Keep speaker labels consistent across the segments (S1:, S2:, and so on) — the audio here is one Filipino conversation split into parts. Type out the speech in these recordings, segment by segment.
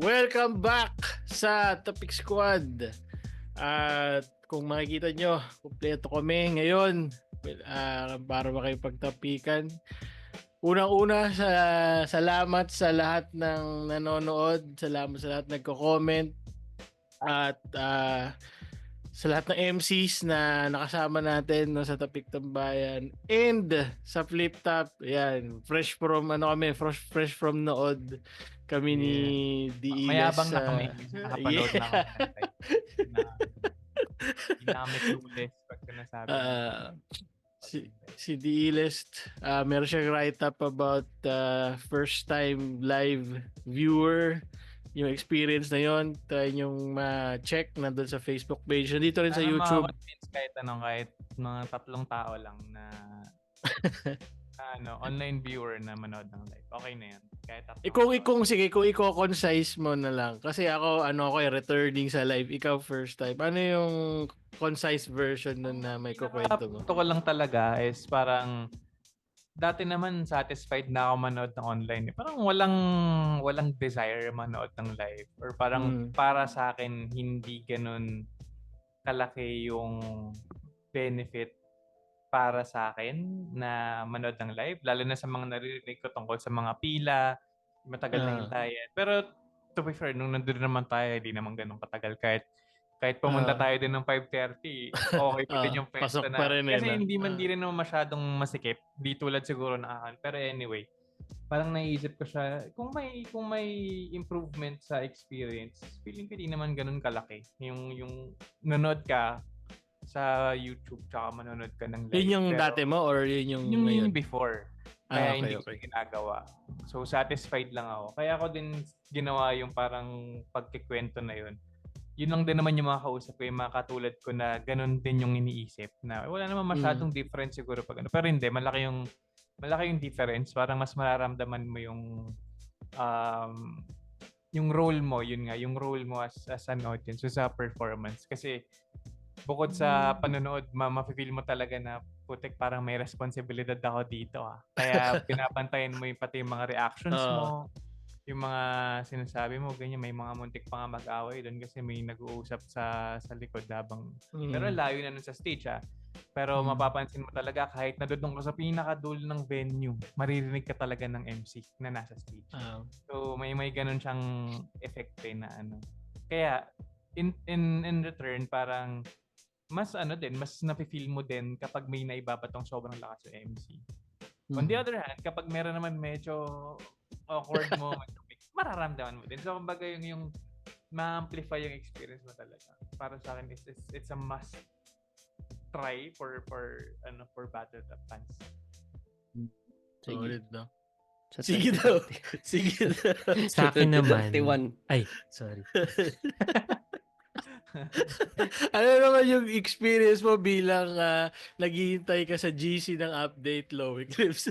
S1: Welcome back sa Topic Squad. At kung makikita nyo, kumpleto kami ngayon para makipagtapikan. Unang-una, salamat sa lahat ng nanonood. Salamat sa lahat nagko-comment. At sa lahat ng MCs na nakasama natin sa Tapik Tambayan. And sa Flip Top, yan, fresh from nood kami ni D.
S2: Mayabang
S1: Iles.
S2: na kami kasi nakapanood na kami ng live. Hindi na kami clueless pag sinasabi
S1: si D. Iles, meron siyang write-up about first time live viewer. Yung experience na yon, try nyong ma-check nandun sa Facebook page. Nandito rin sa YouTube.
S2: Kahit mga 3 tao lang na online viewer na manood ng live. Okay na yan. Kahit
S1: kung i-concise mo na lang. Kasi ako returning sa live. Ikaw first time. Ano yung concise version nun na may kukwento mo?
S2: Ito ko lang talaga is parang dati naman satisfied na ako manood ng online. Parang walang desire manood ng live. Or parang para sa akin, hindi ganun kalaki yung benefit para sa akin na manood ng live. Lalo na sa mga naririnig ko tungkol sa mga pila, matagal na hintayin. Pero to be fair, nung nandun naman tayo, hindi naman ganun katagal. Kahit pumunta tayo din ng 5:30, okay pa din yung pwesto na. Kasi hindi rin naman masyadong masikip. Di tulad siguro na akin. Pero anyway, parang naisip ko siya, kung may improvement sa experience, feeling ko di naman ganun kalaki. Yung nanood ka sa YouTube tsaka manonood ka ng live.
S1: Yun yung dati mo or yun yung ngayon?
S2: Yung before. Kaya hindi ko ginagawa. So satisfied lang ako. Kaya ako din ginawa yung parang pagkikwento na yun. Yun lang din naman yung mga kausap ko, yung mga katulad ko na ganun din yung iniisip na wala naman masyadong difference siguro pag ano. Pero hindi, malaki yung difference. Parang mas mararamdaman mo yung role mo, yun nga, yung role mo as an audience, so sa performance. Kasi bukod sa panonood, ma-feel mo talaga na putik, parang may responsibilidad ako dito. Kaya pinapantayan mo yung pati yung mga reactions mo, yung mga sinasabi mo, ganyan, may mga muntik pa nga mag-away doon kasi may nag-uusap sa likod habang pero layo na nun sa stage pero mapapansin mo talaga kahit na doon ka sa pinakadulo ng venue, maririnig ka talaga ng MC na nasa stage. So may ganun siyang effect na kaya in return parang mas mas nafe-feel mo din kapag may naibabatong sobrang lakas yung MC. On the other hand, kapag meron naman medyo awkward mo, mararamdaman mo din. So, kumbaga yung ma-amplify yung experience mo talaga. Para sa akin, it's a must try for Battle of fans.
S1: Solid, no? Sige daw.
S3: Sa akin naman. Ay, sorry.
S1: Ano naman yung experience mo bilang naghihintay ka sa GC ng update, Lowy Clips?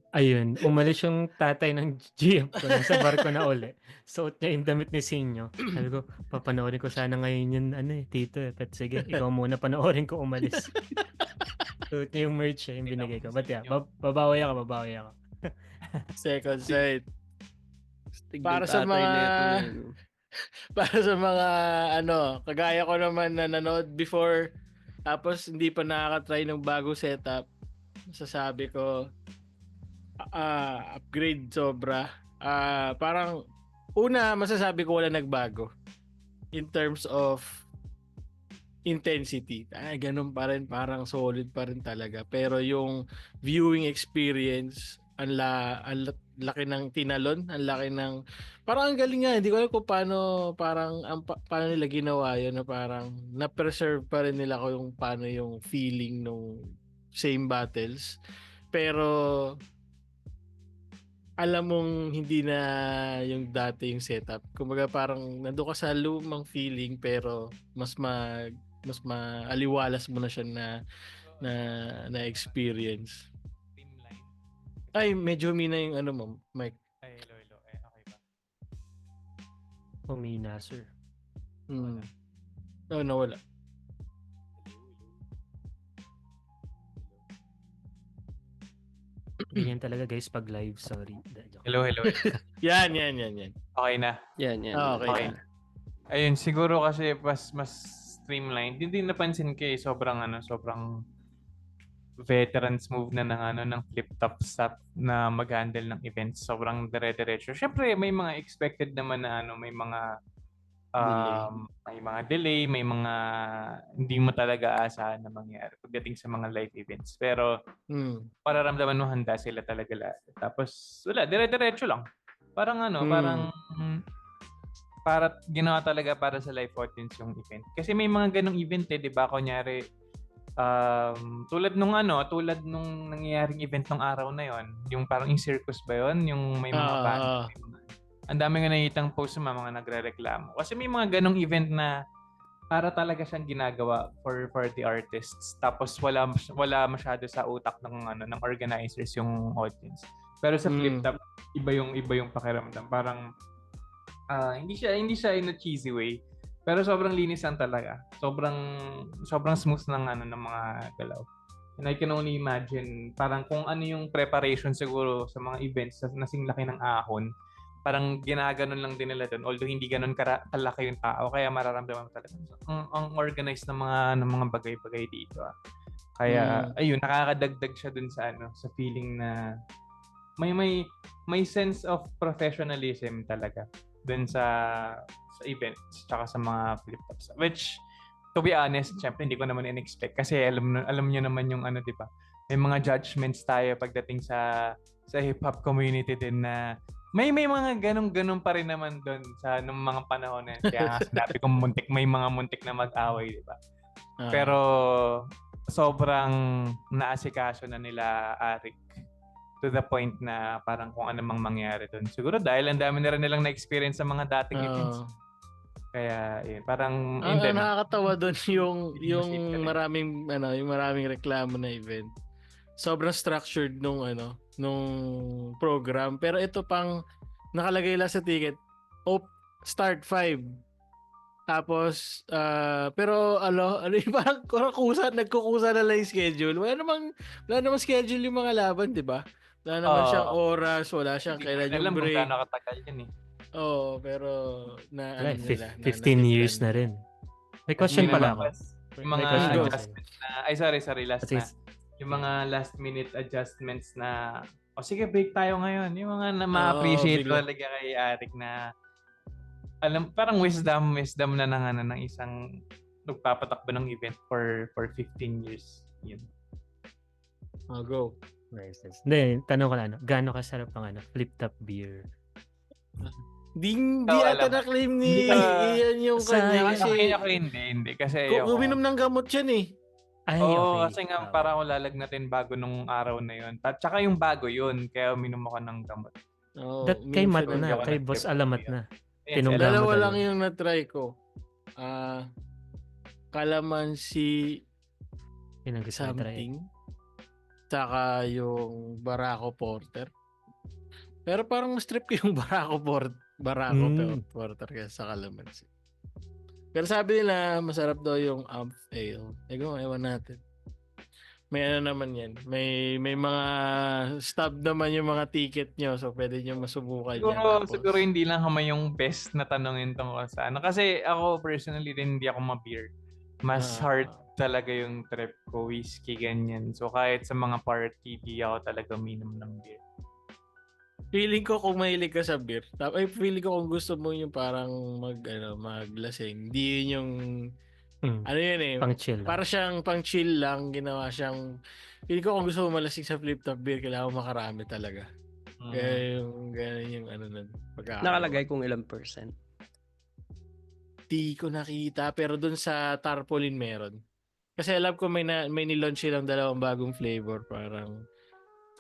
S3: Ayun, umalis yung tatay ng GM ko sa barko na uli. Suot niya yung damit ni Sinyo. Sabi ko, papanoorin ko sana ngayon yun, tito. But sige, ikaw muna panoorin ko umalis. Suot niya yung merch yung binigay ko. But yeah, babawi ako.
S1: Second sight. Para sa mga kagaya ko naman na nanood before tapos hindi pa nakaka-try ng bago setup, masasabi ko upgrade sobra. Parang una masasabi ko wala nagbago in terms of intensity. Ganun pa rin, parang solid pa rin talaga. Pero yung viewing experience, ang laki ng tinalon, ang laki ng parang ang galing nga, hindi ko alam kung paano nila ginawa yun, na parang na-preserve pa rin nila kung paano yung feeling nung same battles. Pero alam mong hindi na yung dati yung setup. Kumbaga parang nandoon ka sa lumang feeling pero mas maaliwalas mo na siya na experience. Ay, medyo humina yung mo, Mike.
S2: Ay, hello. Okay ba?
S3: Humina, sir.
S1: Nawala.
S3: ganyan talaga guys pag live. Sorry. Joke.
S2: Hello.
S1: Yan.
S2: Okay na.
S4: Yan.
S1: Okay.
S2: Okay. Ayun, siguro kasi mas streamlined. Hindi napansin ko sobrang veterans move na ng flip top stop na mag-handle ng events. Sobrang dire-diretso. Syempre, may mga expected naman na may mga delay, may mga hindi mo talaga aasahan na mangyari pagdating sa mga live events. Pero pararamdaman mo handa sila talaga lahat. Tapos wala, dire-diretso lang. Parang para ginawa talaga para sa live audience yung event. Kasi may mga ganong event 'di ba? Kunyari tulad nung nangyayaring event nung araw na yon, yung parang yung circus ba yon, yung may mga band, ang dami nga nakitang post ng mga nagrereklamo. Kasi may mga ganong event na para talaga siyang ginagawa for the artists. Tapos wala masyado sa utak ng organizers yung audience. Pero sa flip top, iba yung pakiramdam. Parang hindi siya in a cheesy way. Pero sobrang linis lang talaga. Sobrang smooth ng mga galaw. And I can only imagine parang kung ano yung preparation siguro sa mga events na nasing laki ng ahon. Parang ginaganon lang din nila doon, although hindi ganon kalaki yung tao, kaya mararamdaman mo talaga ang organized ng mga bagay-bagay dito. Kaya ayun, nakakadagdag siya doon sa feeling na may sense of professionalism talaga doon sa events tsaka sa mga flip-flops, which to be honest, syempre hindi ko naman in-expect kasi alam niyo naman yung di ba? May mga judgments tayo pagdating sa hip-hop community din na may mga ganun pa rin naman doon sa nung mga panahon na kaya nga sinabi ko may mga muntik na mag-away, di ba? Pero sobrang naasikaso na nila Arik to the point na parang kung ano mang mangyari doon. Siguro dahil ang dami na rin nilang na-experience sa mga dating events. Kaya yun, parang
S1: nakakatawa doon yung maraming reklamo na event. Sobrang structured nung program, pero ito pang nakalagay lang sa ticket, start 5. Tapos pero parang nagkukusa na lang yung schedule. Wala namang schedule yung mga laban, 'di ba? Wala naman siyang oras, wala siyang kailan yung break.
S2: Alam mo gaano katagal yan eh.
S1: Pero
S3: 15 years na rin. May question pala ako.
S2: Yung mga adjustments na sorry last na. Yung mga last minute adjustments na sige break tayo ngayon. Yung mga ma-appreciate talaga kay Arik na parang wisdom na ng isang nagpapatakbo ng event for 15 years. Yun.
S1: Go.
S3: Nice. Hindi, tanong ko na gaano kasarap ang flip top beer?
S1: Di ata na-claim ni Ian yung kanya kasi
S2: ako hindi kasi
S1: uminom ng gamot yan eh.
S3: Ay, okay.
S2: Kasi nga parang ako lalagnatin bago nung araw na yun. Tsaka yung bago yun, kaya uminom ako ng gamot.
S3: Kay Matt na, kay Boss Alamat na.
S1: Dalawa lang yung na-try ko. Calamansi something. Tsaka yung Barako Porter. Pero parang mas trip ko yung Barako Porter kaya sa Calamansi. Pero sabi nila, masarap daw yung Amph Ale. Ewan natin. May naman yan. May mga stub naman yung mga ticket nyo. So, pwede nyo masubukan yan.
S2: Siguro hindi lang kamay yung best na tanongin tungkol sa Kasi ako personally rin hindi ako ma-beer. Mas hard talaga yung trip ko. Whiskey, ganyan. So, kahit sa mga party, di ako talaga minom ng beer.
S1: Feeling ko kung mahilig ka sa beer, feeling ko kung gusto mo yung parang maglasing, di yun yung yun eh,
S3: pang chill.
S1: Para siyang pang chill lang, ginawa siyang feeling ko kung gusto mo malasing sa flip top beer, kailangan makarami talaga. Kaya yung ganun yung
S4: nakalagay kung ilang percent.
S1: Di ko nakita, pero dun sa tarpaulin meron. Kasi alam ko may nilaunch silang dalawang bagong flavor, parang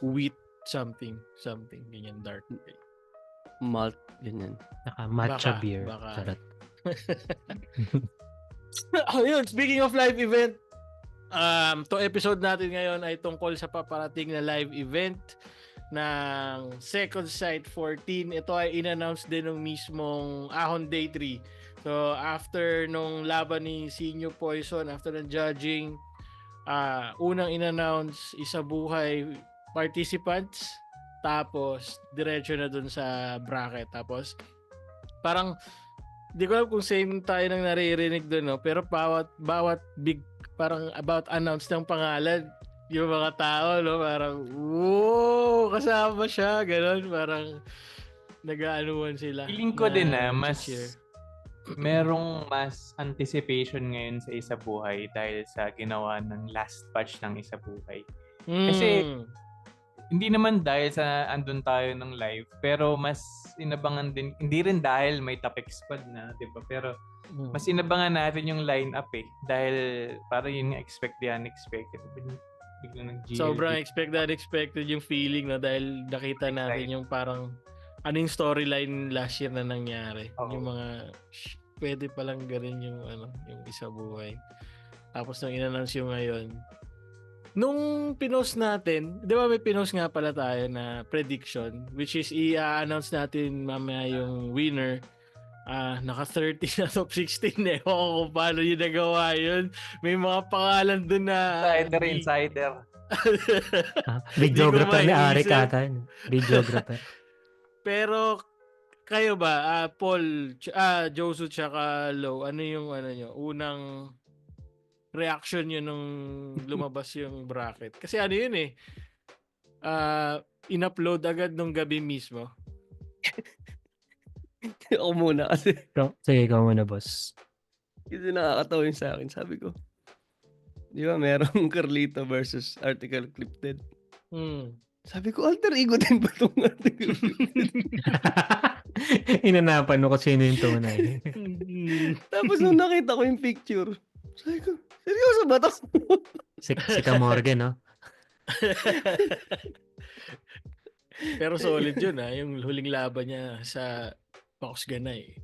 S1: wheat something ganyan, dark
S4: malt ganyan,
S3: matcha beer.
S1: Charot. Yun, speaking of live event, to episode natin ngayon ay tungkol sa paparating na live event ng Second Sight 14. Ito ay in-announce din ng mismong Ahon Day 3. So after nung laban ni Sinyo Poison, after ng judging, unang in-announce Isa Buhay participants, tapos diretso na dun sa bracket. Tapos parang di ko alam kung same tayo nang naririnig dun, no? Pero bawat big parang about announce ng pangalan, yung mga tao, no? Parang wow, kasama siya, ganun. Parang nag-aanuan sila.
S2: Feeling ko din na mas
S1: cheer.
S2: merong mas anticipation ngayon sa Isa Buhay dahil sa ginawa ng last batch ng Isa Buhay. Kasi hindi naman dahil sa andun tayo ng live, pero mas inabangan din, hindi rin dahil may topic squad na, di ba? Pero mas inabangan natin yung line-up dahil para yun nga expect the unexpected. Biglang nag-GLD.
S1: Sobrang unexpected yung feeling na dahil nakita natin yung parang yung storyline last year na nangyari. Yung mga pwede palang ganun yung yung Isa Buhay. Tapos nung in-announce yung ngayon, nung pinost natin, di ba may pinost nga pala tayo na prediction, which is i-announce natin mamaya yung winner. Naka 30 na top 16 eh. O kung paano yung nagawa yun. May mga pangalan dun na
S2: Insider.
S3: Videographer ni Arik ata. Videographer.
S1: Pero kayo ba, Paul, Josu tsaka Lo, ano yung nyo, unang reaction nyo nung lumabas yung bracket? Kasi yun eh, in-upload agad nung gabi mismo.
S4: Ako muna kasi.
S3: Sige, ikaw muna, boss.
S4: Kasi nakakatawa yung sa akin. Sabi ko, di ba merong Carlito versus Article Clipted? Sabi ko, alter ego din ba itong Article Clipted?
S3: Inanapan ko sino yung tunay.
S4: Tapos nung nakita ko yung picture, sabi ko, seryoso ba ito?
S3: Si Kamorgan, no?
S1: Pero solid yun yung huling laban niya sa Box Ganay.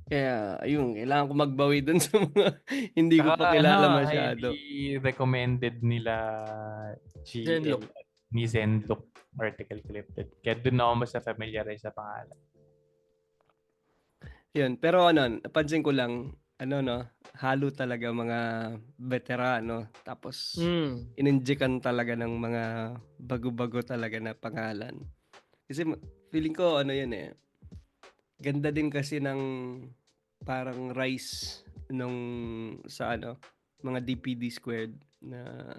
S4: Kaya, ayun, kailangan ko magbawi dun sa mga hindi ko pa kilala masyado.
S2: Highly recommended nila
S1: Zenlook.
S2: Ni Zenlook Article Clipted. Kaya doon ako mas familiarize sa pangalan.
S4: Yun, pero napansin ko lang, halo talaga mga veterano. Tapos, ininjikan talaga ng mga bago-bago talaga na pangalan. Kasi feeling ko, yun ganda din kasi ng parang rise nung sa mga DPD squared na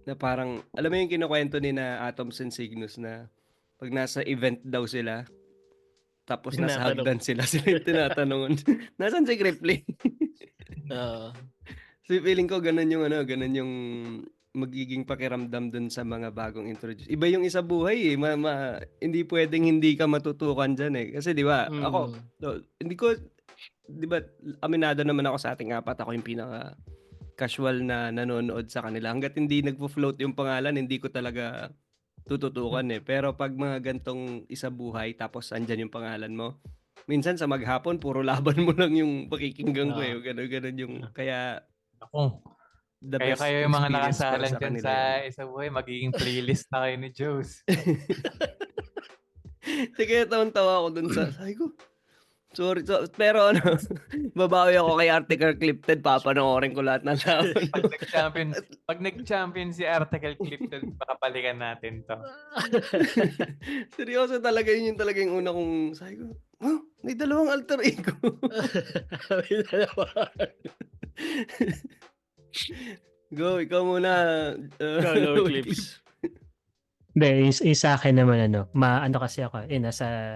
S4: na parang alam mo yung kinukwento ni na Atoms and Cygnus na pag nasa event daw sila tapos nasa hagdan sila yung tinatanungan nasan si Ripley? So feeling ko ganun yung magiging pakiramdam dun sa mga bagong introduce. Iba yung Isa Buhay hindi pwedeng hindi ka matutukan dyan kasi di ba ako hindi ko di ba aminado naman ako sa ating apat, ako yung pinaka casual na nanonood sa kanila. Hanggat hindi nagpo-float yung pangalan, hindi ko talaga tututukan pero pag mga gantong Isa Buhay tapos andyan yung pangalan mo, minsan sa maghapon puro laban mo lang yung pakikinggan ko ganun yung kaya
S2: kayo yung mga nakasalan dyan sa Isa Buhay, magiging playlist na kayo ni Joes.
S4: Sige, tawa ako dun sabi ko, sorry, pero babawi ako kay Article Clipted, papanoorin ko lahat ng laban.
S2: Pag nag-champion si Article Clipted, pakapalikan natin to.
S4: Seryoso talaga, yun yung talaga yung una kong, sabi ko, may dalawang alter ego. May dalawang. Go, ikaw muna.
S1: Low clips.
S3: Hindi, sa akin naman kasi ako, nasa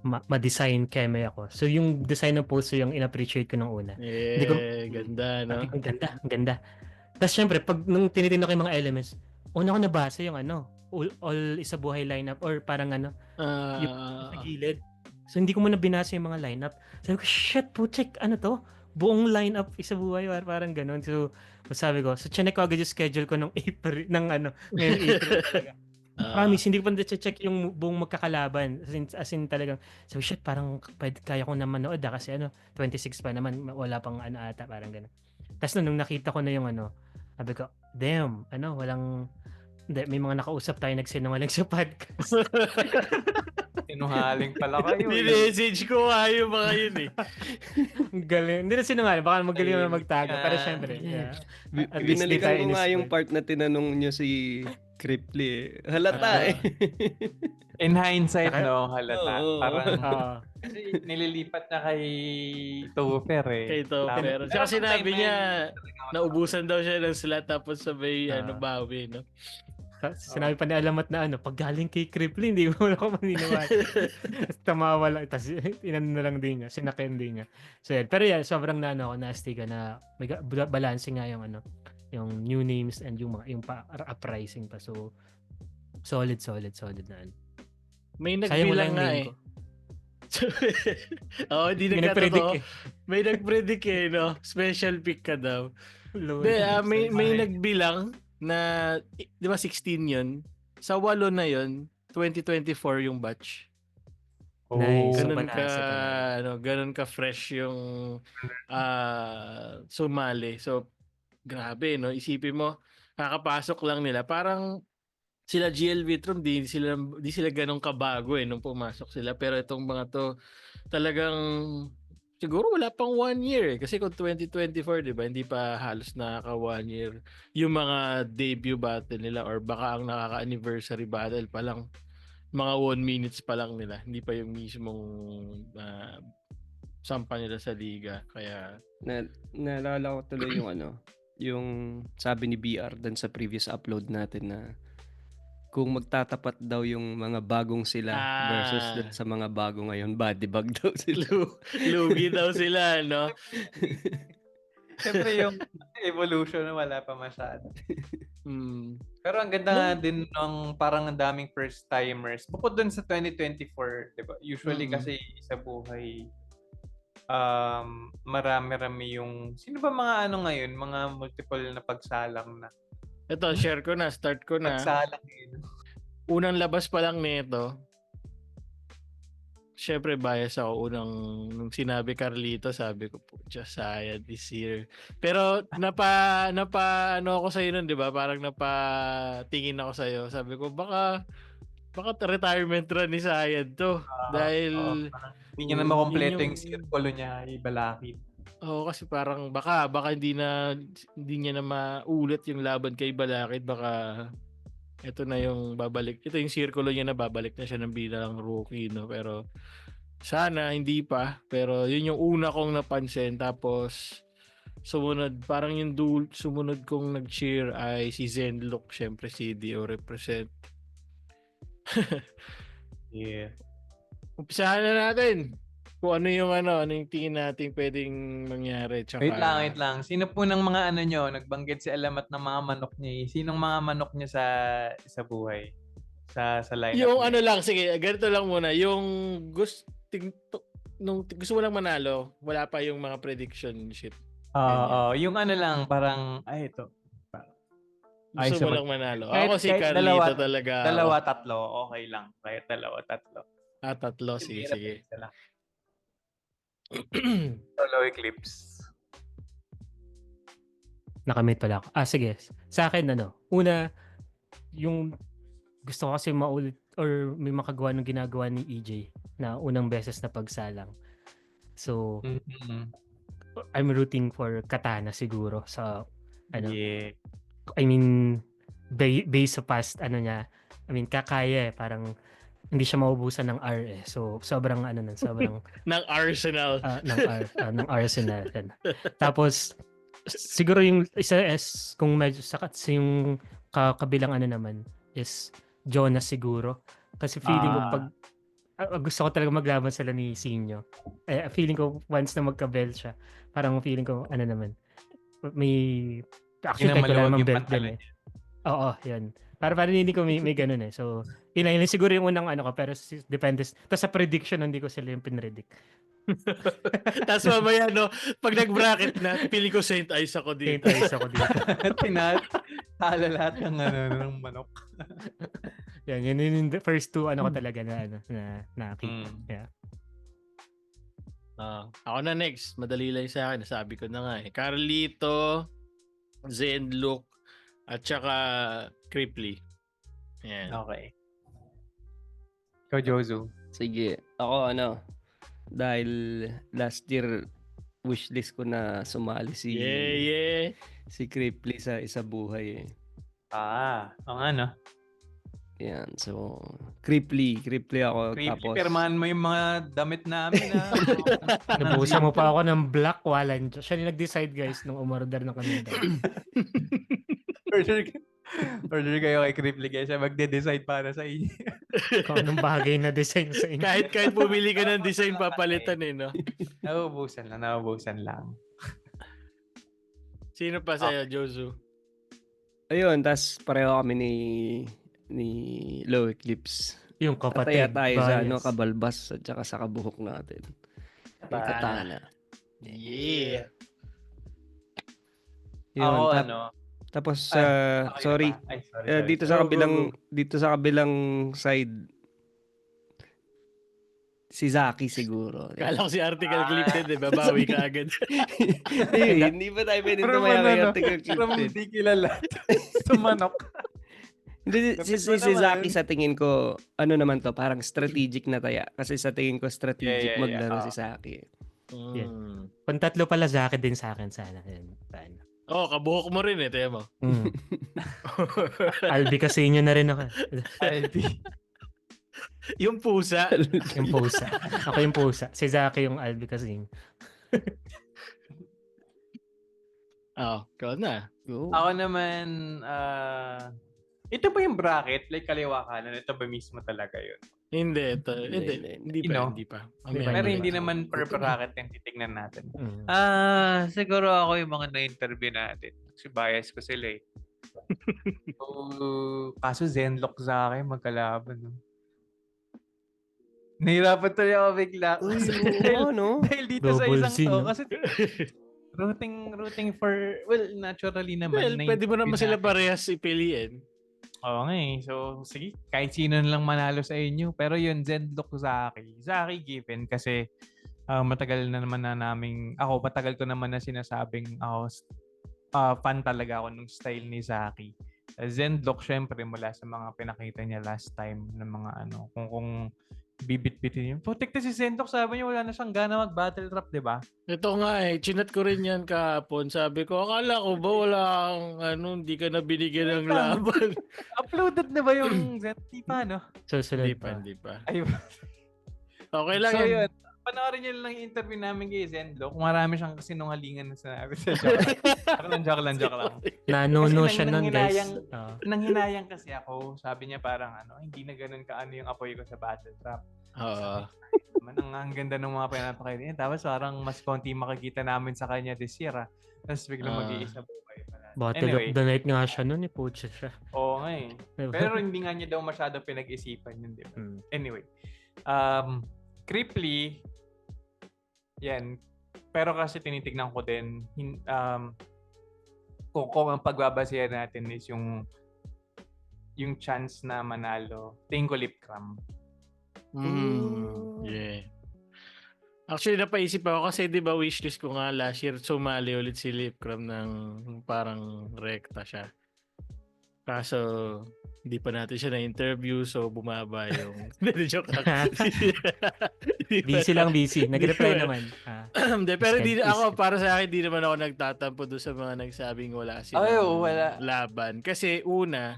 S3: ma-design keme ako. So yung design ng poster yung in-appreciate ko nung una.
S1: Ganda, no?
S3: Ang ganda. Tapos syempre, pag nung tinitingnan ko yung mga elements, una ko nabasa yung all Isa Buhay lineup or parang yung sa gilid. So hindi ko muna binasa yung mga lineup. Sabi ko, shit, putik, to? Buong lineup Isa Buhay, parang ganun. So sabi ko, so chinek ko agad yung schedule ko ng April, ngayong April. Promise, hindi ko pa na-check yung buong magkakalaban. As in talagang, so shit, parang kaya ko na manood kasi 26 pa naman, wala pang ata, parang gano'n. Tapos nung nakita ko na yung sabi ko, damn, may mga nakausap tayo nagsinungaling sa podcast.
S2: Sinungaling pala kayo.
S1: Message ko yung mga yun
S3: Galing. Hindi na sinungaling, baka magaling na magtago. Pero syempre,
S4: binalikan ko nga yung part na tinanong nyo si Cripply. Halata eh.
S2: In hindsight,
S3: Saka-
S2: no, halata.
S4: Oo.
S2: Parang,
S3: Ah,
S2: kasi nililipat niya kay Topher eh.
S1: Kay Topher.
S2: Pero
S1: Tsaka
S2: nung
S1: sinabi
S2: time na
S1: niya,
S2: yun, talagang
S1: naubusan daw siya ng slot tapos sabay
S3: Ah.
S1: bawi, no?
S3: sinabi pa ni Alamat na pag galing kay Cripply, hindi mo na ako maniniwala. Tamawa lang. Tapos inano na lang din niya. Sinakin din niya. So, yan. Pero yan, sobrang nasty ka na may balancing nga yung yung new names and yung uprising pa. So, solid na.
S1: May
S3: Sayang wala
S1: nagbilang
S3: yung
S1: nga
S3: name
S1: eh.
S3: ko.
S1: Hindi
S3: May
S1: nagkatotoo.
S3: nag-predict eh.
S1: May nag-predict eh, no? Special pick ka daw.
S3: Lord.
S1: May nagbilang na, di ba 16 yun? Sa 8 na yun, 2024 yung batch.
S3: Nice. So,
S1: Ganun
S3: balance
S1: ka,
S3: talaga.
S1: ganun ka fresh yung sumali. So, grabe, no? Isipin mo, kakapasok lang nila. Parang sila GL Vitrum, di sila ganun kabago nung pumasok sila. Pero itong mga to, talagang siguro wala pang 1 year kasi kung 2024, di ba, hindi pa halos nakaka 1 year yung mga debut battle nila or baka ang nakaka-anniversary battle pa lang mga 1 minutes pa lang nila, hindi pa yung mismong sampa nila sa liga. Kaya
S4: Naalala ko tuloy yung yung sabi ni BR dun sa previous upload natin na kung magtatapat daw yung mga bagong sila versus dun sa mga bago ngayon, body bag daw sila.
S1: lugi daw sila, no?
S2: Siyempre yung evolution wala pa masyado. Pero ang ganda din ng parang ang daming first timers. Bukod dun sa 2024, 'di ba? Usually kasi sa buhay marami-rami yung sino ba mga ngayon, mga multiple na pagsalang na.
S1: Ito, share ko na, start ko na.
S2: Pagsalang yun.
S1: Unang labas pa lang nito. Syempre bias ako nung sinabi Carlito, sabi ko po, just sayang this year. Pero ano ako sa nun, 'di ba? Parang napatingin ako sa iyo. Sabi ko baka retirement run ni Sayad to dahil
S2: hindi niya na makompleto yung circle niya ibalakid.
S1: Kasi parang baka hindi niya na maulit yung laban kay Balakid, baka ito na yung babalik. Ito yung sirkulo niya na babalik na siya ng bilang rookie, no? Pero sana hindi pa. Pero yun yung una kong napansin. Tapos sumunod, parang yung sumunod kong nag-cheer ay si Zenlook. Syempre si Dio represent.
S2: Yeah.
S1: Umpisahan na natin kung ano yung tingin natin pwedeng mangyari. Tsaka,
S2: Wait lang. Sino po ng mga nyo, nagbanggit si Alamat ng mga manok niya? Sinong mga manok niya sa buhay? Sa lineup
S1: yung
S2: niya?
S1: lang, sige, ganito lang muna. Yung gusto mo lang manalo, wala pa yung mga prediction shit.
S2: Yung lang, parang, ito.
S1: Gusto mo lang manalo.
S2: Kahit,
S1: Ako si Carlito talaga.
S2: Dalawa, tatlo, okay lang. Kahit dalawa, tatlo.
S1: Tatlo, sige.
S2: Solo Eclipse.
S3: Nakamit pala ako. Sige. Sa akin, una, yung gusto ko kasi maulit or may makagawa ng ginagawa ni EJ na unang beses na pagsalang. So, I'm rooting for Katana siguro. So,
S2: Yeah.
S3: I mean, based sa past, niya, I mean, kakaya parang hindi siya maubusan ng R eh. So, sobrang sobrang
S1: ng Arsenal.
S3: ng Arsenal. Tapos, siguro yung isa is, kung medyo sakat yung kabilang naman, is Jonas siguro. Kasi feeling ko pag gusto ko talaga maglaban sila ni Sinyo. Feeling ko once na magka-belt siya, parang feeling ko naman. May actually ko lang belt din eh. Oo, yan. Parang hindi ko may ganun eh. So, yun siguro yung unang ko, pero depende. Tapos sa prediction, hindi ko sila yung pinredict.
S1: Tapos mamaya, pag nag-bracket na, feeling ko Saint Ice ako dito.
S2: Talo lahat ng manok.
S3: Yan, yun yung the first two ko talaga na nakita. Yeah.
S1: Ako na next. Madali lang sa akin. Nasabi ko na nga eh. Carlito, Zenlook, at saka Cripply. Yan.
S2: Okay. Ikaw, Jozu.
S4: Sige. Ako dahil last year wishlist ko na sumali si
S1: Yeah.
S4: si Cripply sa isa buhay eh.
S2: Oo nga, no?
S4: Yan, so creeply ako.
S2: Creepy,
S4: Tapos
S2: pirmahan mo yung mga damit namin, ha?
S3: Nabuhusan mo pa ako ng black walan. Siya yung nag-decide, guys, nung umorder na kami daw.
S2: Order kayo kay Creeply, guys. Siya magde-decide para sa inyo.
S3: Kung anong bagay na design sa inyo.
S1: Kahit pumili ka ng design, papalitan no?
S2: Naubusan lang.
S1: Sino pa sa'yo, Josu?
S4: ayun, tas pareho kami ni Low Eclipse.
S3: Yung kapatid.
S4: Tataya tayo sa
S3: bias.
S4: kabalbas at saka sa kabuhok natin. Yung katana.
S1: Yeah.
S4: Yun,
S2: Ako,
S4: tapos
S2: okay
S4: sorry.
S2: na ba? Ay, sorry.
S4: Dito sa kabilang side si Zaki siguro.
S1: Kala ko si article clip din, babawi ka agad.
S4: Hindi ba tayo pwede tumaya kay article clip
S2: Pero
S4: din?
S2: hindi kilala. Sumanok.
S4: Hindi, si Zaki sa tingin ko, ano naman to, parang strategic na taya. Kasi sa tingin ko, strategic
S2: Yeah.
S4: maglaro si Zaki.
S3: Yeah. Kung tatlo pala sa akin din sa akin sana. Paano?
S1: Kabuhok mo rin tayo mo.
S3: Albi kasi inyo na rin ako.
S1: Yung pusa.
S3: Yung pusa. Ako yung pusa. Si Zaki yung Albi kasi.
S1: Ikaw na.
S4: Go.
S2: Ako naman, ito ba yung bracket? Like kaliwa kanan? Ito ba mismo talaga yun?
S1: Hindi
S2: You know?
S1: pa.
S2: Pero hindi naman per bracket yung titignan natin.
S3: Mm.
S2: Siguro ako yung mga na-interview natin. Kasi bias ko sila eh. Kaso Zenlock sa akin, magkalaban. No? Nahirapan tuloy ako bigla. Dahil dito sa
S3: Double
S2: isang
S3: Z,
S2: to.
S3: no?
S2: Kasi rooting for, well, naturally naman.
S1: Well, pwede mo naman sila
S2: natin.
S1: parehas ipiliin.
S2: Oo nga eh. So, sige. Kahit sino na lang manalo sa inyo. Pero yun, Zenlock Zaki. Zaki given kasi matagal na naman na matagal ko naman na sinasabing ako, fan talaga ako ng style ni Zaki. Zenlock, syempre, mula sa mga pinakita niya last time ng mga kung bibit-bitin yun. Protect si Zenlock, sabi niya wala na siyang gana mag-battle rap, di ba?
S1: Ito nga chinat ko rin yan kahapon. Sabi ko, akala ko ba wala kang hindi ka na binigyan ng laban.
S2: Uploaded na ba yung Zenlock? Di pa, no?
S3: Susunod
S1: Hindi pa.
S2: Ay,
S1: Okay lang
S2: so
S1: yan.
S2: yun, panoorin niyo lang yung interview namin kay Zenlock. Marami siyang sinungalingan na sinabi sa joke lang.
S3: Nanuno
S2: Kasi
S3: siya nun, guys.
S2: Nanghinayang kasi ako. Sabi niya parang hindi na ganun yung apoy ko sa battle trap.
S1: Oo.
S2: Ang ganda ng mga pinapakita niya. Tapos parang mas konti makikita namin sa kanya this year. Tapos biglang mag-iisa buhay pala.
S3: Battle of the Night nga siya nun, pucha siya.
S2: Oo nga eh. Pero hindi nga niya daw masyado pinag-isipan yun, di ba? Anyway. Creeply, yan. Pero kasi tinitignan ko din, kung ang pagbabasihan natin is yung chance na manalo, tingin ko lip cram.
S1: Yeah. Actually, napaisip ako kasi di ba wishlist ko nga last year sumali ulit si Lipcram ng parang rekta siya. Kaso, hindi pa natin siya na-interview so bumaba yung... Joke lang.
S3: Busy. Nag-reply naman.
S1: Pero ako, para sa akin, di naman ako nagtatampo doon sa mga nagsabing wala silang laban. Kasi una,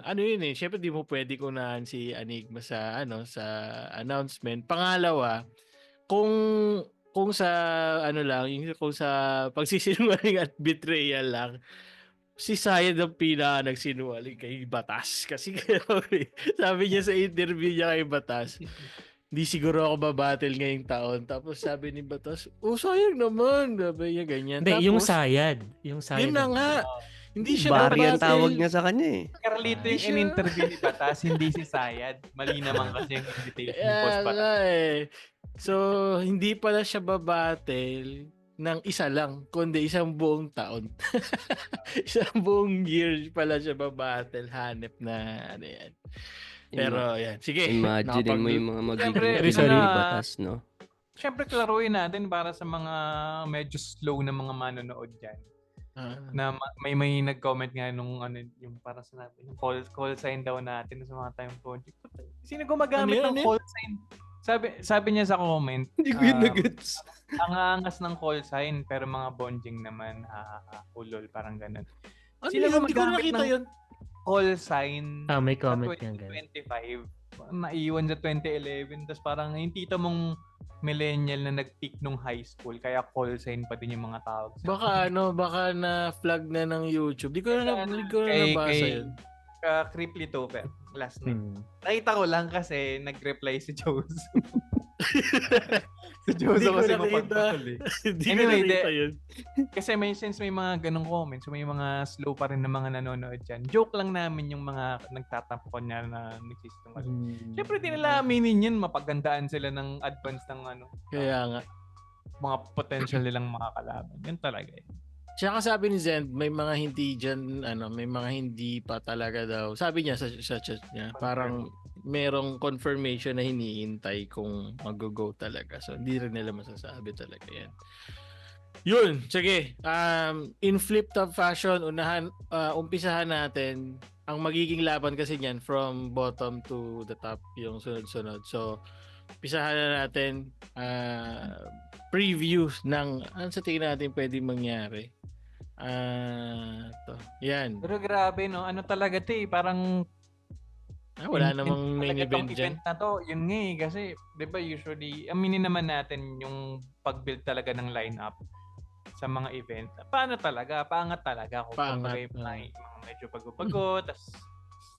S1: yun syempre di mo pwede kunahan si Enigma sa announcement. Pangalawa, kung sa kung sa pagsisinungaling at betrayal lang, si Sayed ang nagsinungaling kay Batas. Kasi sabi niya sa interview niya kay Batas, di siguro ako babattle ngayong taon. Tapos sabi ni Batas, sayang naman. Sabi niya ganyan.
S3: Hindi,
S1: tapos,
S3: yung Sayad.
S1: Yun na nga. Hindi siya
S4: Bari ang
S1: babattle.
S4: tawag niya sa kanya eh.
S2: Carlito yung in-interview ni Batas, hindi si Sayad. Mali naman kasi yung invitation ni Boss Batas.
S1: So, hindi pala siya babattle ng isa lang, kundi isang buong taon. Isang buong year pala siya babattle. Hanep na yan. Pero yan. Sige.
S4: Imagine mo yung mga
S2: Sorry.
S4: Batas, no?
S2: Siyempre, klaruin natin para sa mga medyo slow na mga manonood dyan. Na may nag-comment nga nung yung para sa natin, yung call sign daw natin sa mga time project. Sino gumagamit ng call sign? Sabi niya sa comment,
S4: hindi ko yun nagets.
S2: Ang angas ng call sign pero mga bonjing naman ulol parang ganun.
S1: Ano
S2: Sila
S1: yun? Hindi ko
S2: gumagamit
S1: nakita
S2: ng
S1: yun.
S2: call sign
S3: May
S2: sa
S3: comment yan, guys.
S2: 2025. Naiwan sa 2011. Tapos parang yung tito mong millennial na nag-peak nung high school. Kaya call sign pa din yung mga tawag.
S1: Baka na-flag na ng YouTube. Di ko na nabasa yun.
S2: Creeply Topper last night. Nakita ko lang kasi nag-reply si Jozo. Si Jozo kasi mapagpatuloy. Anyway, yun. Kasi since may mga ganong comments, may mga slow pa rin na mga nanonood dyan. Joke lang namin yung mga nagtatampo niya na nagsisitong. Siyempre, di nila aminin yun. Mapagandaan sila ng advance ng
S1: Kaya nga.
S2: mga potential nilang mga kalaban. Yun talaga eh.
S1: Tsaka sabi ni Zend, may mga hindi dyan, may mga hindi pa talaga daw. Sabi niya sa chat niya, parang merong confirmation na hinihintay kung mag-go talaga. So, hindi rin nila masasabi talaga yan. Yun, sige. In flip-top fashion, umpisahan natin. Ang magiging laban kasi niyan from bottom to the top, yung sunod-sunod. So, umpisahan na natin previews ng ano sa tingin natin pwedeng mangyari. Yan.
S2: Pero grabe, no? Ano talaga ito eh? Parang
S1: wala namang main event dyan.
S2: Event na to, yun nga eh. Kasi, di ba usually, aminin naman natin yung pag-build talaga ng lineup sa mga event. Paangat talaga. Kung mga medyo bago-bago, tas,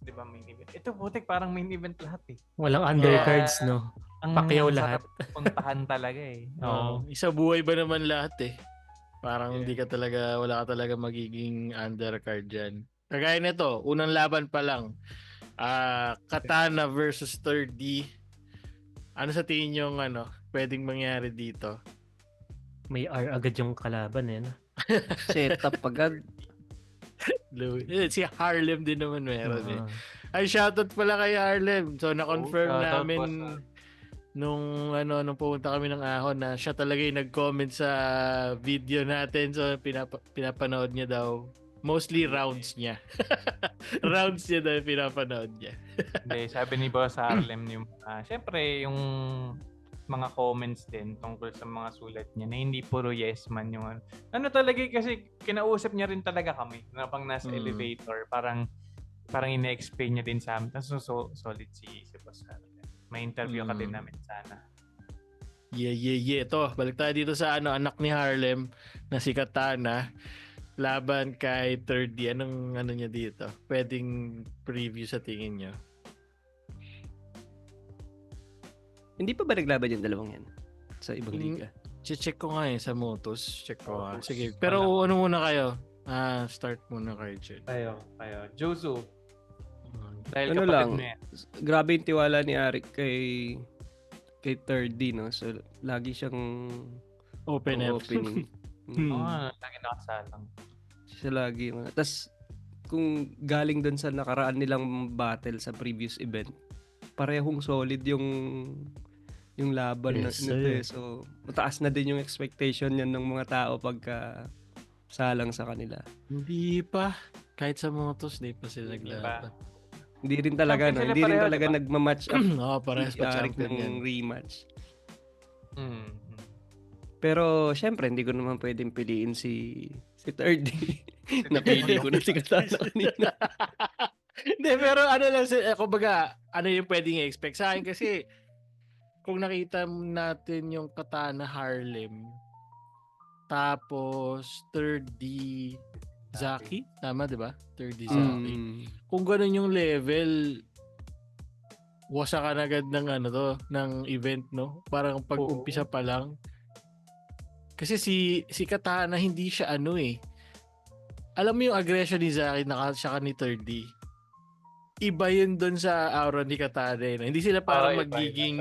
S2: di ba main event. Ito, butik, parang main event lahat eh.
S3: Walang undercards, no? Pakyaw lahat.
S2: Puntahan talaga eh.
S1: Oo. Isa buhay ba naman lahat eh. Parang wala ka talaga magiging undercard dyan. Kagaya nito, unang laban pa lang. Katana versus 3D. Ano sa tingin yung pwedeng mangyari dito?
S3: May R agad yung kalaban eh. No?
S4: Setup agad.
S1: Si Harlem din naman meron eh. Ay, shoutout pala kay Harlem. So, na-confirm namin nung pumunta kami ng Ahon na siya talaga yung nag-comment sa video natin. So, pinapanood niya daw. Mostly rounds niya. Rounds niya daw pinapanood niya.
S2: Hindi, sabi ni Boss Harlem yung syempre yung mga comments din tungkol sa mga sulat niya na hindi puro yes man yung talaga kasi kinausap niya rin talaga kami na pang nasa elevator parang ina-explain niya din sa amin. So solid si Boss Harlem. May interview ka din namin sana.
S1: Yeah. Ito, balik tayo dito sa anak ni Harlem na si Katana. Laban kay 3D. Anong niya dito? Pwedeng preview sa tingin niyo?
S4: Hindi pa ba naglaban yung dalawang yan? Sa ibang liga?
S1: Check ko nga sa Motos. Check ko nga. Sige. Pero ano muna kayo? Start muna kayo, Jed.
S2: Kayo. Jozo. Dahil
S4: ano lang, grabe yung tiwala ni Arik kay 3D, no? So, lagi siyang opening.
S2: Lagi nakasalang.
S4: Siya lagi. Tapos, kung galing doon sa nakaraan nilang battle sa previous event, parehong solid yung laban na nito. So, mataas na din yung expectation yan ng mga tao pagka salang sa kanila.
S1: Hindi pa. Kahit sa Motos, di pa sila naglaban.
S4: Hindi rin talaga, no? Hindi rin talaga nagma-match up
S1: parehas
S4: si
S1: pa
S4: Arik
S1: champion
S4: ng rematch. Pero, syempre, hindi ko naman pwedeng piliin si 3D. Napili ko na si Katana kanina.
S1: Hindi, pero kumbaga, ano yung pwedeng i-expect sa akin kasi kung nakita natin yung Katana Harlem tapos 3D Zaki, tama 'di ba? 3D Zaki. Kung gano'n yung level, wasakan agad ng ng event, no? Parang pag-umpisa pa lang. Kasi si Katana hindi siya alam mo yung aggression ni Zaki siya ni 3D. Iba yun doon sa aura ni Katana. Hindi sila parang magiging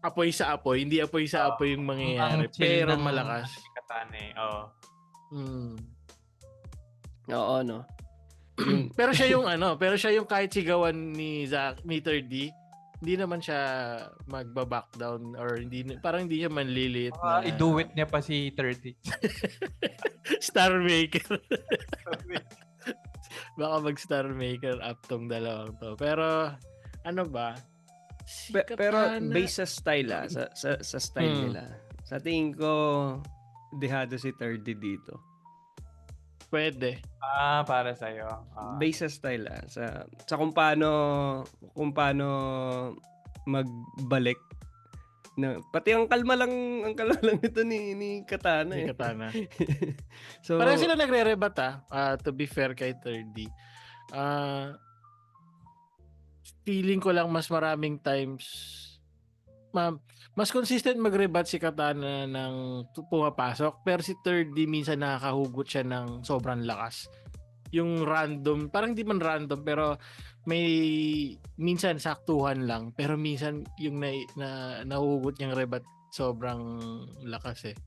S1: apoy sa apoy. Hindi apoy sa apoy yung mangyayari. Pero malakas.
S2: Katana
S4: Oo, no.
S1: pero siya yung kahit sigawan ni 3D, hindi naman siya magba-back down or parang hindi siya manlilit na
S2: i-do-it niya pa si 30.
S1: Star Maker. Baka mag-Star Maker up tong dalawang to. Pero ano ba?
S4: Pero based sa style sa style nila. Sa tingin ko dehado si 30 dito.
S1: Pwede.
S2: Para sa'yo.
S4: Base sa style sa kung paano magbalik na pati ang kalma lang nito ni Katana
S1: Ni
S4: eh.
S1: Katana.
S4: So
S1: Parang sila nagre-rebat to be fair kay 3D. Feeling ko lang mas maraming times mas consistent mag-rebat si Katana ng pumapasok, pero si 3D minsan nakakahugot siya ng sobrang lakas. Yung random, parang di man random, pero may minsan saktuhan lang, pero minsan yung nahuhugot niyang rebat sobrang lakas eh.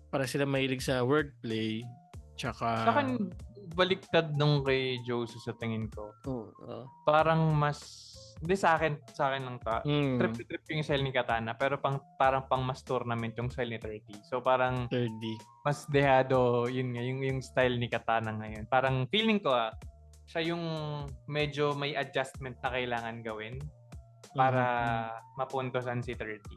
S1: Para sila mahilig sa wordplay, tsaka
S2: Sa akin, baliktad nung kay Josu sa tingin ko. Parang mas hindi sa akin lang to. Trip yung style ni Katana, pero parang pang mas tournament yung style ni 3D. So parang
S1: 3D.
S2: Mas dehado, yun nga, yung style ni Katana ngayon. Parang feeling ko siya yung medyo may adjustment na kailangan gawin para mapuntosan si 3D.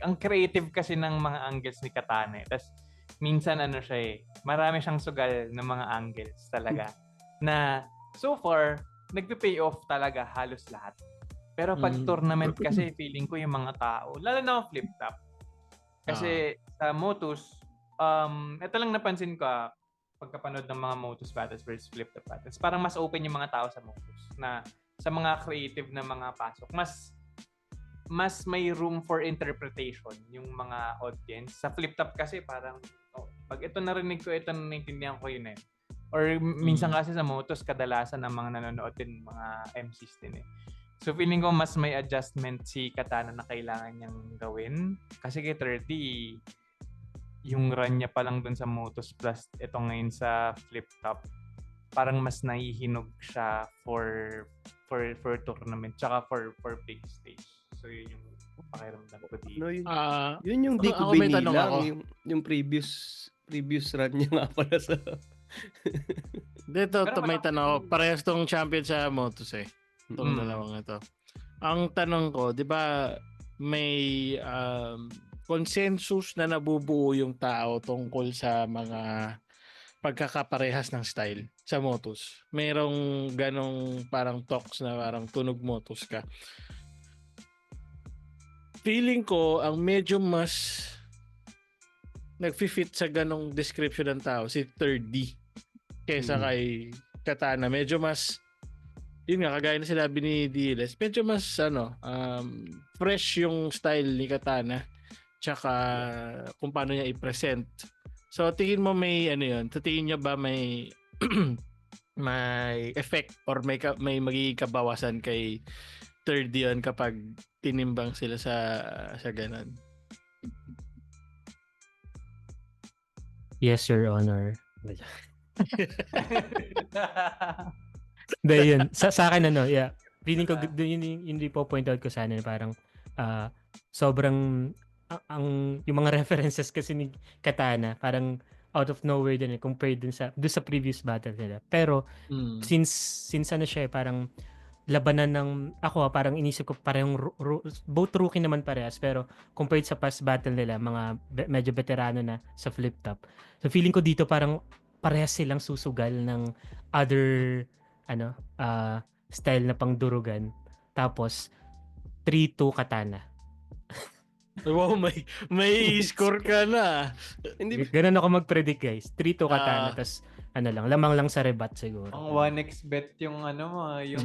S2: Ang creative kasi ng mga angles ni Katana. Tapos minsan siya marami siyang sugal ng mga angles talaga. Na so far, nagpe-pay off talaga halos lahat. Pero pag tournament kasi feeling ko yung mga tao, lalo na flip top. Kasi sa Motus, ito lang napansin ko pagkapanood ng mga Motus battles versus flip top battles. Parang mas open yung mga tao sa Motus na sa mga creative na mga pasok. Mas may room for interpretation yung mga audience. Sa flip top kasi parang pag ito narinig ko, ito naiintindihan ko yun eh. Or minsan kasi sa Motos, kadalasan ang mga nanonood din, mga MCs din eh. So feeling ko mas may adjustment si Katana na kailangan niyang gawin. Kasi kay 30, yung run niya pa lang dun sa Motos plus ito ngayon sa flip top, parang mas nahihinog siya for tournament tsaka for big stage. So yun yung pakiramdam ko dito.
S4: Yun yung di ko binilang. Yung previous run niya nga pala sa
S1: Dito, may tanong ako. Parehas tong champion sa Motus eh. Itong dalawang ito. Ang tanong ko, di ba may consensus na nabubuo yung tao tungkol sa mga pagkakaparehas ng style sa Motus? Merong ganong parang talks na parang tunog Motus ka. Feeling ko, ang medyo mas nag-fit sa ganong description ng tao, si 3D. Kesa kay Katana, medyo mas yun nga, kagaya na sinabi ni Diles, medyo mas fresh yung style ni Katana tsaka kung paano niya i-present. So tingin mo may tingin niyo ba may may effect or may magiging kabawasan kay 3D yun kapag tinimbang sila sa ganun?
S3: Yes, Your Honor. Yun. Sa akin feeling ko yun hindi po point out ko sana parang sobrang yung mga references kasi ni Katana parang out of nowhere din compared dun sa previous battle nila. Pero since siya parang labanan ng ako parang inisip ko parang both rookie naman parehas, pero compared sa past battle nila mga medyo veterano na sa flip top. So feeling ko dito parang parehas silang susugal ng other style na pangdurugan. Tapos 3-2 Katana.
S1: Wow, may score ka na.
S3: Hindi ganun ako mag-predict, guys. 3-2 Katana, tas lamang lang sa rebat siguro.
S2: Ang 1x bet yung yung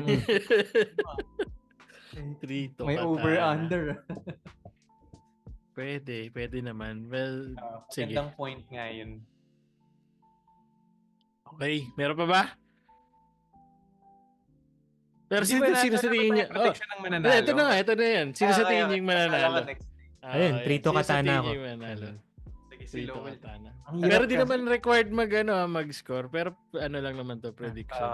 S1: 3-2
S2: may over-under.
S1: Pwede naman. Well, sige.
S2: Magandang point nga yun.
S1: Okay, meron pa ba? Pero sino sa tingin niya? Ito na yan. Sino sa tingin niya yung mananalo?
S3: Ayun, 3-2 Katana ako.
S2: Sige, si Lowell.
S1: Pero di naman required mag-score. Pero lang naman to, prediction.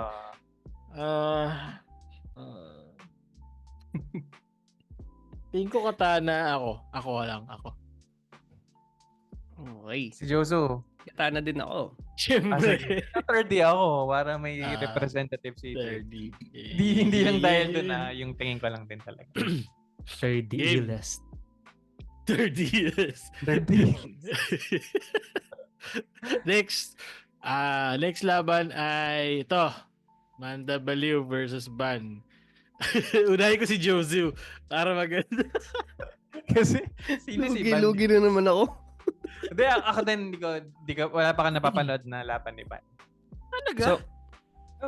S1: Tingin ko Katana ako. Ako lang.
S4: Okay.
S2: Si Josu.
S4: Katana din ako.
S1: Siyempre.
S2: 30 ako para may representative si 30. Hindi lang dahil doon yung tingin ko lang din talaga.
S3: 30 illest.
S1: 30 years.
S2: Dirty.
S1: Next, Next laban ay ito. Manda Baliw versus Ban. Unahin ko si Jozu para maganda.
S2: Kasi, sino si Van?
S4: Lugi na naman ako.
S2: Hindi, ako din, wala pa ka napapanood na laban ni Van.
S1: Talaga?
S4: So,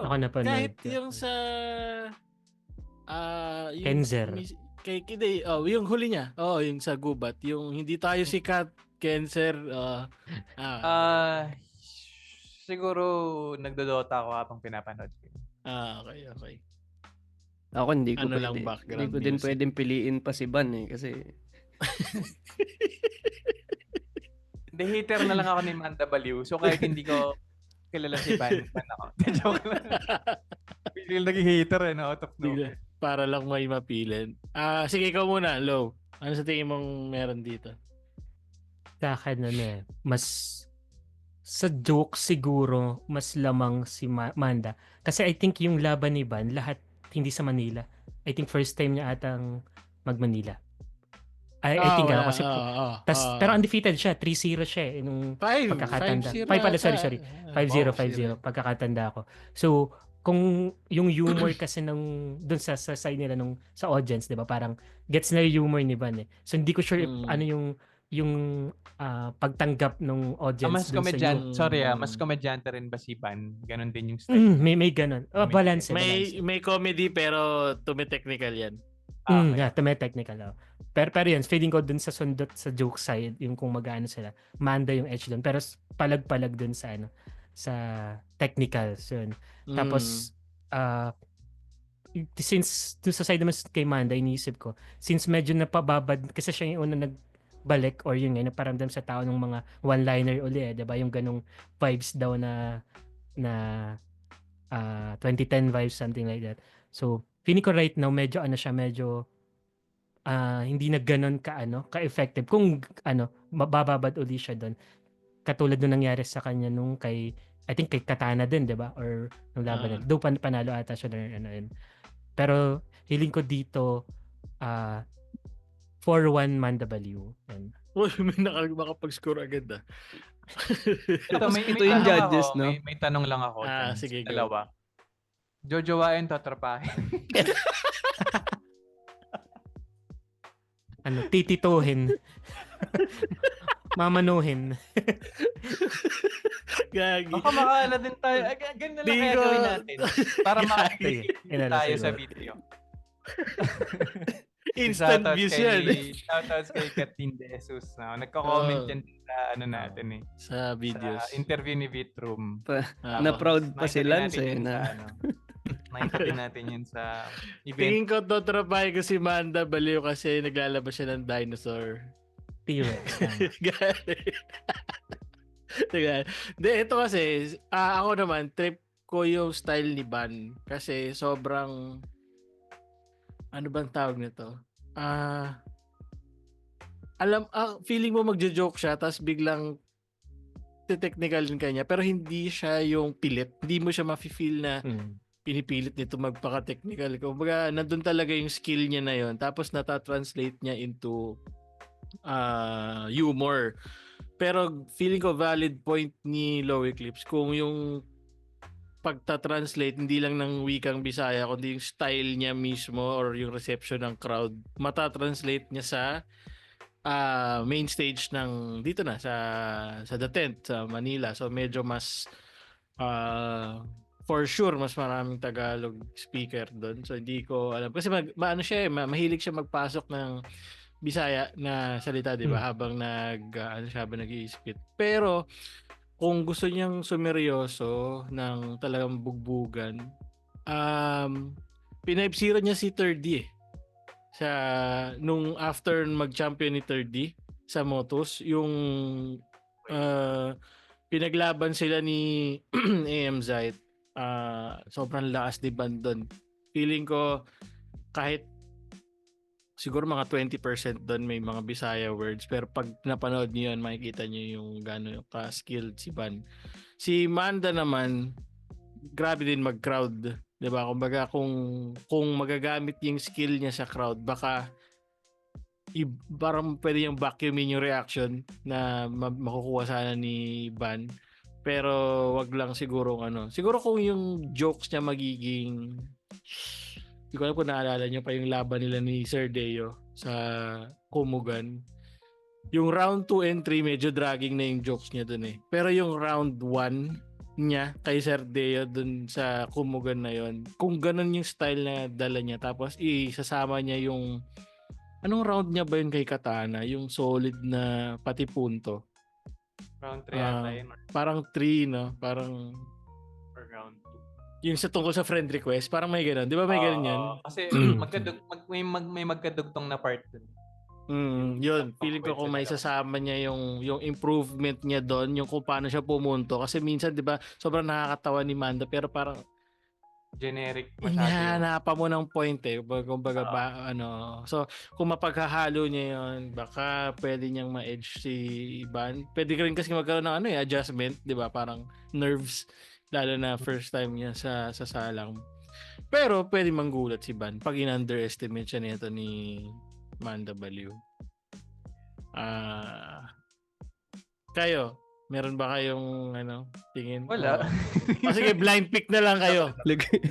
S3: Ako napanood.
S1: kahit yung sa yung
S3: Kenzer.
S1: yung huli niya. Yung sa Gubat, yung hindi tayo sikat, Kenzer.
S2: Siguro nagdodota ako habang pinapanood ko.
S1: Okay.
S4: ako hindi ko
S1: Ano lang
S4: pwede.
S1: background
S4: Hindi ko din
S1: music.
S4: pwedeng piliin pa si Ban kasi
S2: Hindi, hater na lang ako ni Manda Baliw. So kahit hindi ko kilala si Van ako. Joke lang. Biglang naging hater out of nowhere.
S1: Para lang may mapilin. Sige, ikaw muna, Low. Ano sa tingin mong meron dito?
S3: Sa akin, mas sa joke siguro, mas lamang si Manda. Kasi I think yung laban ni Van, lahat hindi sa Manila. I think first time niya atang mag-Manila. I think
S1: wala.
S3: kasi pero undefeated siya, 3-0 siya nung
S1: 5
S3: pagkakatanda.
S1: 5-0
S3: pala,
S1: ata.
S3: sorry. 5-0 pagkakatanda ko. So, kung yung humor kasi dun sa side nila sa audience, 'di ba? Parang gets na yung humor ni Van eh. So hindi ko sure if ano yung pagtanggap ng audience
S2: Mas
S3: dun sa
S2: komedyante, mas komedyante rin ba si Van? Ganon din yung style.
S3: may ganun. Balance.
S1: May comedy pero technical yan.
S3: Yeah, technical. Pero yun, feeling ko dun sa sundot sa joke side, yung kung mag-ano sila, Manda yung edge dun. Pero palag-palag dun sa sa technical. So, yun. Tapos, since dun sa side naman kay Manda, iniisip ko, since medyo napababad, kasi siya yung una nagbalik or yun nga, naparamdam sa tao ng mga one-liner uli, diba? Yung ganong vibes daw na 2010 vibes, something like that. So, feeling ko right now, medyo hindi na ganun ka-effective. Kung mabababad uli siya doon. Katulad nung nangyari sa kanya nung I think kay Katana din, 'di ba? Or nung laban doon panalo ata siya doon. Pero feeling ko dito 4-1 Manda Baliw.
S1: Uy, may makapag-score agad
S2: Ito
S4: yung judges, no?
S2: May tanong lang ako.
S1: Sige,
S2: dalawa. Jojowain, tatrapahin.
S3: Titituhin. Mamanuhin.
S1: Gagi.
S2: Baka makaala din tayo. Ganun lang kaya gawin natin. Para makakita tayo sa video.
S1: Instant views yan.
S2: Shoutouts kay Katin De Jesus. Nagko-comment yan sa natin eh.
S1: Sa videos.
S2: Sa interview ni Vitroom.
S4: Na-proud pa si Lance eh.
S2: Nakita din natin yun sa event.
S1: Tingin ko totrapay ko si Manda Baliw kasi naglalabas siya ng dinosaur.
S3: T-Rex.
S1: Hindi, ito kasi, ako naman, trip ko yung style ni Ban. Kasi sobrang, ano bang tawag nito? Feeling mo magjo-joke siya, tapos biglang technicalin ka niya, pero hindi siya yung pilit. Hindi mo siya mafe-feel na pinipilit nito magpaka-technical. Kumbaga, nandun talaga yung skill niya na yon, tapos nata-translate niya into humor. Pero feeling ko valid point ni Low Eclipse kung yung pagta-translate hindi lang ng wikang Bisaya kundi yung style niya mismo or yung reception ng crowd, mata-translate niya sa main stage ng dito na sa The Tent sa Manila. So medyo mas for sure mas maraming Tagalog speaker doon. So hindi ko alam kasi mahilig siya magpasok ng Bisaya na salita, 'di ba? Habang nag-iispit. Pero kung gusto niyang sumeryoso ng talagang bugbugan, pinaipsira niya si 3D sa nung after mag-champion ni 3D sa Motos, yung pinaglaban sila ni AM Zite. Sobrang lakas ni Ban doon. Feeling ko kahit siguro mga 20% doon may mga Bisaya words, pero pag napanood niyo yan makikita niyo yung gano'n ka-skilled si Ban. Si Manda naman grabe din mag-crowd, 'di ba? Kumbaga kung magagamit yung skill niya sa crowd, baka parang pwede yung vacuumin yung reaction na makukuha sana ni Ban. Pero wag lang siguro siguro kung yung jokes niya magiging hindi ko alam kung naalala niyo pa yung laban nila ni Sir Deo sa Kumugan. Yung round 2 and 3 medyo dragging na yung jokes niya dun eh. Pero yung round 1 niya kay Sir Deo dun sa Kumugan na yon, kung ganun yung style na dala niya tapos isasama niya yung anong round niya ba yun kay Katana, yung solid na pati punto.
S2: Round 3 yata yun.
S1: Parang 3 no, parang
S2: Or round 2.
S1: yung sa tungkol sa friend request, parang may ganun. Di ba may ganun yun?
S2: Kasi may magkadugtong na part dun.
S1: Yun. Feeling ko kung may sasama niya yung improvement niya doon, yung kung paano siya pumunto. Kasi minsan, di ba, sobrang nakakatawa ni Manda, pero parang
S2: generic masyado.
S1: hinahanapan mo ng point eh. Kumbaga So, kung mapaghahalo niya yun, baka pwede niyang ma-edge si Iban. Pwede ka rin kasi magkaroon ng adjustment, di ba? Parang nerves. Lalo na first time niya sa salang. Pero pwede manggulat si Ban pag in-underestimate siya nito ni Manda Baliw. Kayo, meron ba kayong tingin?
S2: Wala.
S1: Sige, blind pick na lang kayo.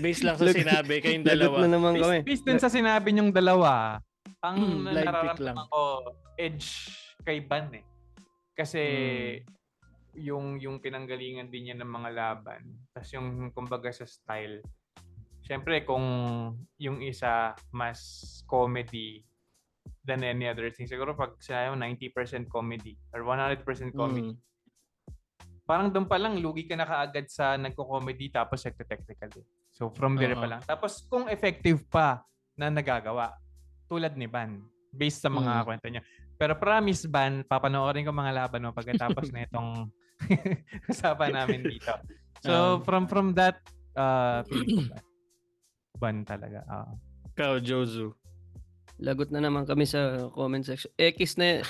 S1: Based lang sa sinabi kayong dalawa.
S4: Lagot na naman kami.
S2: Based din sa sinabi niyong dalawa, ang
S1: blind pick lang.
S2: nararamdaman ko, edge kay Ban eh. Kasi yung pinanggalingan din niya ng mga laban. Tapos yung kumbaga sa style. Siyempre kung yung isa mas comedy than any other thing. Siguro pag sinabi mo 90% comedy or 100% comedy. Parang doon pa lang lugi ka na kaagad sa nagko-comedy tapos technical. So from there pa lang. Tapos kung effective pa na nagagawa tulad ni Ban based sa mga kwento niya. Pero promise Ban, papanoorin ko mga laban mo pagkatapos na itong usapan namin dito. So from that feeling ko Ban talaga.
S1: Ikaw, Jozu.
S4: Lagot na naman kami sa comment section. X na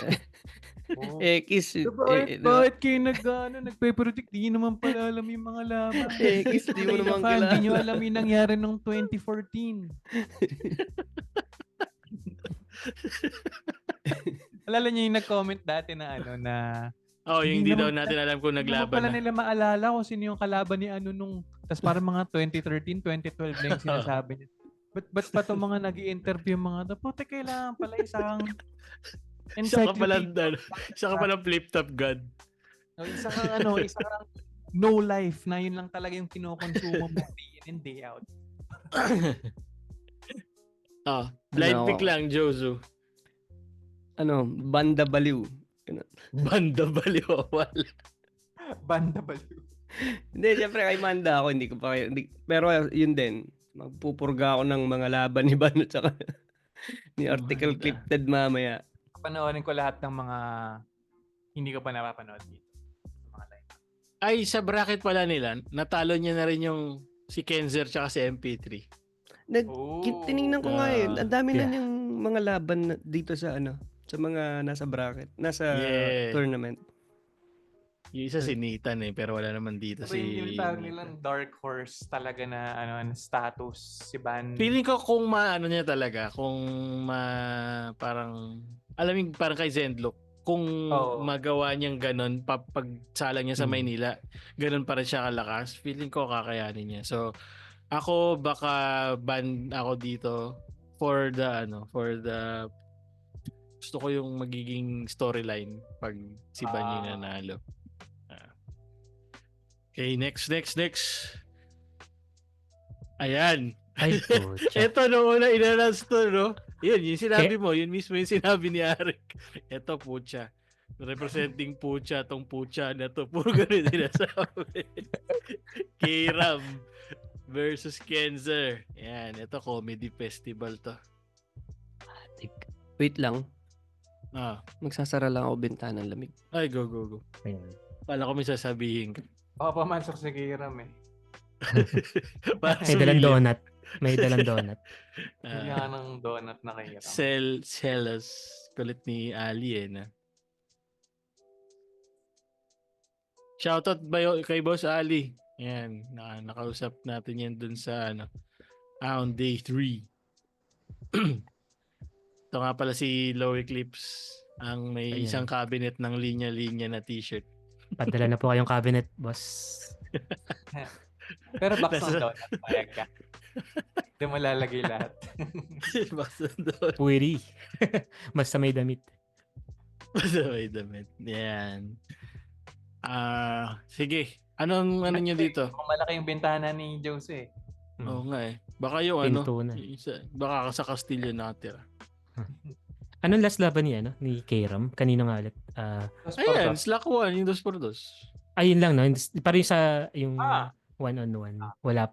S4: X.
S2: Bakit kayo nagpe-predict? Di naman pala alam yung mga laban.
S4: X, di mo naman kilala.
S2: Hindi nyo alam yung nangyari nung 2014. Alala niyo yung nag-comment dati na
S1: yung hindi daw natin alam kung naglaban
S2: na. Hindi pala nila maalala kung sino yung kalaban ni nung tas parang mga 2013, 2012 na yung sinasabi niya. Ba't pa itong mga nag-i-interview mga puti kailangan pala isang encyclopedia.
S1: Isa ka pala flip-top god.
S2: Isang no life na yun lang talaga yung kinukonsumo mo day in and day out.
S1: Blind pick lang, Jozu.
S4: Banda Baliw.
S1: Banda Baliw. Wala.
S2: Banda Baliw.
S4: Hindi, syempre kay Manda ako, hindi ko pa kayo. Pero yun din, magpupurga ako ng mga laban ni Ban at saka ni Article Clipted mamaya.
S2: Panoorin ko lahat ng mga hindi ko pa napapanood dito. Mga live.
S1: Ay, sa bracket pala nila, natalo niya na rin yung si Kenzer tsaka si MP3.
S4: Tinignan ko nga yun. Ang dami na yung mga laban dito sa sa mga nasa bracket, nasa tournament.
S1: Yung isa si Nathan pero wala naman dito si
S2: yung tawag nilang dark horse talaga na status si Ban.
S1: Feeling ko kung niya talaga, kung parang alam parang kay Zendlock, kung magawa niyang ganun pagsalang niya sa Maynila, ganun pa rin siya kalakas. Feeling ko kakayanin niya. So ako baka ban ako dito for the gusto ko yung magiging storyline pag si Ban yung nanalo. Okay, next. Ayan.
S3: Ay,
S1: Ito nung una in-announce to, no? Yun, yung sinabi mo, yun mismo yung sinabi ni Arik. Ito, Pucha. Representing Pucha, tong Pucha na to. Puro ganun din nasabi. K-Ram versus Kenzer. Yan, ito comedy festival to.
S4: Wait lang.
S1: Magsasara
S4: lang ako bintana ng lamig.
S1: Ay, go. Pala ko may sasabihin ka.
S2: Pamasok si K-Ram
S3: May dalang donut. May dalang donut.
S2: Yan ang donut na K-Ram.
S1: Celos. Kulit ni Ali na. Shoutout kay Boss Ali. Yan. Nakausap natin yan dun sa on day 3. Ito nga pala si Low Eclipse. Ang may isang cabinet ng linya-linya na t-shirt.
S3: Padala na po kayong cabinet, boss.
S2: Pero box ng
S1: Nasa-
S2: donut, payag ka. Hindi mo lalagay lahat.
S1: Basta doon.
S3: Pwede. Basta may damit.
S1: Basta may damit. Yan. Sige. Ano nyo dito?
S2: Kung malaki yung bintana ni Jose.
S1: Oo nga eh. Baka yung ano,
S3: Pinto na.
S1: baka sa Castillo natira.
S3: Anong last laban ni ni Kairam? Kanino nga ulit?
S1: Ayan, Slack 1, yung 2x2.
S3: Ayun lang, no? Parang yung sa yung
S2: Ah.
S3: one-on-one. Wala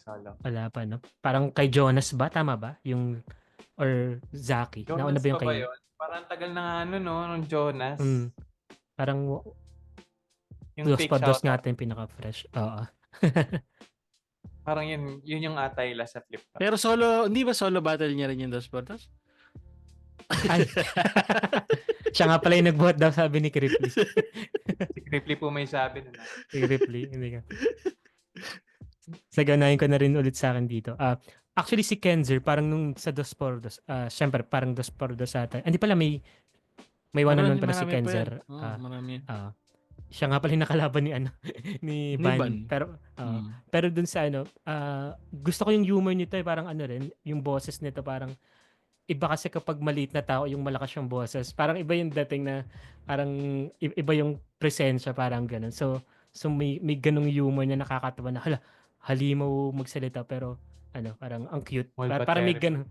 S2: Solo.
S3: pa, no? Parang kay Jonas ba? Tama ba? Yung, or Zaki? Nauna ba yung
S2: pa ba
S3: kay...
S2: yun? Parang tagal na nga no? Nung Jonas.
S3: Parang
S2: Yung
S3: dos
S2: fake
S3: pa dos
S2: shoutout.
S3: nga ata yung pinaka-fresh. Oo.
S2: Parang yun yung atay la sa flip top.
S1: Pero solo, hindi ba solo battle niya rin yung 2x2?
S3: Ay. Siya nga pala yung nagbuhat daw, sabi ni Kripley.
S2: Si Ripley po may sabi na.
S3: Si Kripley, hindi ka. Saganayin ko na rin ulit sa akin dito. Actually, si Kenzer, parang nung sa 2x2, syempre, parang 2x2 ata. Hindi pala, may one-on-one pala si Kenzer.
S1: Marami.
S3: Siya nga pala yung nakalaban ni ni Ban.
S1: Ban.
S3: Pero dun sa gusto ko yung humor nito, parang rin, yung boses nito parang iba kasi kapag maliit na tao yung malakas yung boses. Parang iba yung dating na parang iba yung presensya, parang ganun. So may ganung humor na nakakatawa na halimaw magsalita pero parang ang cute. Parang may ganun.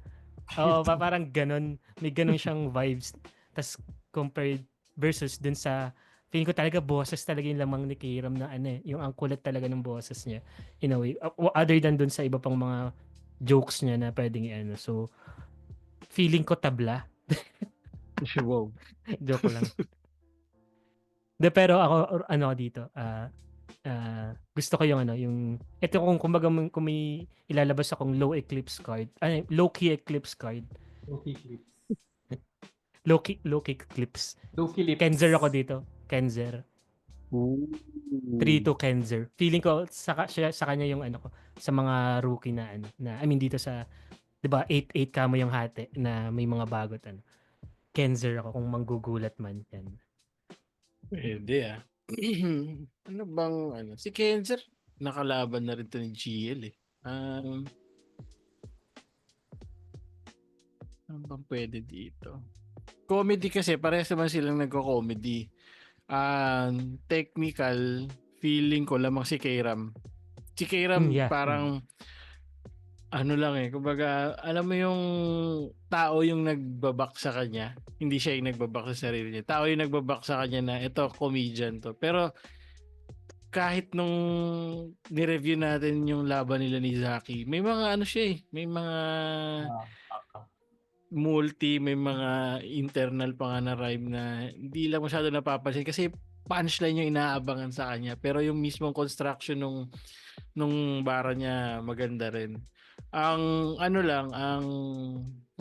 S3: Oo, parang ganun. May ganun siyang vibes. Tas compared versus dun sa feeling ko talaga boses talaga yung lamang ni Kairam na yung ang kulit talaga ng boses niya in a way. Other than dun sa iba pang mga jokes niya na pwedeng So feeling ko tabla.
S1: Wow.
S3: Joke lang. Pero ako dito. Gusto ko yung ito kumbaga kung may ilalabas akong low eclipse card. Low key eclipse card. Low key eclipse. Kenzer ako dito. Kenzer. 3-2 Kenzer. Feeling ko sa kanya yung ko sa mga rookie na I mean dito sa 'di ba 8-8 kamo yung hati na may mga bagot Kenzer ako kung manggugulat man yan.
S1: Pwede ano bang si Kenzer nakalaban na rin to ni GL eh. Ano bang pwede dito? Comedy kasi parehas naman silang nagko-comedy. Technical feeling ko lamang si Kairam. Si Kairam parang kumbaga alam mo yung tao yung nagbabak sa kanya, hindi siya yung nagbabak sa sarili niya. Tao yung nagbabak sa kanya na ito comedian to. Pero kahit nung ni-review natin yung laban nila ni Zaki, may mga siya may mga may mga internal pa nga na rhyme na hindi lang masyado napapansin kasi punchline yung inaabangan sa kanya, pero yung mismong construction nung bara niya maganda rin. Ang ang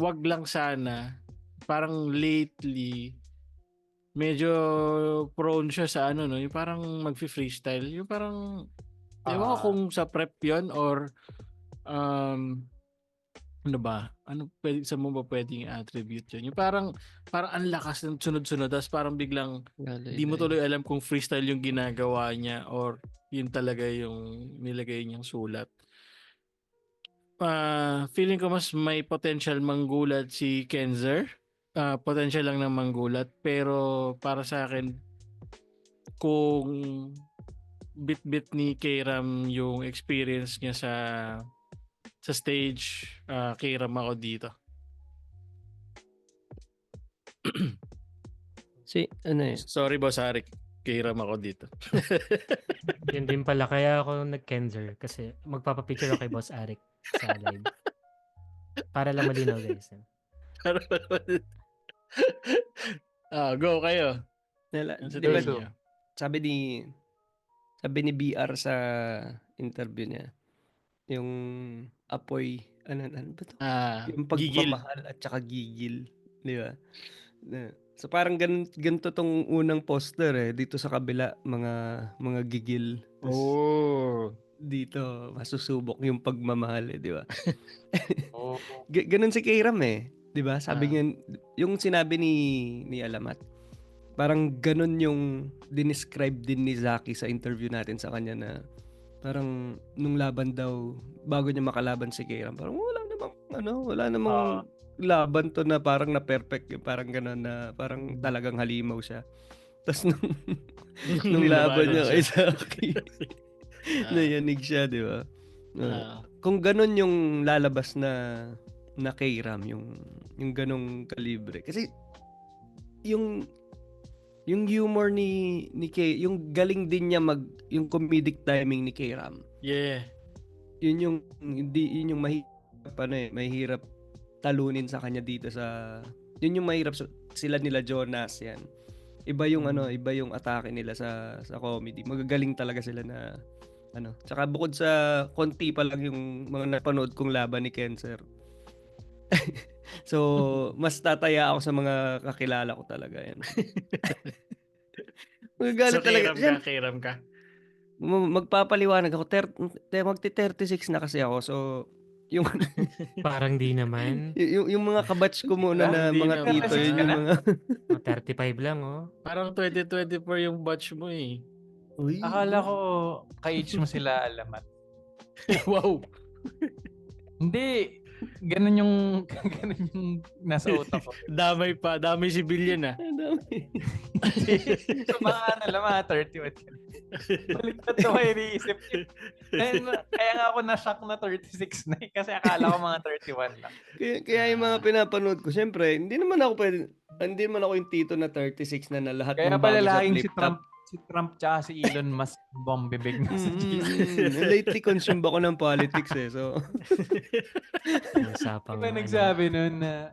S1: wag lang sana parang lately medyo prone siya sa yung parang magfi-freestyle, yung parang ewan ko kung sa prep yon or sa mo ba pwedeng attribute yun? Yung parang ang lakas ng sunod-sunod tapos parang biglang di mo tuloy alam kung freestyle yung ginagawa niya or yun talaga yung nilagay niyang sulat. Feeling ko mas may potential manggulat si Kenzer. Potential lang ng manggulat pero para sa akin kung bit-bit ni Kairam yung experience niya sa stage, Kairam ako dito. Sorry boss Arik, Kairam ako dito.
S3: Yun din pala kaya ako nag-Kenzer kasi magpapapicture ako kay Boss Arik sa live. Para lang malinaw guys.
S1: Go kayo.
S4: Diba, sabi ni BR sa interview niya, yung apoy, ano ba to? Yung pagmamahal at saka gigil. Di ba? So parang ganito tong unang poster dito sa kabila, mga gigil. Dito, masusubok yung pagmamahal di ba? Ganun si Kairam di ba? Sabi niya, yung sinabi ni Alamat, parang ganun yung dinescribe din ni Zaki sa interview natin sa kanya na parang nung laban daw, bago niya makalaban si Kairam, parang wala namang laban to na parang na perfect, parang ganun na parang talagang halimaw siya. Tapos nung laban niya kay Zaki, nayanig siya, di ba? Kung ganun yung lalabas na Kairam, yung ganung kalibre. Kasi yung humor ni Kay, yung galing din niya yung comedic timing ni Kairam.
S1: Yeah.
S4: Yun yung mahirap talunin sa kanya dito yun yung mahirap sila nila Jonas yan. Iba yung iba yung atake nila sa comedy. Magagaling talaga sila na Tsaka bukod sa konti pa lang yung mga napanood kong laban ni Kenser. So, mas tataya ako sa mga kakilala ko talaga yan. Magagalit
S1: So,
S4: talaga.
S1: Kairam ka.
S4: Magpapaliwanag ako. Magti-36 na kasi ako. So, yung
S3: Parang di naman.
S4: yung mga kabatch ko muna na mga tito, yun yung mga
S3: 35 lang, oh.
S1: Parang 2024 yung batch mo eh.
S4: Uy,
S2: Akala ko ka-age mo sila alamat.
S1: Wow.
S2: Hindi. Ganun yung nasa utak ko.
S1: Damay civilian ah.
S4: dami.
S2: So mga mga 31. Baliktad ko kayo iniisip niyo. Kaya nga ako na-shock na 36 na kasi akala ko mga 31 lang.
S4: Kaya yung mga pinapanood ko, syempre, hindi naman ako yung tito na 36 na lahat
S2: Kaya
S4: ng bago sa
S2: laging
S4: flip
S2: si Trump tsaka si Elon Musk bombibig na sa
S4: Lately consumed ako ng politics eh. So
S3: Usapang
S2: Diba nagsabi nun na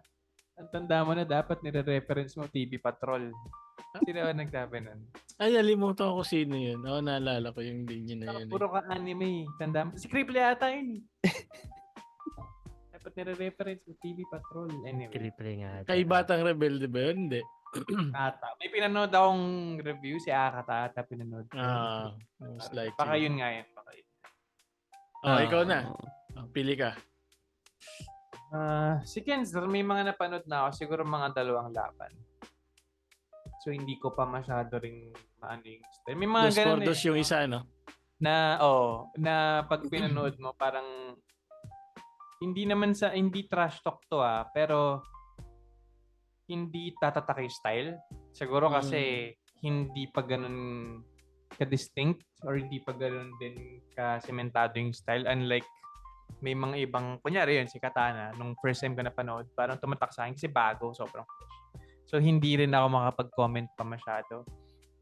S2: ang tanda mo na dapat nire-reference mo TV Patrol. Sino ba nagsabi nun?
S1: Ay, alimutan ko sino yun. Ako naalala ko yung linya na yun.
S2: Puro ka anime. Tanda mo. Si Cripple yata yun. Dapat nire-reference mo TV Patrol. Anyway.
S3: Triple nga.
S1: Kay Batang Rebelde ba yun? Hindi.
S2: Ata. May pinanood akong review si Akata ata pinanood ko.
S1: Most likely.
S2: Baka yun nga yan.
S1: Ikaw na. Pili ka.
S2: Si Kenzer, may mga napanood na ako. Siguro mga 2 laban. So, hindi ko pa masyado ring maano yung style. May mga ganun
S1: Dos yung isa, no?
S2: na pag pinanood mo, parang hindi trash talk to pero hindi tatatak yung style. Siguro kasi hindi pa ganun ka-distinct or hindi pa ganun din ka-sementado yung style. Unlike may mga ibang, kunyari yun, si Katana, nung first time ko napanood, parang tumatak sa akin kasi bago, sobrang fresh. So, hindi rin ako makapag-comment pa masyado.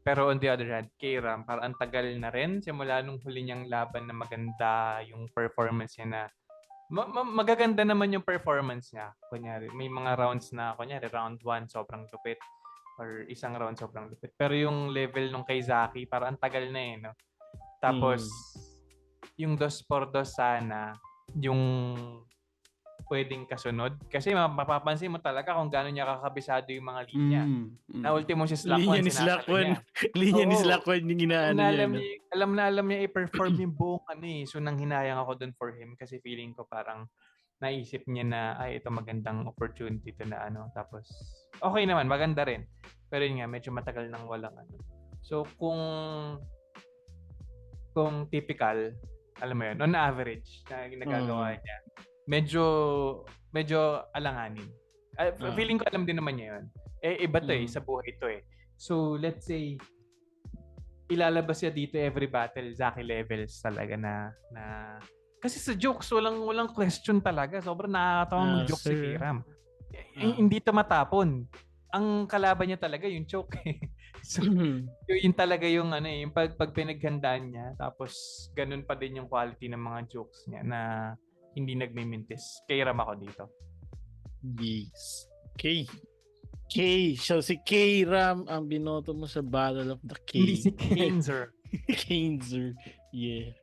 S2: Pero on the other hand, Kairam, parang ang tagal na rin, simula nung huli niyang laban na maganda yung performance niya na magaganda naman yung performance niya. Kunyari, may mga rounds na, kunyari, round 1, sobrang lupit. Or isang round, sobrang lupit. Pero yung level nung kay Zaki, parang ang tagal na no? Tapos, yung 2x2 sana, yung pwedeng kasunod. Kasi mapapansin mo talaga kung gaano niya kakabisado yung mga linya. Na ultimo si Slack
S1: Linya
S2: One,
S1: ni Slack One.
S2: niya.
S1: Linya ni Slack One yung inaano niya.
S2: Alam niya i-perform yung buong So, nang hinayang ako dun for him kasi feeling ko parang naisip niya na, ito magandang opportunity to na Tapos, okay naman, maganda rin. Pero yun nga, medyo matagal nang walang So, kung typical, alam mo yun, on average na ginagawa niya, medyo alanganin. Feeling ko alam din naman niya yun. Iba to sa buhay to So, let's say, ilalabas niya dito every battle, Zaki levels talaga na kasi sa jokes, walang question talaga. Sobrang nakakatawang mag-joke si Kairam. Hindi ito matapon. Ang kalaban niya talaga yung joke. So, yun talaga yung yung pag pinaghandaan niya. Tapos, ganun pa din yung quality ng mga jokes niya na hindi nagmimintis. Kairam ako dito.
S1: Yes. So si Kairam ang binoto mo sa Battle of the K.
S2: Hindi si Kenzer.
S1: Kenzer. Yeah.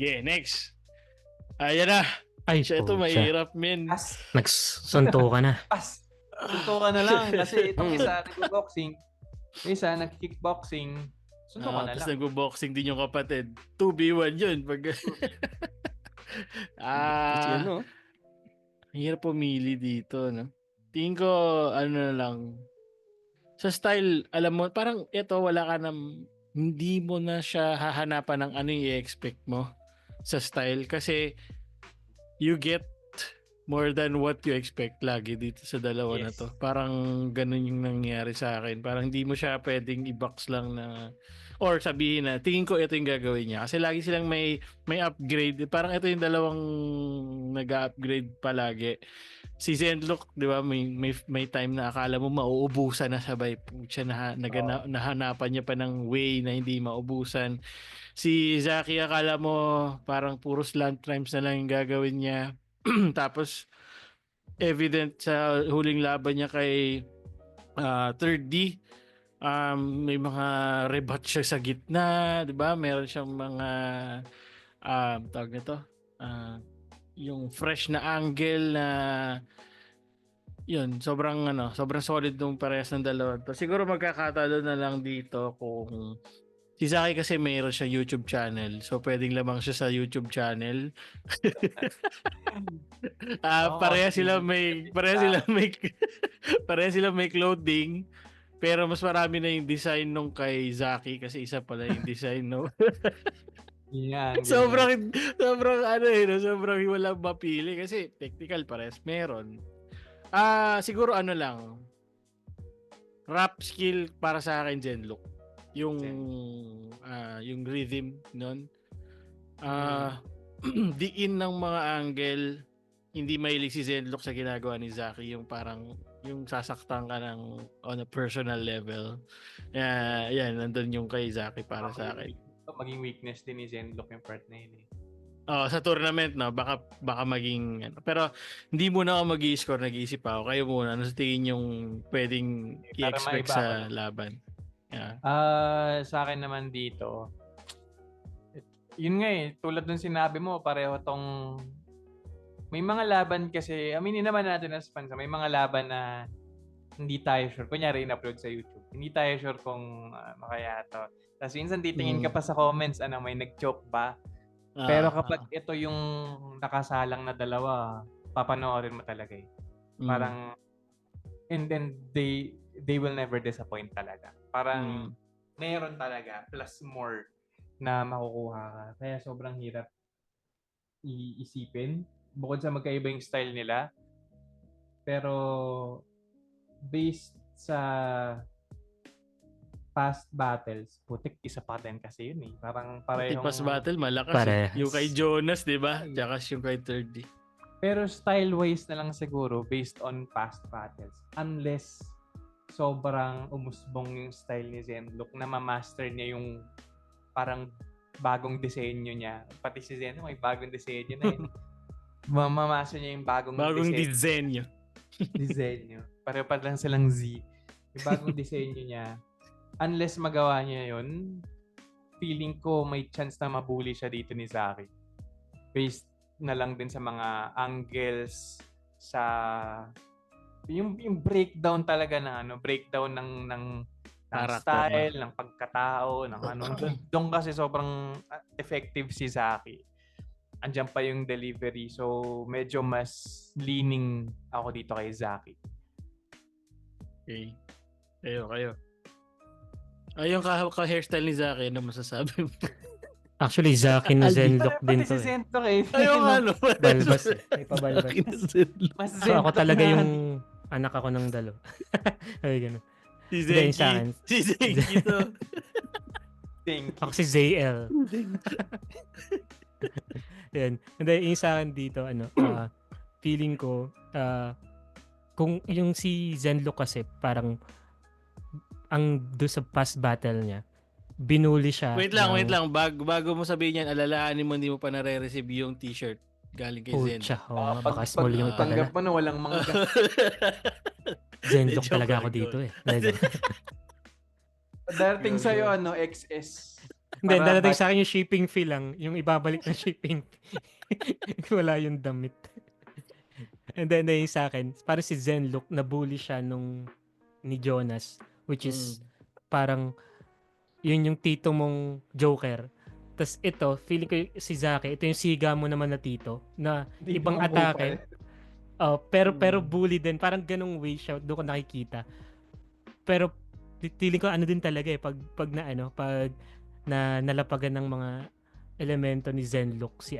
S1: Yeah, next. Ayan na.
S3: Ay,
S1: Ito mahirap, men.
S3: Nagsunto ka na.
S2: Sunto ka na lang kasi itong isa nag-boxing. Isa nag-kickboxing. Sunto ka na lang.
S1: Tapos nag-boxing din yung kapatid. 2v1 yun. Hirap pumili dito, no? Tingin ko, na lang, sa style, alam mo, parang ito, wala ka na, hindi mo na siya hahanapan ng ano yung i-expect mo sa style. Kasi you get more than what you expect lagi dito sa dalawa na
S2: Yes.
S1: to. Parang ganun yung nangyari sa akin. Parang hindi mo siya pwedeng i-box lang na, or sabihin na tingin ko ito yung gagawin niya. Kasi lagi silang may upgrade. Parang ito yung dalawang nag-upgrade palagi. Si Zenlook, 'di ba, may time na akala mo mauubusan na sabay. Putya nahanapan niya pa ng way na hindi maubusan. Si Zaki, akala mo parang puro slant rhymes na lang yung gagawin niya. Tapos evident sa huling laban niya kay Third D, may mga rebat siya sa gitna, 'di ba? Meron siyang mga tawag nito, yung fresh na angle na yun, sobrang solid nung parehas ng dalawa to. Siguro magkakatalo na lang dito kung si Zaki kasi mayroon siya YouTube channel. So pwedeng lamang siya sa YouTube channel. Pareha sila may pareha sila may clothing, pero mas marami na yung design nung kay Zaki kasi isa pala yung design no.
S2: Yan,
S1: sobrang sobrang walang mapili kasi technical parehas meron. Siguro ano lang, rap skill para sa akin Zenlook. Yung rhythm nun. Diin ng mga angle, hindi mahilig si Zenlook sa ginagawa ni Zaki, yung parang yung sasaktan ka ng on a personal level. Yan, nandun yung kay Zaki para sa akin.
S2: Maging weakness din ni Zenlook yung part na yun eh.
S1: Sa tournament no, baka maging pero hindi muna ako mag-i-score, nag-iisip ako. Kayo muna, ano sa tingin yung pwedeng
S2: Para
S1: i-expect
S2: maiba
S1: sa
S2: ako.
S1: laban? Yeah.
S2: Sa akin naman dito, yun nga eh, tulad ng sinabi mo, pareho tong may mga laban kasi, aminin naman natin as fans, may mga laban na hindi tayo sure. Kunyari, in-upload sa YouTube. Hindi tayo sure kung makaya to. Tapos minsan titingin ka pa sa comments, may nag-joke ba? Pero kapag ito yung nakasalang na dalawa, papanoorin mo talaga eh. Parang, and then they will never disappoint talaga. Parang, meron talaga, plus more na makukuha ka. Kaya sobrang hirap iisipin. Bukod sa magkaiba yung style nila. Pero, based sa past battles, putik, isa pa din kasi yun eh. Parang parehong...
S1: Past battle, malakas
S3: Parehas.
S1: Yung kay Jonas, di ba? Tsaka yung kay Third D.
S2: Pero style-wise na lang siguro based on past battles. Unless sobrang umusbong yung style ni Zenlook na ma-master niya yung parang bagong disenyo niya. Pati si Zenlook may bagong disenyo na yun. Ma-master niya yung bagong
S1: disenyo.
S2: Disenyo. Pareho pa lang silang Z. Yung bagong disenyo niya. Unless magawa niya yun, feeling ko may chance na mabuli siya dito ni Zaki. Based na lang din sa mga angles, sa yung breakdown talaga ng breakdown ng style, ng pagkatao, ng ano. Doon kasi sobrang effective si Zaki. Andiyan pa yung delivery. So, medyo mas leaning ako dito kay Zaki.
S1: Okay. Kayo. Yung ka-hairstyle ni Zaki, ano masasabi mo?
S3: Actually, Zaki na Zenlook din to
S2: si Zenlook eh.
S3: Balbas eh. May pabalbas.
S2: Mas
S3: So, ako talaga yung anak ako ng dalo. Ay, gano'n.
S1: Si Zenki. Si Zenki to.
S3: Ako si ZL. Yan. And then, yung sa akin dito, feeling ko, kung yung si Zenlook kasi, parang, do sa past battle niya, binuli siya.
S1: Wait lang. Bago mo sabihin yan, alalaanin mo, hindi mo pa nare-receive yung t-shirt galing kay Zen.
S3: Baka small yung ipadala.
S2: Tanggap mo na walang mangga.
S3: Zenlook talaga ako dito eh.
S2: Darating sa'yo, XS.
S3: Hindi, darating sa akin yung shipping fee lang. Yung ibabalik na shipping. Wala yung damit. And then yung sa akin, parang si Zenlook, nabully siya ni Jonas. Which is, parang, yun yung tito mong Joker. Tapos ito, feeling ko si Zaki, ito yung siga mo naman na tito, na ibang atake. Pero bully din. Parang ganung way siya, doon ko nakikita. Pero feeling ko ano din talaga eh, pag nalapagan ng mga elemento ni Zenlook si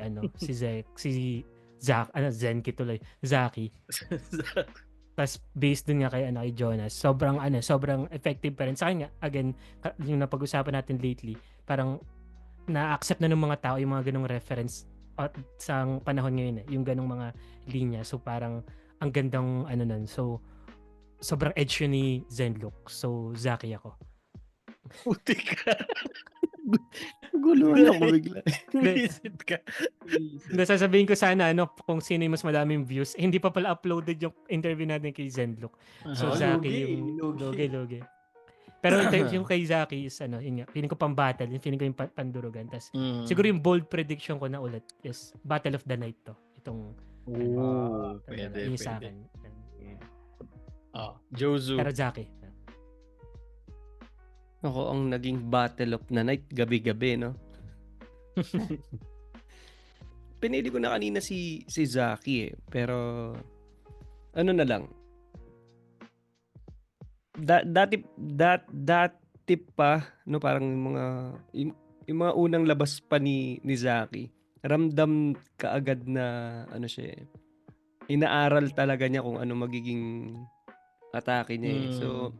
S3: Zenki tuloy, Zaki. Tapos based dun nga kay Jonas, sobrang effective pa rin. Sa akin nga, again, yung napag-usapan natin lately, parang na-accept na ng mga tao yung mga ganong reference at sa panahon ngayon yung ganong mga linya. So parang ang gandang nun. So sobrang edge yun ni Zenlook. So Zaki ako.
S1: Puti ka.
S4: Guluhan ako bigla.
S1: Visit ka.
S3: Hindi, sasabihin ko sana kung sino yung mas madaming views. Hindi pa pala uploaded yung interview natin kay Zenlook. So Zaki yung loge. Pero yung kay Zaki is yun nga, feeling ko pang battle, feeling ko yung pandurugan. Tas siguro yung bold prediction ko na ulit is Battle of the Night to. Itong
S1: pwede.
S3: yung sa akin.
S1: Jozu.
S3: Pero Zaki.
S4: Ako ang naging Battle of the Night gabi-gabi, no? Pinili ko na kanina si Zaki eh. Pero ano na lang. Dati pa, no, parang yung mga unang labas pa ni Zaki, ramdam kaagad na siya eh. Inaaral talaga niya kung ano magiging atake niya eh. So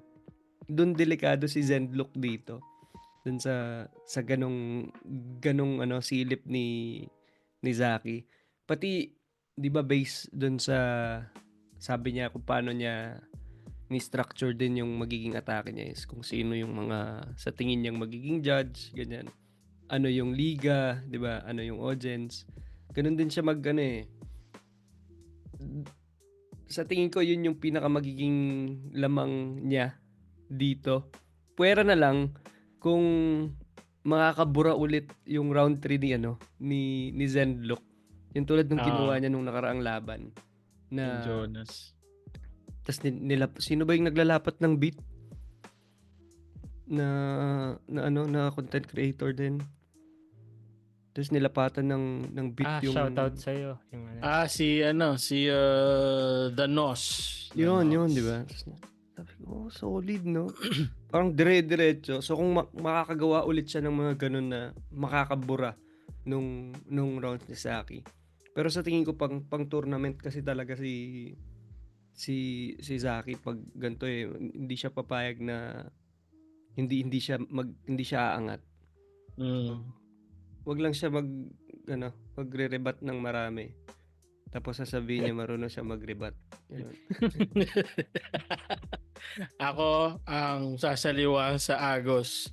S4: doon delikado si Zenlook dito. Doon sa ganong silip ni Zaki. Pati 'di ba based doon sa sabi niya kung paano niya ni-structure din yung magiging atake niya is kung sino yung mga sa tingin niyang magiging judge, ganyan. Ano yung liga, 'di ba? Ano yung audience. Ganun din siya sa tingin ko yun yung pinaka magiging lamang niya dito. Puwera na lang kung makakabura ulit yung round 3 ni Zenlook. Yung tulad ng ginawa niya nung nakaraang laban na
S1: Jonas.
S4: Tas sino ba yung naglalapat ng beat? Na content creator din. Tapos nilapatan ng beat yung
S3: shoutout sa iyo yung
S1: si The Nos.
S4: Yun, di ba? Sabi ko, solid, no? Parang dire-diretso. So, kung makakagawa ulit siya ng mga ganun na makakabura nung round ni Zaki. Pero sa tingin ko, pang tournament kasi talaga si Zaki pag ganito eh. Hindi siya papayag na hindi siya aangat. Wag lang siya magre-rebat ng marami. Tapos sasabihin niya marunong siya mag-rebat.
S1: Ako ang sasaliwa sa Agos.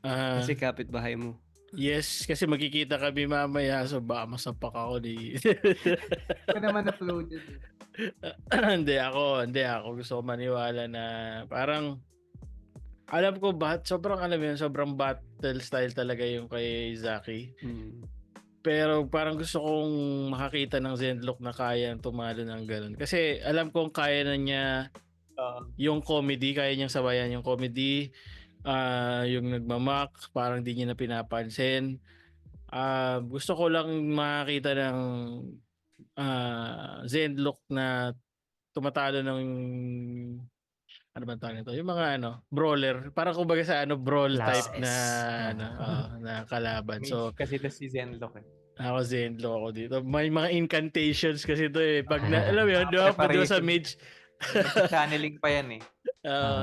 S4: Kasi kapitbahay mo.
S1: Yes, kasi magkikita kami mamaya so baka masapak ako ni
S2: Ka naman uploaded.
S1: Hindi ako gusto ko maniwala na parang alam ko sobrang battle style talaga yung kay Zaki. Pero parang gusto kong makakita ng Zenlook na kaya tumalo ng ganun. Kasi alam kong kaya na niya yung comedy, kaya niyang sabayan yung comedy, yung nagmamak, parang di niya na pinapansin. Gusto ko lang makakita ng Zenlook na tumatalo ng ano ba tawag nito? Yung mga brawler, parang kumbaga sa brawl type na na kalaban. So
S2: kasi ito si Zenlook eh.
S1: Ako Zenlook ako dito. May mga incantations kasi ito eh. Pag alam mo yun, di ba sa mage
S2: channeling pa yan eh.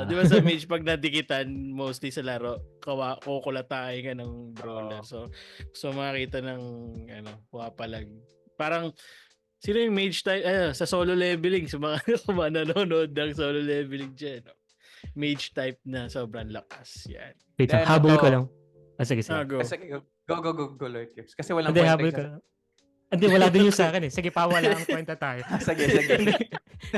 S1: Di ba sa mage pag nadikitan mostly sa laro, kukulatay ka ng brawler. So makakita ng wapalag. Parang sino yung mage type sa solo leveling sa mga nanonood ng solo leveling dyan. Mage type na sobrang lakas. Yan.
S3: Wait, habol ko lang. Sige.
S1: Go.
S2: Go Lord Tips. Kasi walang
S3: kwenta. Habol ko. Hindi, wala din yung sa akin eh. Sige, pawala ang kwenta tayo.
S2: Sige.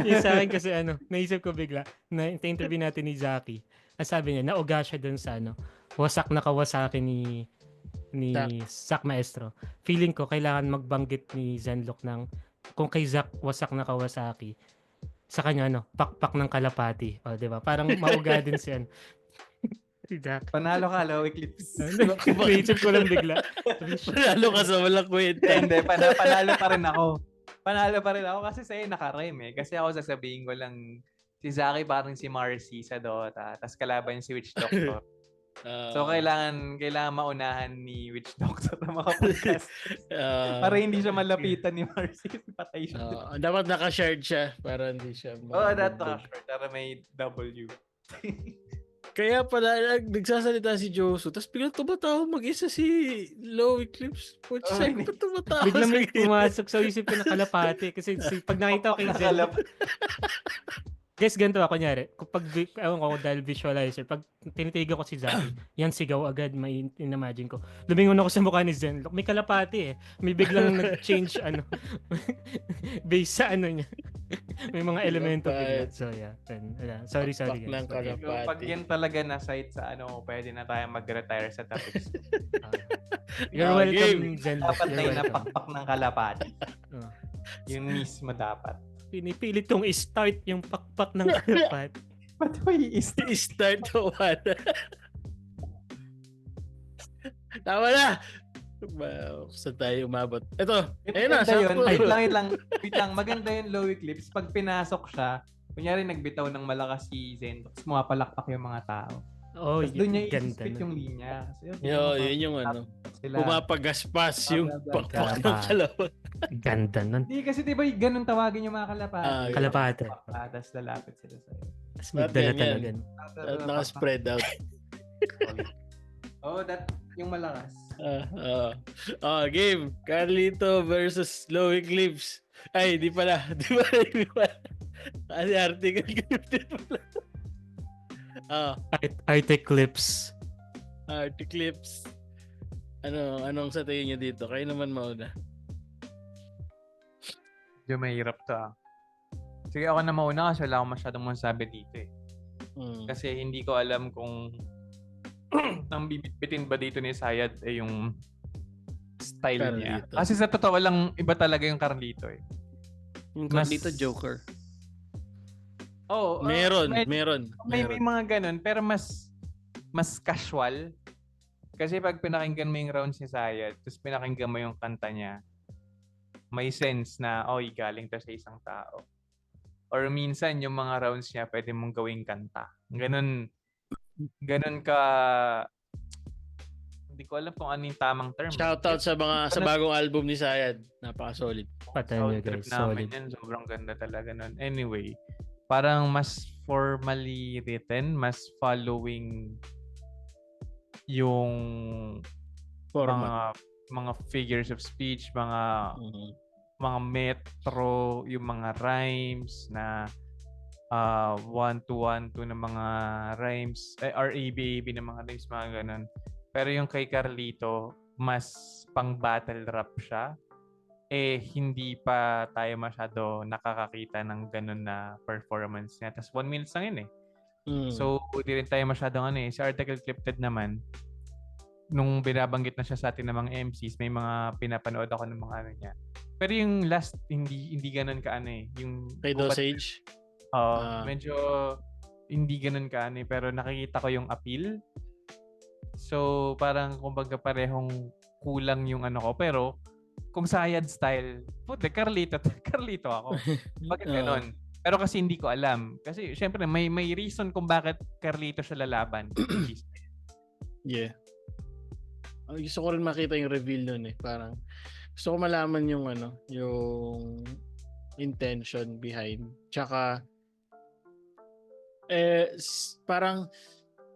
S3: Yung sa akin kasi naisip ko bigla, na interview natin ni Zaki. Ang sabi niya, nauga siya dun sa wasak na Kawasaki ni Zack Maestro. Feeling ko, kailangan magbanggit ni Zenlook ng kung kay Zack wasak na Kawasaki, sa kanya pakpak ng kalapati. O, di ba? Parang mauga din siya. Jack.
S2: Panalo ka, Low Eclipse.
S3: Naisip ko lang bigla.
S1: Panalo ka sa walang kwenta.
S2: Hindi, panalo pa rin ako. Panalo pa rin ako kasi sa'yo nakarem eh. Kasi ako sasabihin ko lang Si Zaki parang si Marcy sa Dota, tapos kalaban niya si Witch Doctor. So kailangan maunahan ni Witch Doctor na makapag-cast. Para hindi siya malapitan ni Marcy. Patay siya.
S1: Dapat naka-shared siya para hindi siya
S2: That's short. Para may W.
S1: Kaya pala nagsasalita si Josu, tapos biglang tumatawa mag-isa si Low Eclipse. Saan pa tumatawa?
S3: Biglang may pumasok sa isip ko na kalapate. Kasi pag nakita ko kay Zen, guys, ganito ako kunyari. Ewan ko dahil visualizer, pag tinitigan ko si Zaki, yan sigaw agad, may in-imagine ko. Lumingon ako sa mukha ni Zen. Look, may kalapati May biglang nag-change based sa niya. May mga elemento bigla. So yeah. Sorry guys.
S2: Pag yan talaga na site sa pwede na tayo mag-retire sa topics.
S3: You're welcome, Zen.
S2: Dapat na yung napakpak ng kalapati. Yung mismo dapat.
S3: Pinipilit kong i-start yung pakpak ng kalapat.
S2: Ba't mo
S1: i-start to what? Tama na! Saan tayo umabot? Ito, ayun na.
S2: Wait lang. Maganda yung Low Eclipse. Pag pinasok siya, kunyari nagbitaw ng malakas si Zen, tapos mapalakpak yung mga tao. Tapos doon niya i-spit yung linya.
S1: Yun yung pumapagaspas yung pakpak ng kalapat.
S3: Ganda nun.
S2: Hindi kasi diba ganun tawagin yung mga kalapate.
S3: Kalapate.
S2: Tapos lalapit sila sa'yo.
S3: Tapos magdala talaga.
S1: Naka-spread out.
S2: Yung malakas.
S1: Game. Carlito versus Low Eclipse. Ay, di pala. Kasi article gifted pala.
S3: Articlips.
S1: Articlips. Anong sa tingin niyo dito? Kayo naman mauna.
S2: Medyo mahirap to Sige, ako na mauna kasi wala akong masyadong masabi dito Kasi hindi ko alam kung ang bibit-bitin ba dito ni Sayad yung style Carlito niya. Kasi sa totoo lang, iba talaga yung Carlito
S4: Yung Carlito Joker.
S1: Meron.
S2: May mga ganun, pero mas casual. Kasi pag pinakinggan mo yung rounds ni Sayad, tapos pinakinggan mo yung kanta niya, may sense na, galing to sa isang tao. Or minsan, yung mga rounds niya, pwede mong gawing kanta. Ganun ka, hindi ko alam kung ano yung tamang term.
S1: Shoutout sa bagong album ni Sayad. Napaka-solid.
S3: Sound trip
S2: namin yan. Sobrang ganda talaga nun. Anyway, parang mas formally written, mas following yung mga figures of speech, mga metro, yung mga rhymes na 1-2-1-2 ng mga rhymes, RAB ng mga rhymes, mga ganun. Pero yung kay Carlito, mas pang battle rap siya. Hindi pa tayo masyado nakakakita ng ganun na performance niya. Tapos 1 minute lang yun So, hindi rin tayo masyadong Si Article Clipted naman, nung binabanggit na siya sa atin ng mga MCs, may mga pinapanood ako ng mga niya. Pero yung last, hindi ganun ka Yung
S1: kay Dosage?
S2: Medyo hindi ganun ka pero nakikita ko yung appeal. So, parang kumbaga parehong kulang yung ko. Pero, kung Sayad style, Carlito ako. Bakit ganun? Pero kasi hindi ko alam. Kasi, syempre, may reason kung bakit Carlito siya lalaban.
S1: Yeah. Gusto ko rin makita yung reveal nun Parang, gusto ko malaman yung yung intention behind. Tsaka, parang,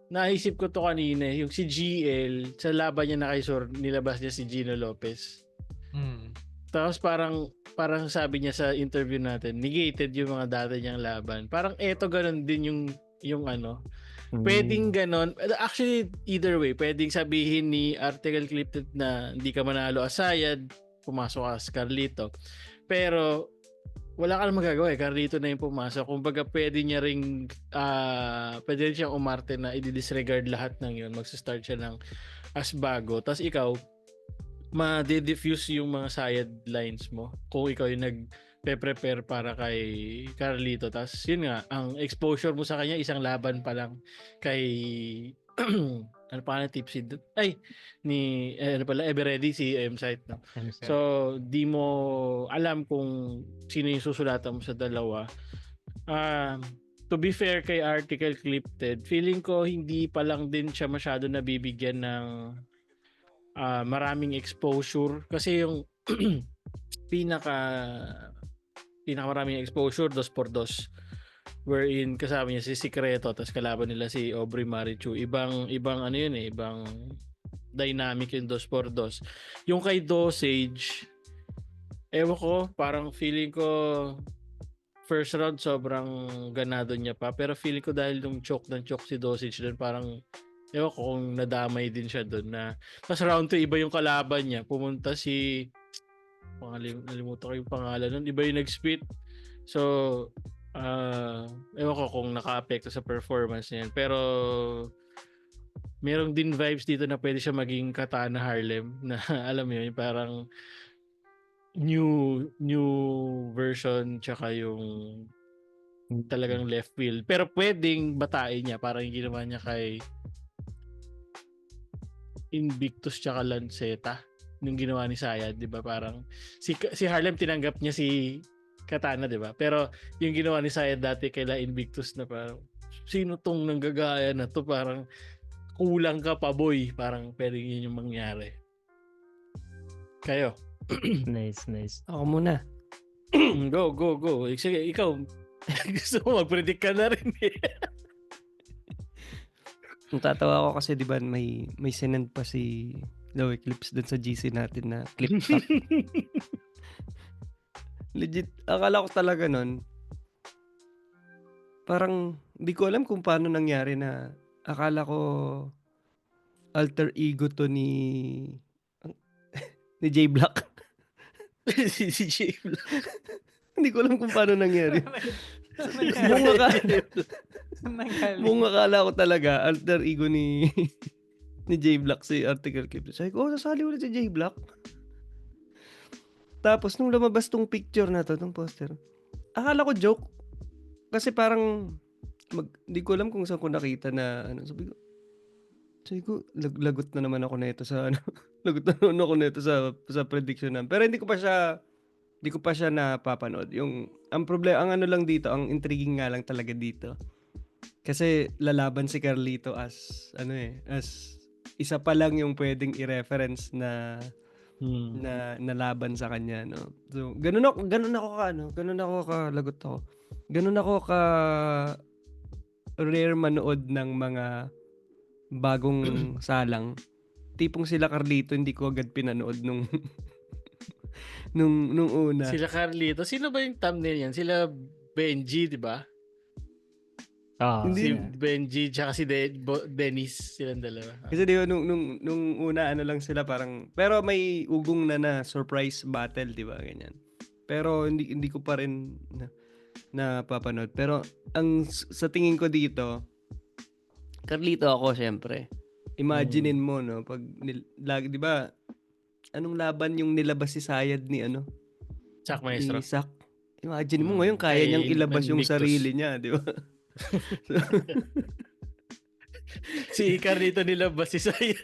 S1: naisip ko to kanina, yung si GL, sa laban niya na kay Sor, nilabas niya si Gino Lopez. Tapos parang sabi niya sa interview natin, negated yung mga dati niyang laban. Parang ganun din yung pwedeng ganun. Actually, either way, pwedeng sabihin ni Article Clipted na hindi ka manalo as Sayad, pumasok ka as Carlito. Pero, wala ka na magagawa Carlito na yung pumasok. Kumbaga, pwede rin siyang umarte na i-disregard lahat ng yun. Magsa-start siya ng as bago. Tapos ikaw, ma-diffuse yung mga Sayad lines mo. Kung ikaw yung nag-prepare para kay Carlito. Tapos yun nga, ang exposure mo sa kanya, isang laban pa lang kay ano pa na Tipsy ni Everready si M-Site no? So di mo alam kung sino yung susulatan mo sa dalawa. to be fair kay Article Clipted, feeling ko hindi pa lang din siya masyado nabibigyan ng maraming exposure kasi yung pinakamaraming exposure 2x2 wherein kasama niya si Secreto tapos kalaban nila si Aubrey Marichu. Ibang ano yun ibang dynamic yung 2x2. Yung kay Dosage, ewan ko, parang feeling ko first round sobrang ganado niya pa, pero feeling ko dahil yung choke si Dosage doon, parang ewan ko kung nadamay din siya doon na tapos round 2 iba yung kalaban niya, pumunta si nalimutan ko yung pangalan nun, iba yung nag-spit, so ewan ko kung naka-apekto sa performance niya, pero merong din vibes dito na pwede siya maging Katana Harlem na alam mo yun, parang new version tsaka yung talagang left wheel. Pero pwedeng batain niya parang yung ginawa niya kay Invictus tsaka Lanceta nung ginawa ni Sayad, 'di ba? Parang si Harlem tinanggap niya si Katana, 'di ba? Pero yung ginawa ni Sayad dati kay Invictus na parang sino tong nanggagaya na to, parang kulang ka pa boy, parang pwedeng yun yung mangyari. Kayo?
S3: Nice.
S4: Ako muna.
S1: Go. Sige, ikaw. Gusto mo mag-predict ka na rin eh.
S4: Natatawa ako kasi di ba may sinend pa si Loey Clips dun sa GC natin na clip top. Legit, akala ko talaga nun, parang di ko alam kung paano nangyari na akala ko alter ego to ni J Black.
S1: si J Black.
S4: Hindi ko alam kung paano nangyari. Buong akala ko talaga alter ego ni J Black si Article Clip. Sabi ko, sasali ulit si J Black. Tapos nung lumabas tong picture na to, tong poster, akala ko joke. Kasi parang di ko alam kung saan ko nakita na ano, sabi ko lagot na naman ako nito sa ano. Lagot na naman ako nito sa prediction namin. Pero hindi ko pa siya napapanood. Ang problema, ang ano lang dito, ang intriguing nga lang talaga dito. Kasi lalaban si Carlito as isa pa lang yung pwedeng i-reference na laban sa kanya, no. So, ganun ako ka rare manood ng mga bagong salang. Tipong sila Carlito hindi ko agad pinanood nung una.
S1: Sila Carlito. Sino ba yung thumbnail yan? Sila Benji, di ba?
S4: Hindi.
S1: Si Benji tsaka si Dennis, silang dalawa.
S4: Kasi di ba nung una ano lang sila parang, pero may ugong na surprise battle, di ba, ganyan. Pero hindi ko pa rin napapanood. Pero sa tingin ko dito, Carlito ako syempre. Imaginein mo, no, pag di ba anong laban yung nilabas si Sayad ni
S1: Sak Maestro.
S4: Sak. Imagine mo ngayon kaya niyang ilabas yung sarili niya, di ba?
S1: Si Carlito nilabas si Sayad.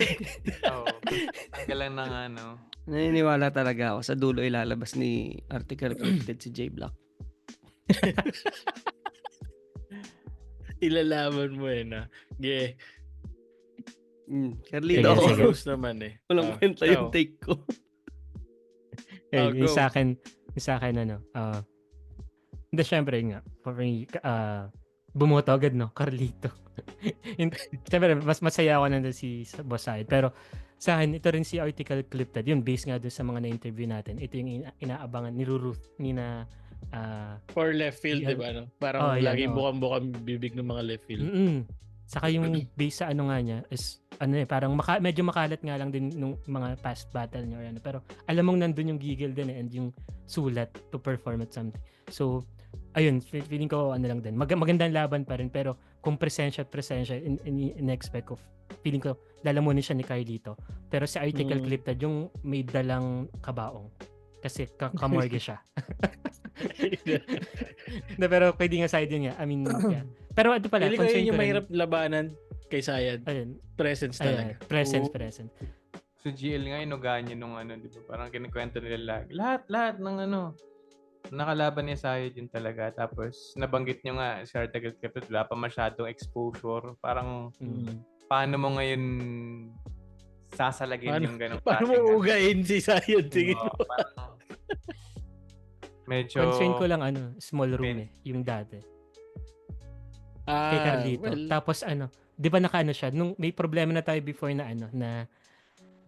S2: Tanggalan ng
S4: Naniniwala talaga ako sa dulo ilalabas ni Article Clipted si J Black.
S1: Ilalaban mo na. Yeah.
S4: Carlito ako.
S1: Naman eh.
S4: Walang kwenta yung take ko.
S3: Yung sa akin hindi, syempre nga, bumoto agad, no, Carlito. Syempre, mas masaya ako nandun si Boss Sayed. Pero sa akin, ito rin si Article Clipted. Yun, based nga doon sa mga na-interview natin. Ito yung inaabangan ni Ruth,
S1: for left field, di ba? No? Parang laging bukang-bukang bibig ng mga left field.
S3: Saka yung base sa ano nga niya is parang medyo makalat nga lang din nung mga past battle niya or ano, pero alam mong nandun yung gigil din and yung sulat to perform at something. So ayun, feeling ko lang din magandang laban pa rin, pero kung presensya in-expect ko, feeling ko lalamunin siya ni Carlito. Pero si Article Clipted yung may dalang kabaong kasi kamorgue siya. Pero pwede nga side yun nga. I mean, yeah. Pero ito pala,
S1: feeling ko yun yung mahirap labanan kay Sayad.
S3: Ayun.
S1: Presence talaga.
S3: Presence.
S2: So GL nga, inugaan niya nung di ba? Parang kinikwento nila lahat ng nakalaban niya sa'yo din talaga. Tapos, nabanggit nyo nga, si Artagal Crypto, wala pa masyadong exposure. Parang, paano mo ngayon sasalagin yung ganong
S1: Paano mo ugain si Zion? Tingin mo?
S2: Medyo...
S3: Concern ko lang small room yung dati. Kay Carlito. Tapos di ba naka siya, nung may problema na tayo before na na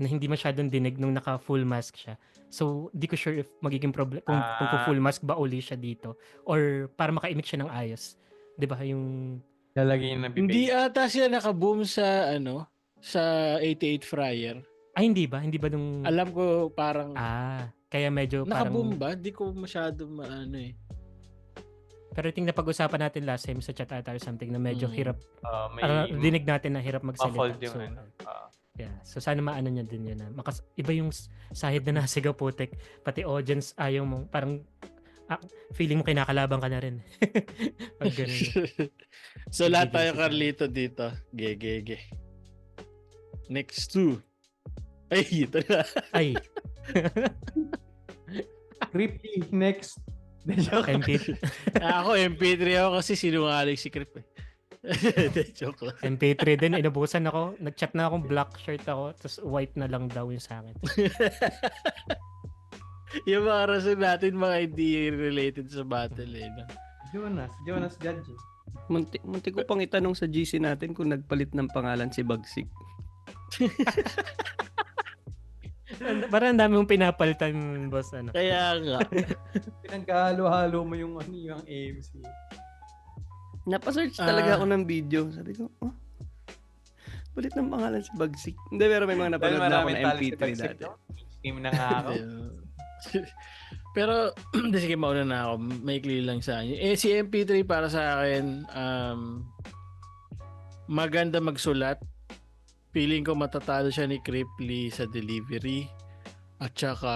S3: hindi masyadong dinig nung naka full mask siya. So, di ko sure if magiging problem kung full mask ba uli siya dito or para maka-emit siya ng ayos. Di ba yung
S2: lalagyan na bibig.
S1: Hindi ata siya naka-boom sa sa 88 Fryer.
S3: Ay, hindi ba? Hindi ba nung
S1: Alam ko parang
S3: kaya medyo parang
S1: naka-boom ba? Di ko masyado
S3: Pero I think napag-usapan natin last time sa chat ata or something na medyo hirap. Dinig natin na hirap magsalita.
S2: Yung,
S3: yeah. So sana maano niya din yun na. Iba yung sahid na nasigaw putik. Pati audience ayaw mong parang feeling mo kinakalaban ka na rin. Pag ganun.
S1: So lahat tayo Carlito dito. Ge. Next 2. Ay, ito na.
S3: Ay.
S2: Creepy. Next.
S3: MP3.
S1: Ako MP3 ako kasi sinungaling si Crip. Joke lang.
S3: MP3 din, inabusan ako. Nag-chat na akong black shirt ako, tapos white na lang daw yung sa akin.
S1: Yung mga rason natin, mga hindi related sa battle no?
S2: Jonas Judge.
S4: Munti ko pang itanong sa GC natin kung nagpalit ng pangalan si Bagsik.
S3: Parang dami mong pinapalitan, boss.
S1: Kaya nga.
S2: Pinagkahalo-halo mo yung yung AMC.
S4: Napasearch talaga ako ng video. Sabi ko, palit ng pangalan si Bagsik. Hindi, pero may mga napanood na ako na MP3 dati.
S2: Game na nga ako.
S1: Pero, sige, mauna na ako. Maikli lang sa inyo. Si MP3 para sa akin, maganda magsulat. Feeling ko matatalo siya ni Cripply sa delivery at saka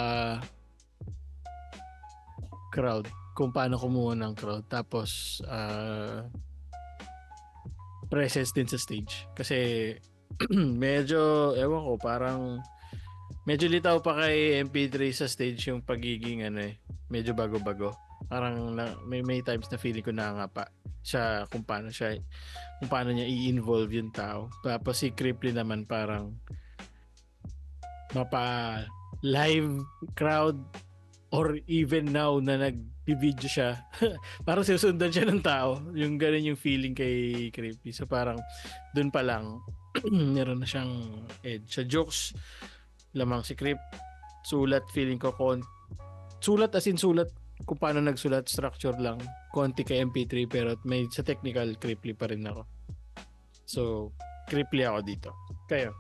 S1: crowd. Kung paano kumuha ng crowd. Tapos presence din sa stage. Kasi medyo, ewan ko, parang medyo litaw pa kay MP3 sa stage yung pagiging medyo bago-bago. Parang may times na feeling ko nangangapa siya kung paano niya i-involve yung tao. Tapos si Cripply naman parang mapa live crowd or even now na nag-video siya parang sinusundan siya ng tao. Yung ganun yung feeling kay Cripply. So parang dun pa lang meron na siyang edge. Sa jokes lamang si Crip. Sulat feeling ko sulat as in sulat kung paano nagsulat, structure lang. Konti kay MP3 pero may sa technical Cripply pa rin ako. So, Cripply ako dito. Kayo?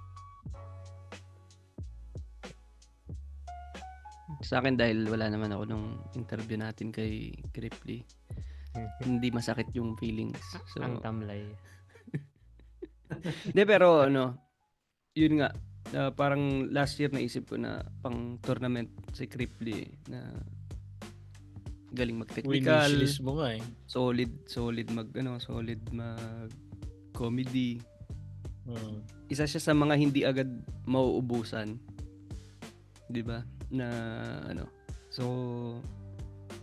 S4: Sa akin dahil wala naman ako nung interview natin kay Cripply. Hindi masakit yung feelings. So,
S3: ang tamlay.
S4: Hindi, pero yun nga. Parang last year naisip ko na pang tournament si Cripply na galing mag-technical,
S1: wish mo nga
S4: solid mag comedy. Isa siya sa mga hindi agad mauubusan, 'di ba? Na so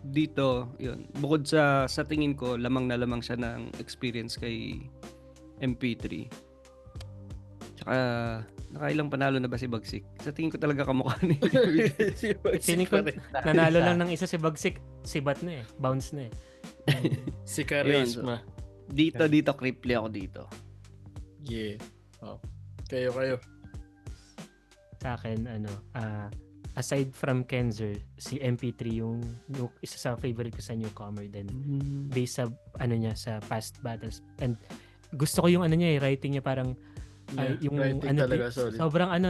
S4: dito yun, bukod sa tingin ko lamang na lamang siya ng experience kay MP3. Tsaka nakailang panalo na ba si Bagsik? Sa tingin ko talaga kamukha ni
S1: si Bagsik.
S3: Tingin ko nanalo lang ng isa si Bagsik, sibat na bounce na
S1: si Charisma.
S4: Dito Cripply ako dito.
S1: Yeah. Kayo.
S3: Sa akin aside from Kenzer, si MP3 yung isa sa favorite ko sa newcomer din. Based sa niya sa past battles, and gusto ko yung niya writing niya parang yung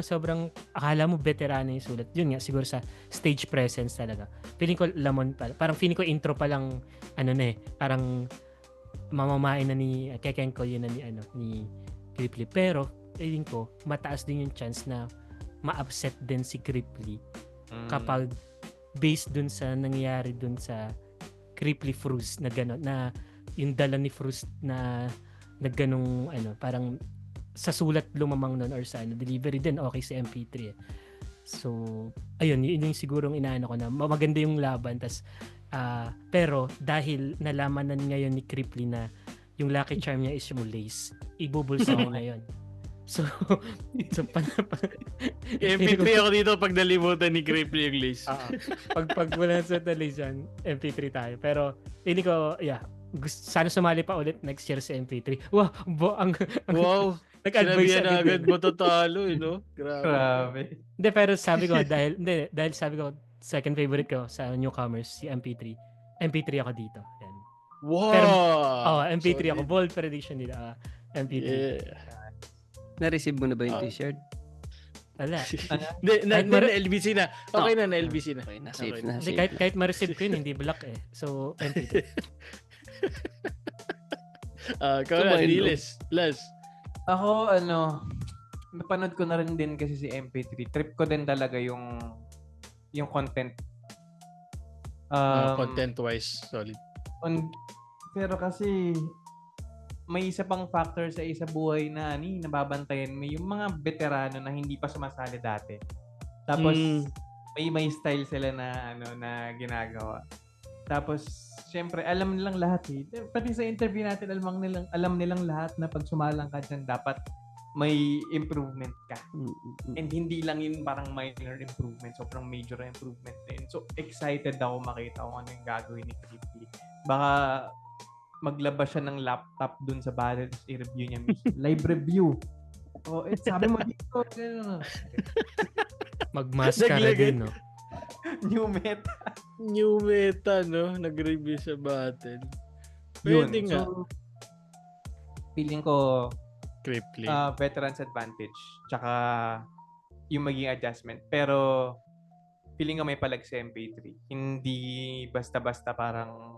S3: sobrang akala mo veterano yung sulat. Yun nga siguro sa stage presence talaga. Feeling ko lamon pa. Parang feeling ko intro pa lang parang mamamain na ni Kekenko yun na ni Cripply. Pero feeling ko mataas din yung chance na ma-upset din si Cripply kapag based dun sa nangyayari dun sa Cripply Fruz na gano'n, na yung dala ni Fruz na ganong parang sa sulat lumamang nun or sa delivery din okay si MP3 So ayun, yun yung sigurong inaano ko na maganda yung laban. Pero dahil nalamanan ngayon ni Cripply na yung lucky charm niya is yung lace, ibubulsa niya na yun. So
S1: MP3 ako dito pag nalimutan ni Cripply yung list.
S3: pag wala sa television, MP3 tayo. Pero hindi ko, sana sumali pa ulit next year sa MP3. Wow,
S1: Wow.
S3: nag-advise
S1: Sinabihan na agad mo tatalo, no?
S2: Grabe.
S3: Hindi, pero sabi ko, dahil sabi ko, second favorite ko sa newcomers, si MP3. MP3 ako dito. Yan.
S1: Wow!
S3: MP3 ako. Bold prediction nila. MP3.
S1: Yeah.
S4: Na-receive mo na ba yung t-shirt?
S3: Wala.
S1: Na-LBC na. Okay na, na-LBC na.
S4: Okay, na-safe
S1: Okay.
S4: na.
S3: Hindi,
S4: Safe na.
S3: kahit ma-receive ko yun, hindi black eh. So, MP3.
S1: Ikaw na, Niles. Les.
S2: Ako, napanood ko na rin din kasi si MP3. Trip ko din talaga yung content.
S1: Content-wise, solid.
S2: Pero kasi may isa pang factor sa isa buhay na nababantayan mo yung mga veterano na hindi pa sumasali dati. Tapos may style sila na na ginagawa. Tapos syempre alam nilang lahat eh. Pati sa interview natin alam nilang lahat na pag sumalang ka dyan dapat may improvement ka. And hindi lang yun parang minor improvement, sobrang major improvement din. So excited ako makita kung ano yung gagawin ni Cripply. Baka maglabas siya ng laptop dun sa battles, i-review niya mismo. Live review. Sabi mo dito.
S3: Magmaskara din, no?
S2: New meta.
S1: New meta, no? Nag-review sa battle.
S2: Yun.
S1: Pwede nga.
S2: So, feeling ko
S1: Cripply.
S2: veterans advantage. Tsaka yung maging adjustment. Pero feeling ko may palag sa MP3. Hindi basta-basta parang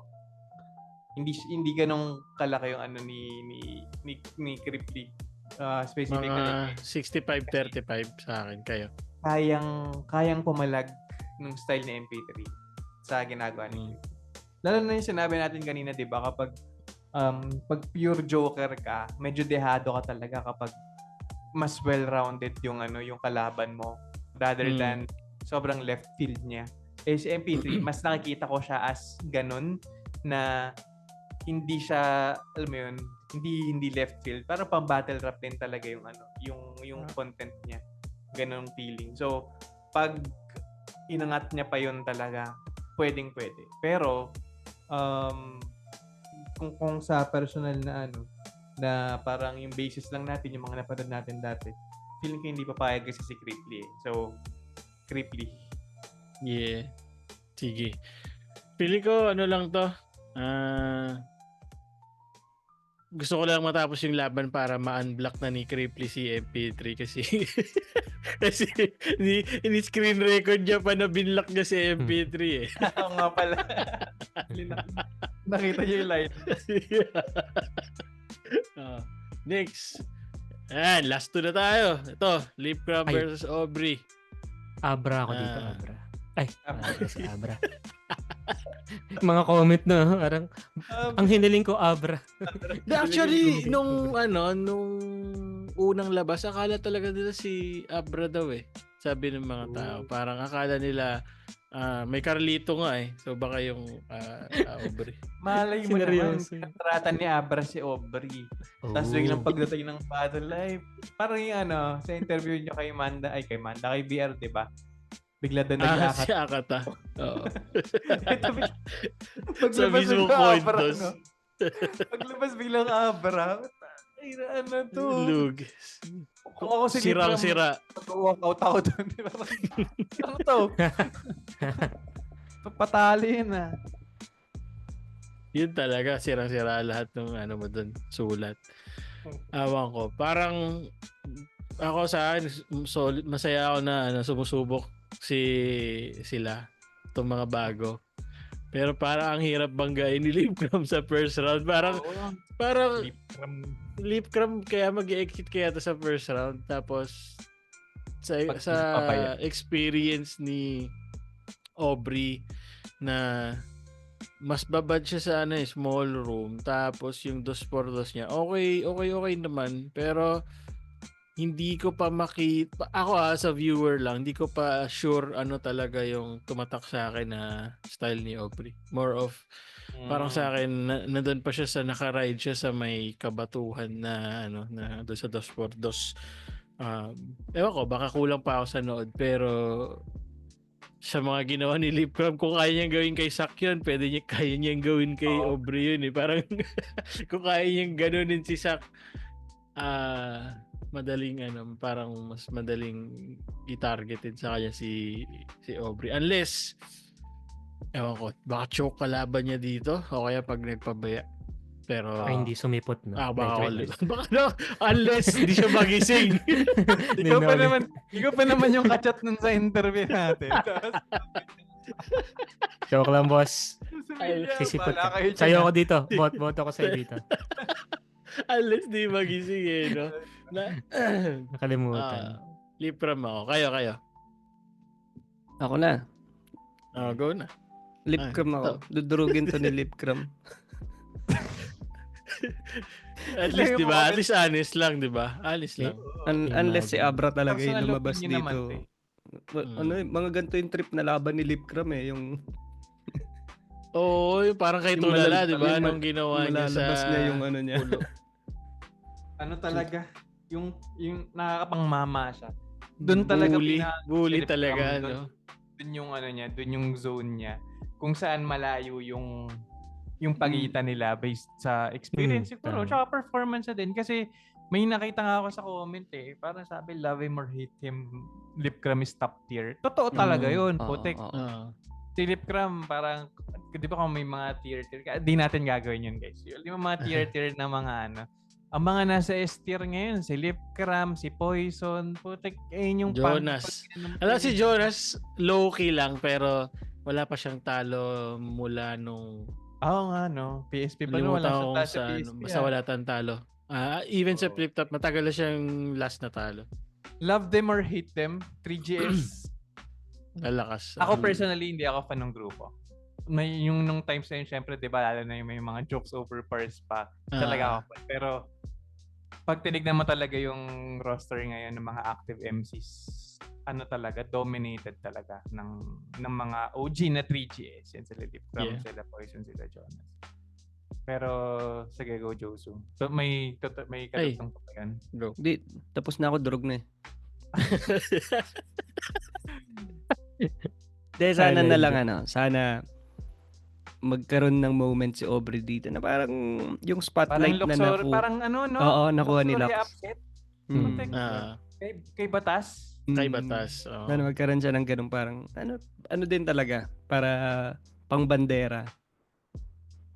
S2: hindi ganong kalaki yung ni Cripply. Specifically.
S1: Mga 65-35 sa akin. Kayo.
S2: Kayang pumalag ng style ni MP3 sa ginagawa ni Cripply. Lalo na yung sinabi natin kanina, di ba? Kapag pag pure joker ka, medyo dehado ka talaga kapag mas well-rounded yung kalaban mo rather than sobrang left field niya. Si MP3, mas nakikita ko siya as ganun na hindi siya, alam mo yun, hindi left field. Parang pang battle rap din talaga yung content niya. Ganun feeling. So, pag inangat niya pa yun talaga, pwede. Pero, kung sa personal na na parang yung basis lang natin, yung mga napanood natin dati, feeling ko hindi papayag kasi si Cripply. So, Cripply.
S1: Yeah. Sige. Pili ko, lang to. Gusto ko lang matapos yung laban para ma-unblock na ni Cripply si MP3 kasi kasi ini-screen record niya pa na binlock niya si MP3 eh.
S2: Oo nga pala. Nakita niyo yung line.
S1: Next. Ayan, last two na tayo. Ito, Lipcram versus Aubrey.
S3: Abra ako dito, Abra. Abra. Mga comment na parang ang hiniling ko Abra.
S1: Actually, nung unang labas, akala talaga nila si Abra daw eh. Sabi ng mga tao. Parang akala nila may Carlito nga eh. So baka yung Aubrey.
S2: Malay mo naman. Katratan ni Abra si Aubrey. Tapos biglang pagdating ng battle live. Parang yung sa interview nyo kay BR, di ba? Bigla doon nag-akat.
S1: Si Akata. Oo.
S2: Paglabas
S1: mismo
S2: biglang
S1: point
S2: Abra,
S1: dos.
S2: no? Paglabas biglang Abra. Ay, ano to?
S1: Lug.
S2: Kung ako si
S1: Sirang-sira.
S2: Mag-walkout ako doon. Ano to? Patali na.
S1: Yun talaga, sirang-sira lahat ng mo doon, sulat. Awan ko. Parang ako sa akin, solid, masaya ako na sumusubok sila, itong mga bago. Pero parang ang hirap banggain ni Lipcram sa first round. Parang Lipcram kaya mag-exit kaya to sa first round. Tapos sa experience ni Aubrey na mas babad siya sa small room, tapos yung 2x2 niya okay naman, pero hindi ko pa makita, ako as a viewer lang, hindi ko pa sure ano talaga yung tumatak sa akin na style ni Aubrey. More of, parang sa akin, nandun pa siya sa, nakaride siya sa may kabatuhan na, ano, na doon sa 2x2. Ewan ko, baka kulang pa ako sa nood, pero sa mga ginawa ni Lip Crab, kung kaya niyang gawin kay Sak yun, kaya niyang gawin kay Aubrey yun eh. Parang kung kaya niyang ganunin si Sak, madaling parang mas madaling i-targetin sa kanya si Aubrey. Unless, ewan ko, baka choke kalaban niya dito o kaya pag nagpabaya. Pero
S3: Ay, hindi sumipot, no?
S1: baka unless hindi siya magising.
S2: Ikaw pa naman yung kachat nun sa interview natin.
S3: Joke lang, boss. Sisipot ka. Sa'yo ako dito. Boto ko sa'yo dito.
S1: Unless di magising eh, no?
S3: Nakalimutan.
S1: Lipram ako. Kayo.
S4: Ako na.
S1: Go na.
S4: Lipcram ako. Dudurugin to ni Lipcram.
S1: At least, di ba? At least honest lang, di ba? Honest lang.
S4: Unless si Abra talaga yung
S2: Personal
S4: lumabas
S2: opinion
S4: dito. Mga ganito yung trip na laban ni Lipcram eh. Yung
S1: yung parang kay
S4: yung
S1: Tulala, di ba?
S4: yung
S1: Nung ginawa niya sa
S4: malalabas niya yung ano niya.
S1: ulo.
S2: Ano talaga, yung nakakapangmama siya. Doon talaga
S1: bully talaga, no?
S2: Doon yung ano niya, doon yung zone niya. Kung saan malayo yung pagitan nila based sa experience siguro, tsaka performance na din. Kasi may nakita nga ako sa comment eh, parang sabi, love him or hate him, Lipcram is top tier. Totoo talaga yun, putik. Si Lipcram, parang, di ba kung may mga tier, di natin gagawin yun guys. Yung mga tier na mga ano, ang mga nasa S tier ngayon, si Lipcram, si Poison, putik, yung
S1: Jonas. Alam si Jonas, low-key lang, pero wala pa siyang talo mula nung
S2: Oo nga, no. PSP pa no, wala sa PSP.
S1: Basta wala tayong talo. Even sa flip top, matagal na siyang last na talo.
S2: Love them or hate them, 3GS.
S1: Lalakas.
S2: Ako personally, hindi ako fan ng grupo. May yung nung times na yun, syempre, di ba, lalo na yung may mga jokes over pars pa. Talaga ako fan. Pero, pag tinignan mo talaga yung roster ngayon ng mga active MCs, ano talaga, dominated talaga ng mga OG na 3GS. Yan sila Lipcram, sila Poison, sila Jonas. Pero, sige, go Josu. So, may katutong pa yan.
S1: Go.
S4: Di, tapos na ako, durog na eh. Sana na lang sana magkaroon ng moment si Aubrey dito na parang yung spotlight
S2: parang
S4: na nakuha.
S2: Parang ano, no?
S4: Oo, nakuha ni Lux.
S2: Kay Batas.
S1: Kay Batas.
S4: Ano, magkaroon siya ng ganun parang, ano din talaga, para pang bandera.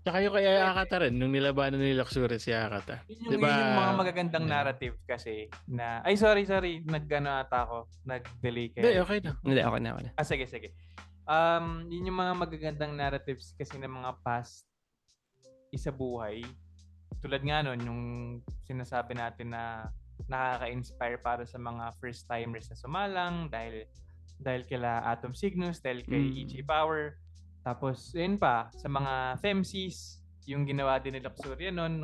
S1: Tsaka yung kay Akata rin, nung nilabanan ni Luxury si Akata.
S2: Yun yung mga magagandang narrative kasi na, ay sorry, nag-ano ata ako, nag-delay kayo.
S1: Hindi, okay na.
S4: Hindi, okay na.
S2: Sige. Yun yung mga magagandang narratives kasi ng mga past isa buhay. Tulad nga nun, yung sinasabi natin na nakaka-inspire para sa mga first-timers na sumalang dahil kila Atom Cygnus, dahil kay EG Power. Tapos, yun pa, sa mga FEMCs, yung ginawa din ni Luxuria nun,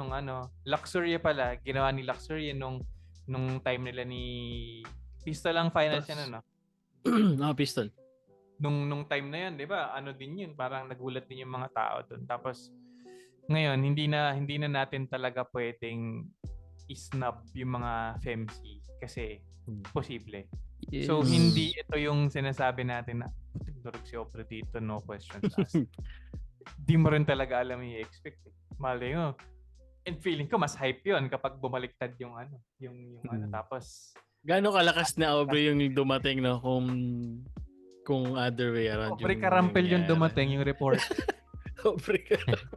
S2: Luxuria pala, ginawa ni Luxuria nung time nila ni Pistol ang finals yan,
S1: Pistol.
S2: Nung time na yun, di ba? Ano din yun, parang nagulat din yung mga tao dun. Tapos, ngayon, hindi na natin talaga pwedeng isnab yung mga FEMC kasi posible. Yes. So, hindi ito yung sinasabi natin na durog si Aubrey dito, no questions asked. Di mo rin talaga alam yung i-expect. Malay mo. And feeling ko, mas hype yun kapag bumaliktad yung tapos...
S1: Gaano kalakas na Aubrey yung dumating, no? Kung other way around.
S2: Aubrey Karampel yung dumating, yung report.
S1: Aubrey Karampel.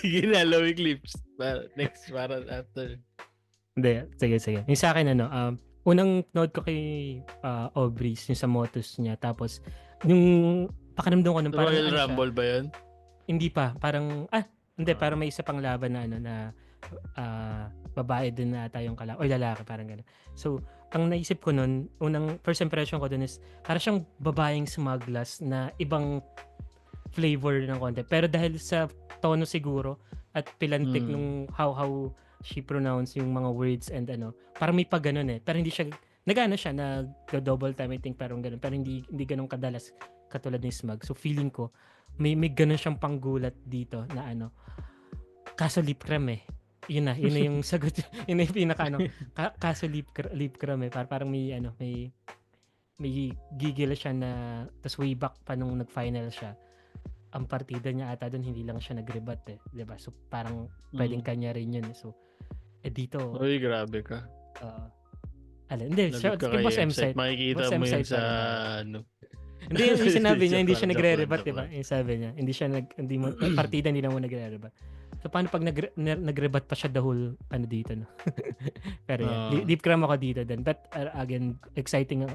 S1: Ginalawing clips. Next, para after.
S3: Hindi, sige. Yung sa akin, unang note ko kay Aubrey, yung sa motos niya. Tapos, yung pakiramdam ko parang
S1: Royal Rumble ba yun?
S3: Hindi pa. Parang, parang may isa pang laban na babae din na tayong kalaban. O lalaki, parang gano'n. So, ang naisip ko nun, first impression ko dun is, parang siyang babaeng smugglers na ibang flavor ng konti. Pero dahil sa tono siguro at pilantik nung how she pronounce yung mga words and parang may pag ganun pero hindi siya siya nag-double time I think parang ganun pero hindi ganun kadalas katulad ng Smug. So feeling ko may ganun siyang panggulat dito na kaso lip cram yun na yung sagot yun na yung pinaka kaso lip cram parang may gigil siya na tas way back pa nung nag-final siya ang partida niya ata doon hindi lang siya nag-rebut 'di ba? So parang pwedeng kanya rin yun. So dito
S1: Oy, grabe ka.
S3: Hindi, boss M-site.
S1: Makikita mo yun sa
S3: Hindi yung sinabi niya, hindi siya nagre-rebut, di ba? Yung sabi niya, partida hindi na mo nagre-rebut. So paano pag nag-rebut pa siya the whole dito, no? Pero deep cram ako dito din. But again, exciting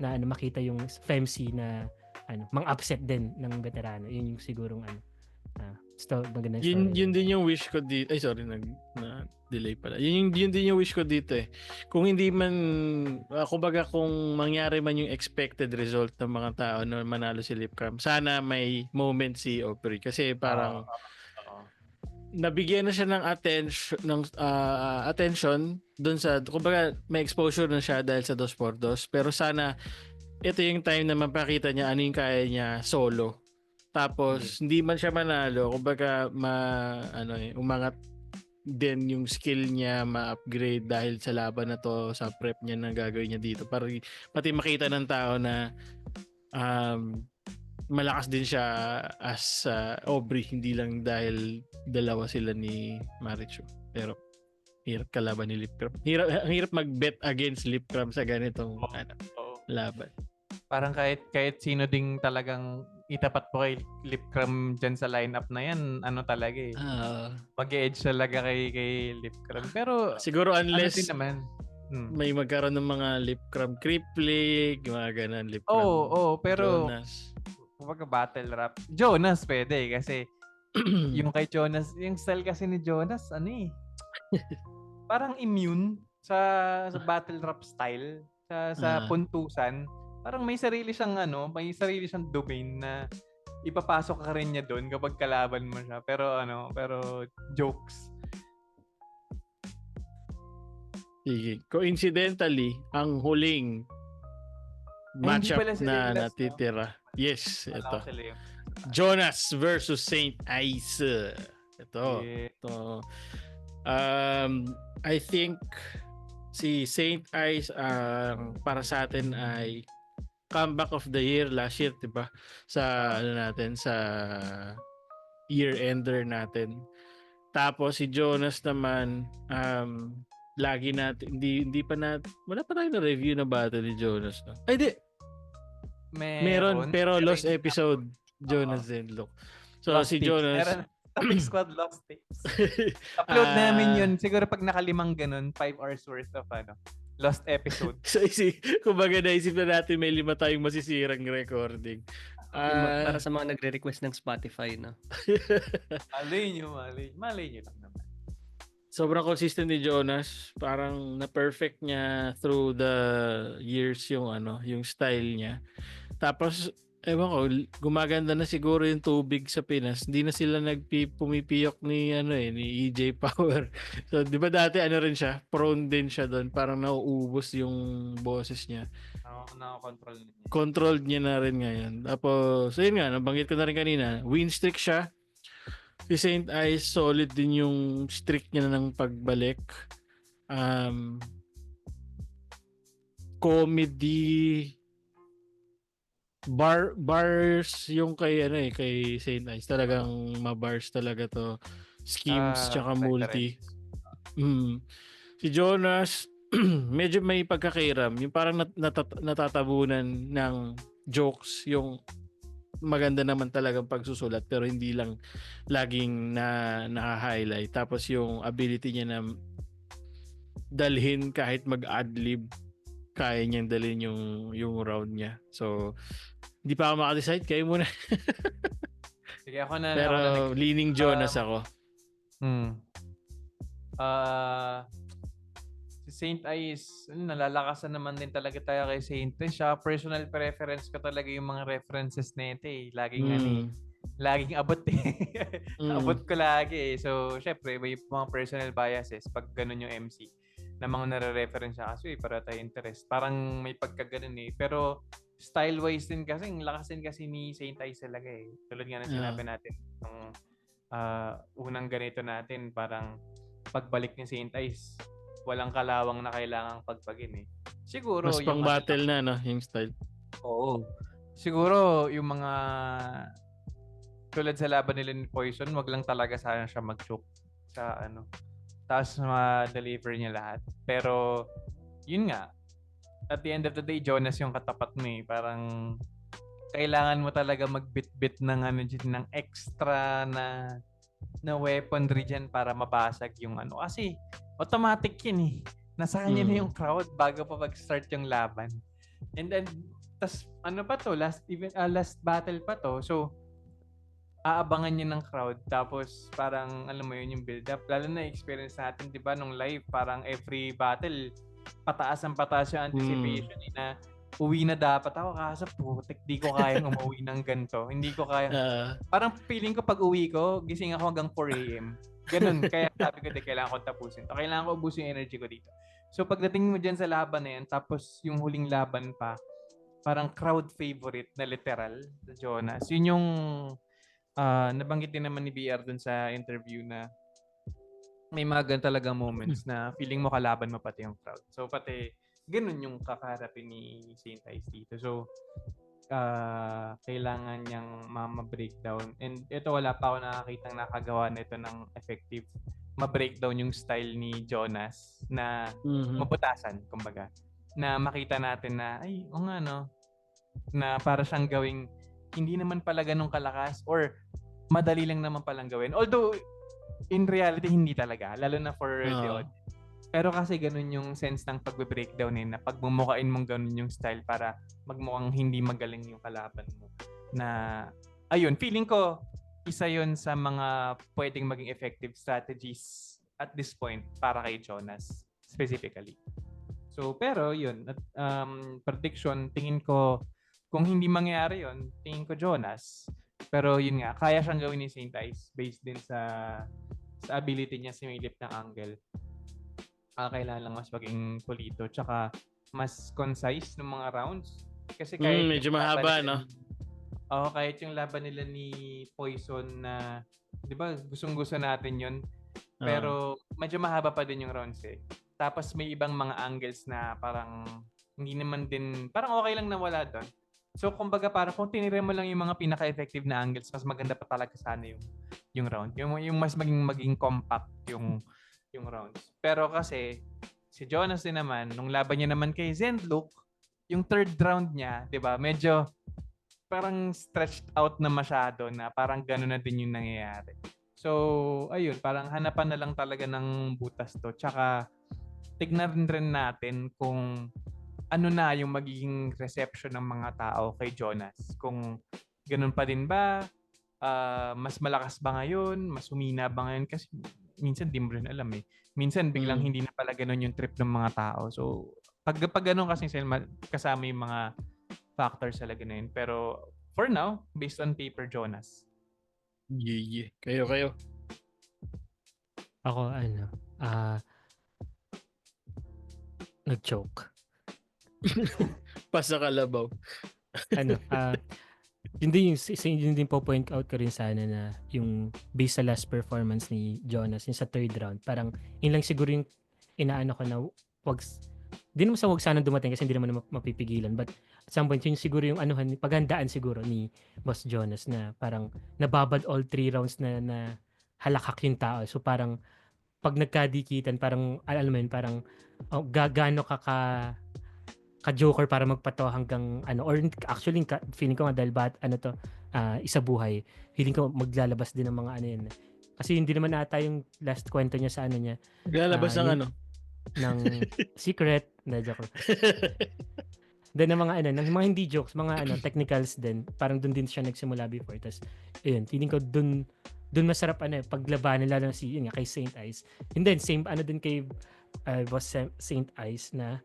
S3: na makita yung FEMC na mga upset din ng veterano. Yun yung sigurong magandang story.
S1: Yun din yung wish ko dito. Ay, sorry, na-delay pala. Yun din yung wish ko dito Kung hindi man, kumbaga kung mangyari man yung expected result ng mga tao na manalo si Lipcram, sana may moment si Aubrey. Kasi parang nabigyan na siya ng attention doon sa, kumbaga may exposure na siya dahil sa 2x2. Pero sana, ito yung time na mapakita niya ano yung kaya niya solo. Tapos hindi man siya manalo, kumbaga umangat din yung skill niya, ma-upgrade dahil sa laban na to, sa prep niya na gagawin niya dito. Para pati makita ng tao na malakas din siya as Aubrey, hindi lang dahil dalawa sila ni Marichu. Pero hirap kalaban ni Lipcram. Hirap mag-bet against Lipcram sa ganitong laban.
S2: Parang kahit sino ding talagang itapat po kay Lipcram dyan sa lineup na yan, talaga mag-edge talaga kay Lipcram. Pero
S1: siguro unless
S2: naman,
S1: may magkaroon ng mga Lipcram Kriplik, mga ganun, Lipcram
S2: pero
S1: Jonas.
S2: Kumbaga battle rap. Jonas pwede kasi yung kay Jonas, yung style kasi ni Jonas, parang immune sa battle rap style, sa puntusan. Parang may sarili siyang domain na ipapasok ka rin niya doon kapag kalaban mo siya. Pero jokes.
S1: Sige. Coincidentally, ang huling matchup na natitira. Yes, ito. Jonas versus Saint Ice. Ito. I think si Saint Ice para sa atin ay comeback of the year last year, 'di ba? Sa sa year ender natin. Tapos si Jonas naman lagi natin hindi pa wala pa tayong na-review na battle ni Jonas, no? Ay, di. Meron pero lost episode Jonas Zenlock. So
S2: lost
S1: si Jonas
S2: Topic Squad lost tapes. Upload namin yun. Siguro pag nakalimang ganun, 5 hours worth of lost episode.
S1: So kumbaga naisip na natin may 5 tayong masisirang recording.
S4: Para sa mga nagre-request ng Spotify, no?
S2: Malay nyo lang naman.
S1: Sobrang consistent ni Jonas. Parang na-perfect niya through the years yung style niya. Tapos ewan ko, gumaganda na siguro yung tubig sa Pinas. Hindi na sila pumipiyok ni ni EJ Power. So, 'di ba dati rin siya, prone din siya doon, parang nauubos yung boses niya.
S2: Nako-control niya.
S1: Controlled niya na rin ngayon. Tapos, ayun nga, nabanggit ko na rin kanina, win streak siya. Si Saint Ice, solid din yung streak niya ng pagbalik. Comedy bars yung kay Saint Ice, talagang mabars talaga to, schemes tsaka multi. Si Jonas medyo may pagkakairam, yung parang natatabunan ng jokes, yung maganda naman talagang pagsusulat pero hindi lang laging naka-highlight. Tapos yung ability niya na dalhin kahit mag-adlib, kaya niyang dalhin yung round niya. So hindi pa ako makadecide, kayo muna.
S2: Sige, ako na.
S1: Pero leaning Jonas ako.
S2: Si Saint Ice, nalalakasan naman din talaga tayo kay Saint Ice. Siya, personal preference ko talaga yung mga references nito . Laging laging abot eh. Abot
S1: Mm.
S2: ko lagi eh. So, syempre, may mga personal biases pag ganun yung MC na mga nare-reference siya kasi para tayo interest. Parang may pagkaganon eh. Pero style-wise din kasi, ang lakas din kasi ni Saint Ice talaga eh. Tulad nga ng sinabi natin nung unang ganito natin, parang pagbalik ni Saint Ice, walang kalawang na kailangang pagpagin eh. Siguro
S1: Mas pang
S2: yung
S1: battle na, no? Yung style.
S2: Oo. Siguro yung mga tulad sa laban nila ni Poison, wag lang talaga sana siya mag-choke sa ano. Tapos ma-deliver niya lahat. Pero yun nga, at the end of the day, Jonas yung katapat mo eh. Parang kailangan mo talaga magbit-bit ng ano dyan, ng extra na weaponry dyan para mabasag yung ano. Kasi automatic yun eh. Nasa kanya na yung crowd bago pa mag-start yung laban. And then, tas ano pa to, last battle pa to. So, aabangan niya ng crowd. Tapos, parang, alam mo yun, yung build-up. Lalo na experience natin, di ba, nung live, parang every battle, pataas yung anticipation na uwi na dapat ako. Kaso, putik, di ko kayang umuwi ng ganito. Hindi ko kaya. Parang feeling ko pag uwi ko, gising ako hanggang 4 a.m. Ganun. Kaya sabi ko, kailangan ko tapusin to. Kailangan ko ubusin yung energy ko dito. So, pagdating mo dyan sa laban na yan, tapos yung huling laban pa, parang crowd favorite na literal, sa Jonas. Yun yung nabanggit din naman ni BR dun sa interview na may mga ganun talaga moments na feeling mo kalaban mo pati yung crowd. So, pati ganun yung kakaharapin ni Saint Ice dito. So, kailangan niyang ma-breakdown. And ito, wala pa ako nakakitang nakagawa nito ng effective ma-breakdown yung style ni Jonas na maputasan, kumbaga. Na makita natin na, ay, o nga no, na para siyang gawing hindi naman pala ganun kalakas or madali lang naman palang gawin. Although, in reality, hindi talaga. Lalo na for the audience. Pero kasi ganun yung sense ng pagbe-breakdown na pagmumukain mong ganun yung style para magmukhang hindi magaling yung kalaban mo. Na, ayun, feeling ko, isa yun sa mga pwedeng maging effective strategies at this point para kay Jonas specifically. So, pero yun, prediction, tingin ko, kung hindi mangyari yun, tingin ko Jonas. Pero yun nga, kaya siyang gawin ni Saint Ice based din sa ability niya sumilip ng angle. Kailangan lang mas maging pulito tsaka mas concise ng mga rounds. Kasi kahit
S1: medyo mahaba, no?
S2: Kahit yung laban nila ni Poison na, di ba, gustong-gusto natin yun. Pero medyo mahaba pa din yung rounds eh. Tapos may ibang mga angles na parang hindi naman din, parang okay lang na wala doon. So, kumbaga, parang kung tinira mo lang yung mga pinaka-effective na angles, mas maganda pa talaga sana yung round. Yung mas maging compact yung rounds. Pero kasi, si Jonas din naman, nung laban niya naman kay Zenlook, yung third round niya, di ba, medyo parang stretched out na masyado na parang gano'n na din yung nangyayari. So, ayun, parang hanapan na lang talaga ng butas to. Tsaka, tignan rin natin kung ano na yung magiging reception ng mga tao kay Jonas. Kung ganun pa din ba, mas malakas ba ngayon, mas humina ba ngayon, kasi minsan di mo rin alam eh. Minsan biglang hindi na pala ganun yung trip ng mga tao. So, pag ganun kasi kasama yung mga factors talaga na yun. Pero for now, based on paper, Jonas.
S1: Yeah. Kayo.
S3: Ako, nag-choke.
S1: Pasa kalabaw.
S3: Yun din po point out ko rin sana na yung based sa last performance ni Jonas, yung sa third round, parang yun lang siguro yung inaano ko na di naman sa wag sana dumating kasi hindi naman mapipigilan, but at some point yun siguro yung paghandaan siguro ni Boss Jonas na parang nababad all 3 rounds na halakak yung tao. So parang pag nagkadikitan, parang alam mo yun, parang gaano ka Joker para magpato hanggang or actually feeling ko nga dahil isa buhay, feeling ko maglalabas din ng mga yan kasi hindi naman ata yung last kwento niya sa niya
S1: maglalabas ng
S3: ng secret na joke. Then ng mga ng mga hindi jokes, mga technicals din, parang doon din siya nagsimula before. Tas ayun, feeling ko doon masarap paglabanan lalo na yun nga kay Saint Ice. And then same din kay Boss Saint Ice na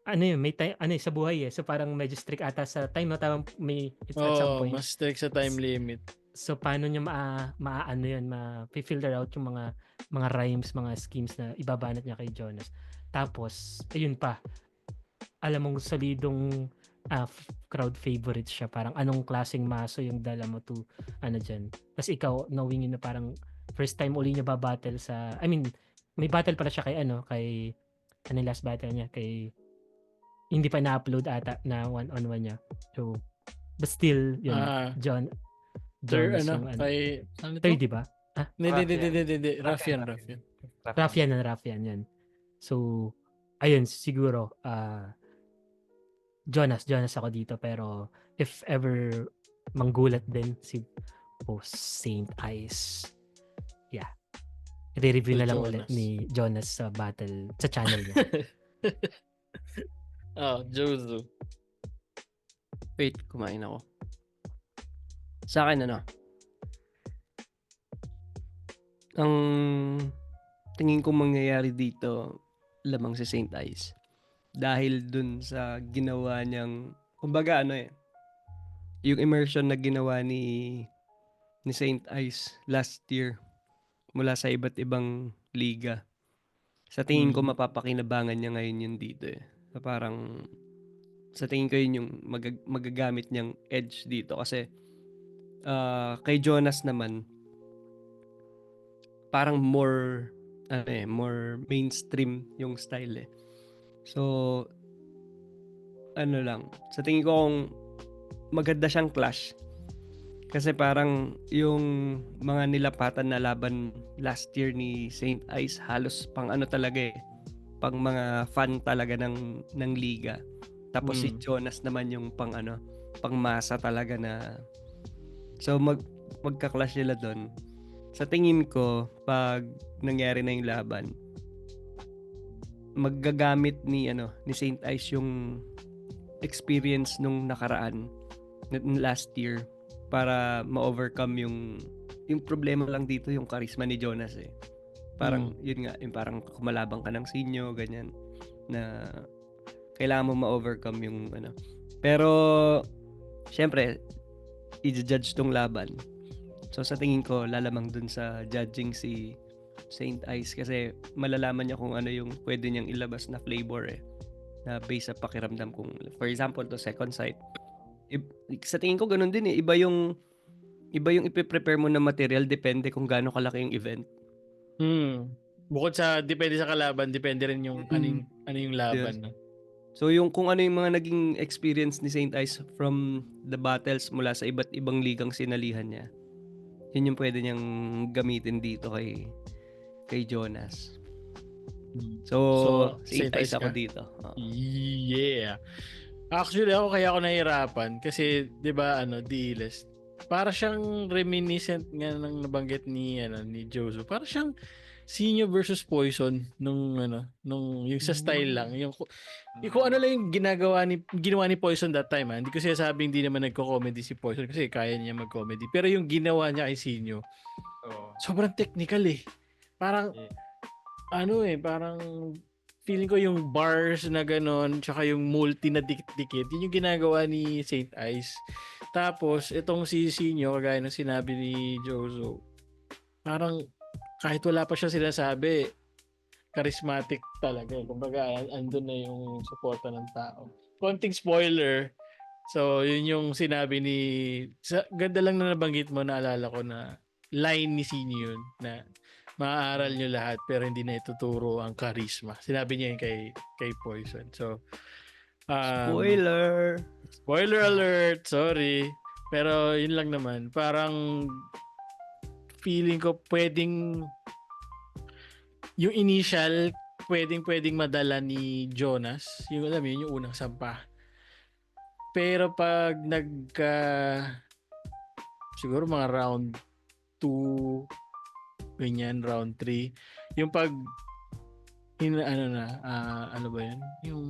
S3: ano yun, may time, ano sa buhay So parang medyo strict ata sa time, no? Tamang it's at some point.
S1: Mas strict sa time limit.
S3: So paano niya ano yun, ma-filter out yung mga rhymes, mga schemes na ibabanat niya kay Jonas. Tapos, ayun pa, alam mong solidong crowd favorite siya. Parang anong klaseng maso yung dala mo to, dyan. Tapos ikaw, knowing yun na parang first time uli niya ba-battle may battle pala siya kay yung last battle niya, hindi pa na-upload ata na one-on-one niya. So, but still, yun, Jonas yung
S1: kay,
S3: third, di ba?
S1: Hindi. Raffian.
S3: Yan. So, ayun, siguro, Jonas ako dito, pero if ever manggulat din si Saint Ice, i-review na lang ulit ni Jonas sa battle sa channel niya.
S1: Jozu.
S4: Wait, kumain ako. Sa akin ang tingin ko mangyayari dito lamang si Saint Ice. Dahil dun sa ginawa niyang, kumbaga yung immersion na ginawa ni Saint Ice last year mula sa iba't ibang liga. Sa tingin ko mapapakinabangan niya ngayon yun dito So parang sa tingin ko yun yung magagamit niyang edge dito kasi kay Jonas naman parang more mainstream yung style So sa tingin ko kung maganda siyang clash kasi parang yung mga nilapatan na laban last year ni Saint Ice halos pang talaga pang mga fan talaga ng liga. Tapos si Jonas naman yung pang masa talaga na so magka-clash nila doon. Sa tingin ko pag nangyari na yung laban maggagamit ni Saint Ice yung experience nung nakaraan last year para ma-overcome yung problema lang dito yung charisma ni Jonas Parang yun nga, yung parang kumalabang ka ng sinyo ganyan na kailangan mo ma-overcome yung Pero syempre i-judge tong laban. So sa tingin ko lalamang dun sa judging si Saint Ice kasi malalaman niya kung ano yung pwede niyang ilabas na flavor na based sa pakiramdam kung for example to second sight. Sa tingin ko ganun din iba yung ipe-prepare mo na material depende kung gaano kalaki yung event.
S1: Bukod sa depende sa kalaban, depende rin yung ano yung laban.
S4: Yes. So yung kung ano yung mga naging experience ni Saint Ice from the battles mula sa iba't ibang ligang sinalihan niya. Yun yung pwede niyang gamitin dito kay Jonas. So Saint Ice ako dito.
S1: Yeah. Actually ako nahirapan kasi 'di ba D-list. Para siyang reminiscent nga ng nabanggit ni Jozo. Para siyang Sinyo versus Poison nung yung sa style lang, yung kung ano lang yung ginawa ni Poison that time Hindi ko sinasabing hindi naman nagko-comedy si Poison kasi kaya niya mag-comedy. Pero yung ginawa niya kay Sinyo, sobrang technical Parang parang feeling ko yung bars na ganon, tsaka yung multi na dikit-dikit, yun yung ginagawa ni Saint Ice. Tapos, itong si Sinyo, kagaya ng sinabi ni Jozo, parang kahit wala pa siya sinasabi, charismatic talaga. Kumbaga, andun na yung suporta ng tao. Konting spoiler. So, yun yung sinabi ganda lang na nabanggit mo, naalala ko na line ni Sinyo yun, na maaaral nyo lahat pero hindi na ituturo ang charisma. Sinabi niya yun kay Poison. So, Spoiler alert! Sorry. Pero yun lang naman. Parang feeling ko pwedeng yung initial pwedeng madala ni Jonas. Yung alam yun, yung unang sampa. Pero pag siguro mga round 2 ganyan, round 3 yung pag ano ba yun, yung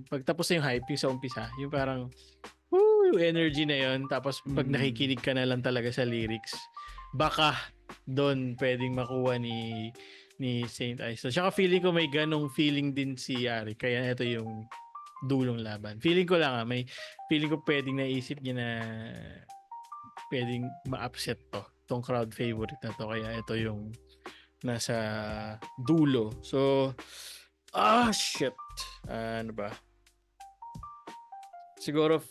S1: pagtapos na yung hype yung sa umpisa, yung parang yung energy na yun, tapos pag nakikinig ka na lang talaga sa lyrics, baka doon pwedeng makuha ni Saint Ice. So, tsaka feeling ko may ganong feeling din si Ari, kaya ito yung dulong laban. Feeling ko lang feeling ko pwedeng naisip niya na pwedeng ma-upset tong crowd favorite na to, kaya ito yung nasa dulo. So shit. Ano ba? Siguro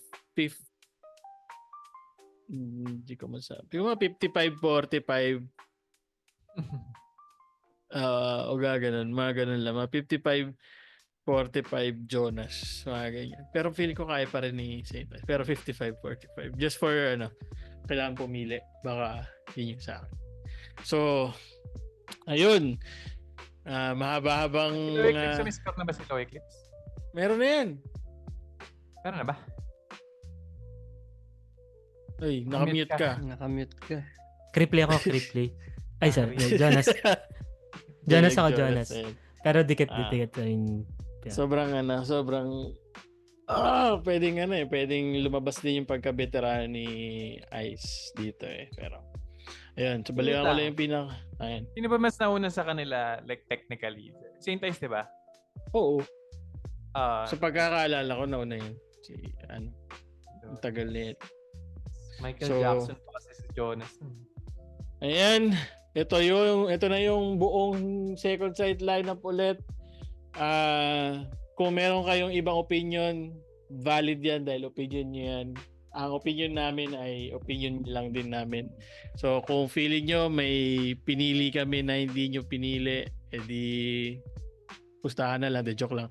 S1: hindi ko masabi. Yung mga 55-45 o gaganon, mga ganun lang. Mga 55-45 Jonas, mga ganyan. Pero feeling ko kaya pa rin ni Saint. Pero 55-45. Just for, kailangan pumili. Baka yun yung sa akin. So, ayun. Mahaba-habang...
S2: Chloe Eclipse, sumiskap na ba si Chloe Eclipse?
S1: Meron na yan.
S2: Meron na ba?
S1: Ay, nakamute ka.
S4: Nakamute ka.
S3: Cripply ako, Cripply. Ay, sorry. Jonas. Jonas ako, Jonas.
S1: Ayun.
S3: Pero dikit-dikit yung... Yeah.
S1: Sobrang pwedeng lumabas din yung pagka-veteran ni Ice dito Pero ayun, so balikan ko lang yung ayun.
S2: Sino ba mas nauna sa kanila like technically? Saint Ice, 'di ba?
S1: Oo. Sa pagkakaalala ko nauna yun. Si ang tagal niya.
S2: Michael Jackson pa kasi si Jonas.
S1: Ayan, ito na yung buong second sight lineup ulit. Kung meron kayong ibang opinion, valid yan dahil opinion nyo yan. Ang opinion namin ay opinion lang din namin. So kung feeling nyo may pinili kami na hindi nyo pinili, edi pustahan na lang, joke lang.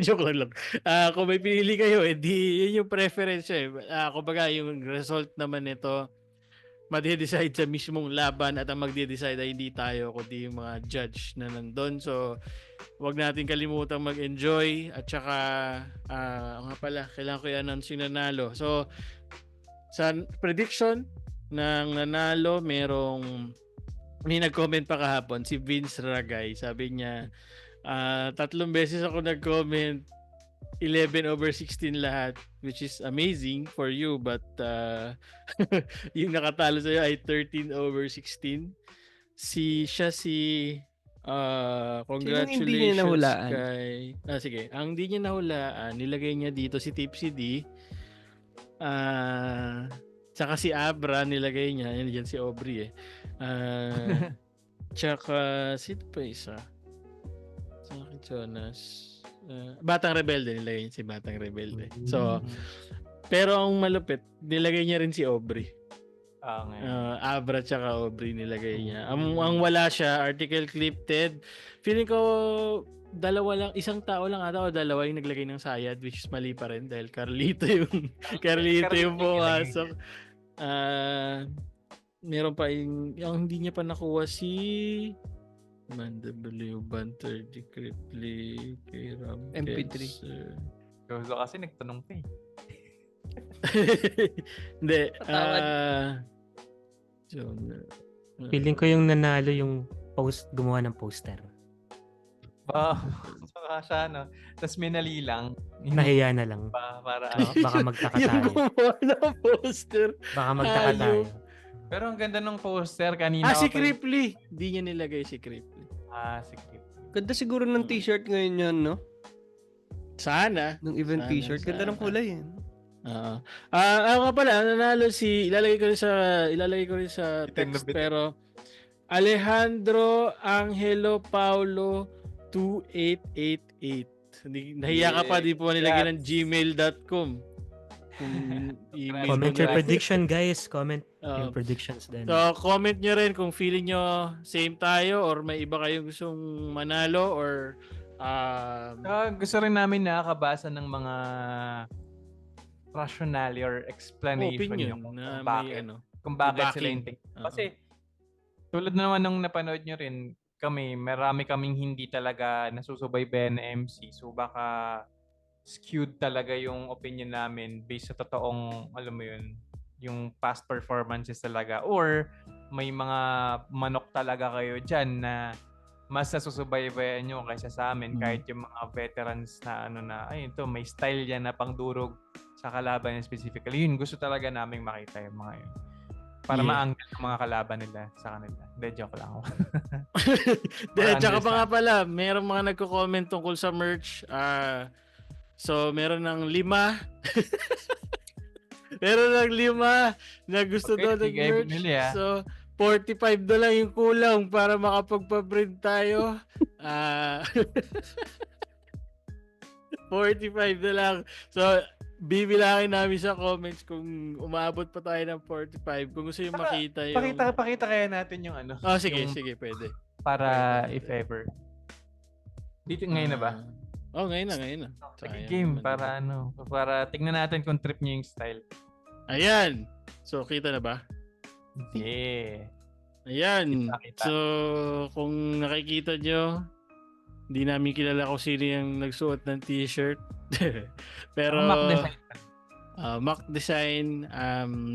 S1: Joke lang. Kung may pinili kayo, edi yun yung preference kumbaga yung result naman nito magde-decide sa mismong laban at ang magde-decide ay hindi tayo kundi yung mga judge na nandun. So wag natin kalimutan mag-enjoy at saka nga pala, kailangan ko i-announce yung nanalo. So sa prediction ng nanalo, may nag-comment pa kahapon, si Vince Ragay. Sabi niya, 3 beses ako nag-comment, 11/16 lahat, which is amazing for you, but yung nakatalo sa'yo ay 13/16. Congratulations
S4: hindi niya nahulaan?
S1: sige, ang hindi niya nahulaan, nilagay niya dito si Tipsy D, tsaka si Abra nilagay niya, yan si Aubrey tsaka sino pa isa? Sa akin, Jonas. Batang Rebelde nilagay niya si Batang Rebelde. So, pero ang malupit, nilagay niya rin si Aubrey. Abra tsaka Aubrey nilagay niya. Ang wala siya, article clip Ted. Feeling ko isang tao lang ata o dalawa yung naglagay ng sayad, which is mali pa rin dahil Carlito yung pumasok. Meron pa yung hindi niya pa nakuha si W Banter di Cripply kay Ram
S4: MP3.
S2: So kasi nagtanong pa
S1: Hindi.
S3: Feeling ko yung nanalo yung gumawa ng poster.
S2: Saka siya, no? Tapos minali lang.
S3: Nahiya na lang.
S2: Para
S3: baka magtaka tayo.
S1: Yung gumawa ng poster.
S3: Baka magtaka tayo.
S2: Pero ang ganda ng poster kanina.
S1: Si Cripply. Hindi niya nilagay si Cripply.
S2: Si Cripply.
S4: Ganda siguro ng t-shirt ngayon yan, no?
S1: Sana.
S4: Ng event t-shirt. Ganda ng kulay yan.
S1: Nga pala, nanalo ilalagay ko rin sa text, pero Alejandro Angelo Paulo 2888. Nahiya ka pa, di po nilagyan ng gmail.com.
S3: Comment your prediction, guys. Comment your predictions din.
S1: So, comment nyo rin kung feeling nyo same tayo or may iba kayong gustong manalo or
S2: gusto rin namin nakakabasa ng mga rationale or explanation
S1: opinion
S2: nyo kung bakit sila yung kasi tulad naman nung napanood nyo rin marami kaming hindi talaga nasusubaybayan na MC, so baka skewed talaga yung opinion namin based sa totoong, alam mo yun, yung past performances talaga, or may mga manok talaga kayo dyan na mas nasusubaybayan nyo kaysa sa amin, kahit yung mga veterans na ito, may style yan na pangdurog sa kalaban niya specifically. Yun, gusto talaga naming makita yung mga yun. Para maanggal yung mga kalaban nila sa kanila. Hindi, joke lang ako.
S1: Tsaka pa nga pala, merong mga nagko-comment tungkol sa merch. So, meron ng 5. Meron ng 5 na gusto daw ng
S2: Okay, sige,
S1: merch.
S2: binili, ah.
S1: So, 45 na lang yung kulang para makapagpa-print tayo. 45 na lang. So, bibilangin namin sa comments kung umaabot pa tayo ng 45. Kung gusto yung makita yung...
S2: Pakita kaya natin yung ano.
S1: sige,
S2: yung
S1: sige, pwede.
S2: Para if ever. Dito ngayon na ba?
S1: Ngayon na.
S2: Sige,
S1: Sayang
S2: game.
S1: naman.
S2: Para tignan natin kung trip niyo yung style.
S1: Ayan. So, kita na ba?
S2: Yeah.
S1: Ayan.
S2: Kita.
S1: So, kung nakikita nyo, hindi namin kilala kung sino yung nagsuot ng t-shirt. Pero,
S2: Mac design.
S1: Mac Design,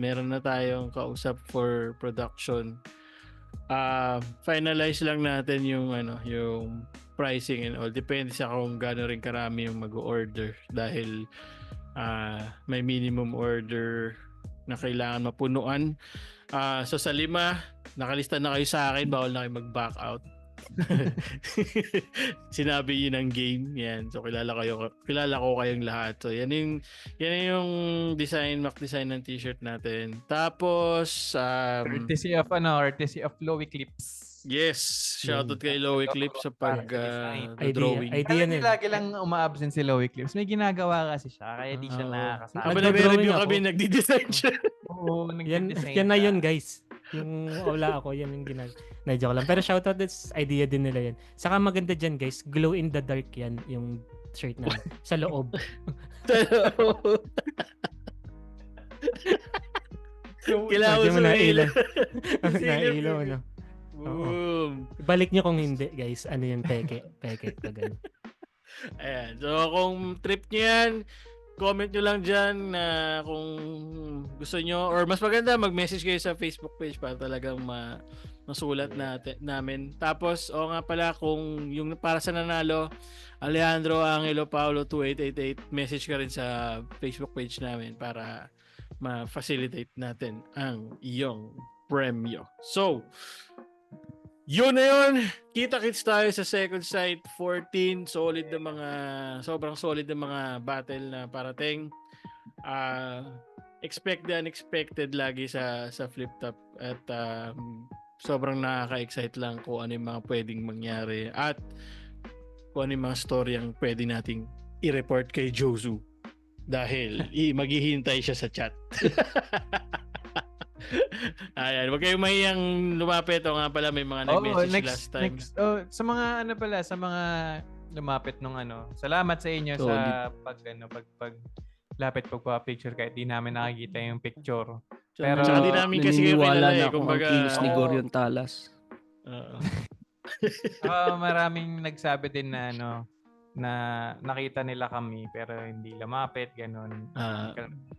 S1: meron na tayong kausap for production. Finalize lang natin yung pricing and all. Depende sa kung gaano rin karami yung mag-order dahil may minimum order na kailangan mapunuan. So sa 5, nakalista na kayo sa akin, bawal na kayo mag-back out. Sinabi yun ng game yan. So kilala ko kayong lahat. So yan yung Mac Design ng t-shirt natin. Tapos
S2: Courtesy of Lowy Clips.
S1: yes, shoutout kay Lowy Clips sa pag-drawing.
S3: Idea na yun.
S2: Lagi lang uma-absent si Lowy Clips. May ginagawa kasi siya, kaya di siya nakakasama.
S1: Habang
S3: Nagdo-drawing
S1: nagre-review
S3: ako.
S1: kami, nagdi-design siya.
S2: Oo, nag-design
S3: Yan na yun, guys. Yung wala ako, yan yung na-joke lang. Pero shoutout, that's idea din nila yan. Saka maganda dyan, guys. Glow in the dark yan, yung shirt na sa loob.
S1: Kailangan mo
S3: na ilaw.
S1: Silip
S3: Nailaw,
S1: yun.
S3: ano.
S1: Boom.
S3: Balik nyo kung hindi, guys. Ano yung peke pa ganun.
S1: Ayan. So, kung trip nyo yan, comment nyo lang dyan na kung gusto nyo, or mas maganda, mag-message kayo sa Facebook page para talagang masulat namin. Tapos, nga pala, kung yung para sa nanalo, Alejandro Angelo Paulo 2888, message ka rin sa Facebook page namin para ma-facilitate natin ang iyong premyo. So, yun na yun. Kita-kits tayo sa second sight. 14 sobrang solid na mga battle na parating. Expect the unexpected lagi sa flip top at sobrang nakaka-excite lang kung ano yung mga pwedeng mangyari at kung ano yung mga story ang pwede nating i-report kay Josu dahil maghihintay siya sa chat. Ayan, wag kayong mahiyang lumapit. O nga pala, may mga nag-message last time.
S2: Sa mga lumapit nung salamat sa inyo sa pagpa-picture kahit di namin nakikita yung picture. Pero
S1: Tsaka di namin kasi kayo kilala eh.
S4: Kung ang kilos ni Gorion Talas.
S2: Maraming nagsabi din na na nakita nila kami pero hindi lumapit, ganun.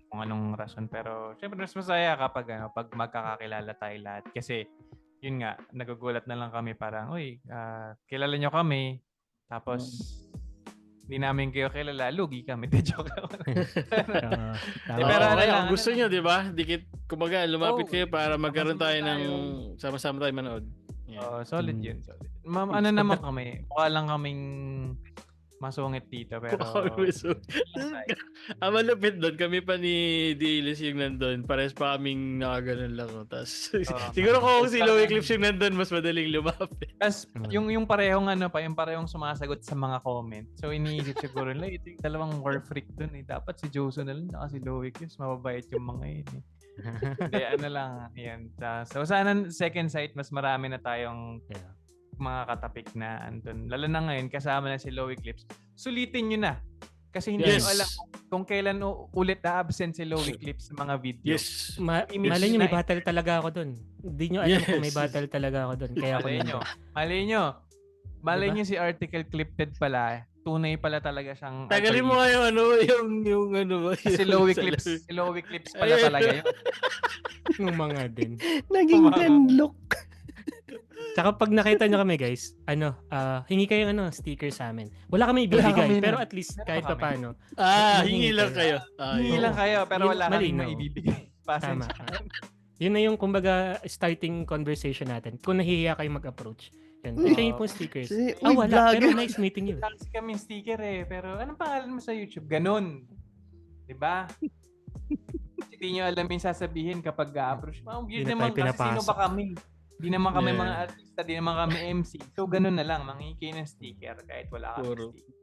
S2: Kung anong rason. Pero syempre mas masaya kapag pag magkakakilala tayo lahat. Kasi yun nga, nagugulat na lang kami parang, kilala nyo kami. Tapos hindi namin kayo kilala, lugi kami. Joke lang.
S1: Pero ang gusto nyo, di ba? Kumbaga, lumapit kayo para magkaroon tayo ng sama-sama tayo manood.
S2: Yeah. Solid yun. Solid. Naman kami. Mukha lang kaming masungit dito pero
S1: ang malupit doon kami pa ni Dilis yung nandun, pares pa kaming nakaganon lang tapos siguro kung si Lowy Clips yung nandun mas madaling lumapit.
S2: Tapos yung parehong yung parehong sumasagot sa mga comment, so iniisip siguro nila ito yung dalawang war freak doon dapat si Josu na lang si Lowy Clips, mababait yung mga yun hindi lang yan. So sana second sight mas marami na tayong mga katapik na andun. Lalo na ngayon, kasama na si Lowy Clips. Sulitin nyo na. Kasi hindi nyo alam kung kailan ulit na-absent si Lowy Clips sa mga video.
S1: Yes.
S3: Malay nyo, may battle talaga ako dun. Hindi nyo alam kung may battle talaga ako dun. Kaya ako
S2: Malay nyo si Article Clipted pala. Tunay pala talaga siyang...
S1: Tagalin mo nga yung
S2: Si Lowy Clips pala talaga yun.
S3: Yung mga din.
S4: Naging denlock.
S3: Saka pag nakita nyo kami guys, hingi kayo sticker sa amin. Wala kami ibibigay, pero at least kahit pa paano.
S1: Hingi lang kayo.
S2: Hingi lang kayo, pero wala kami maibibigay.
S3: Tama. Yun na yung kumbaga starting conversation natin. Kung nahihiya kayo mag-approach, Yan.
S4: Uy.
S3: Siya yung pong stickers.
S4: Si,
S3: Wala. Pero
S4: vlogger.
S3: nice meeting you.
S2: Tapos kami sticker eh. Pero anong pangalan mo sa YouTube? Ganun. Diba? Hindi nyo alam yung sasabihin kapag ga-approach. Yun
S3: Hindi na
S2: naman
S3: tayo
S2: kasi sino ba
S3: pinapasok.
S2: kami? Di naman kami
S1: Yeah.
S2: mga artista, di naman kami MC. So ganun na lang, manghingi kayo ng sticker kahit wala kami
S1: Puro.
S2: sticker.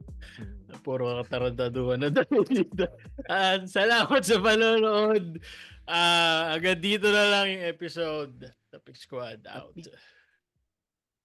S1: Puro katarantaduhan na dahil dito. At salamat sa panonood. Agad dito na lang yung episode. Topic Squad out.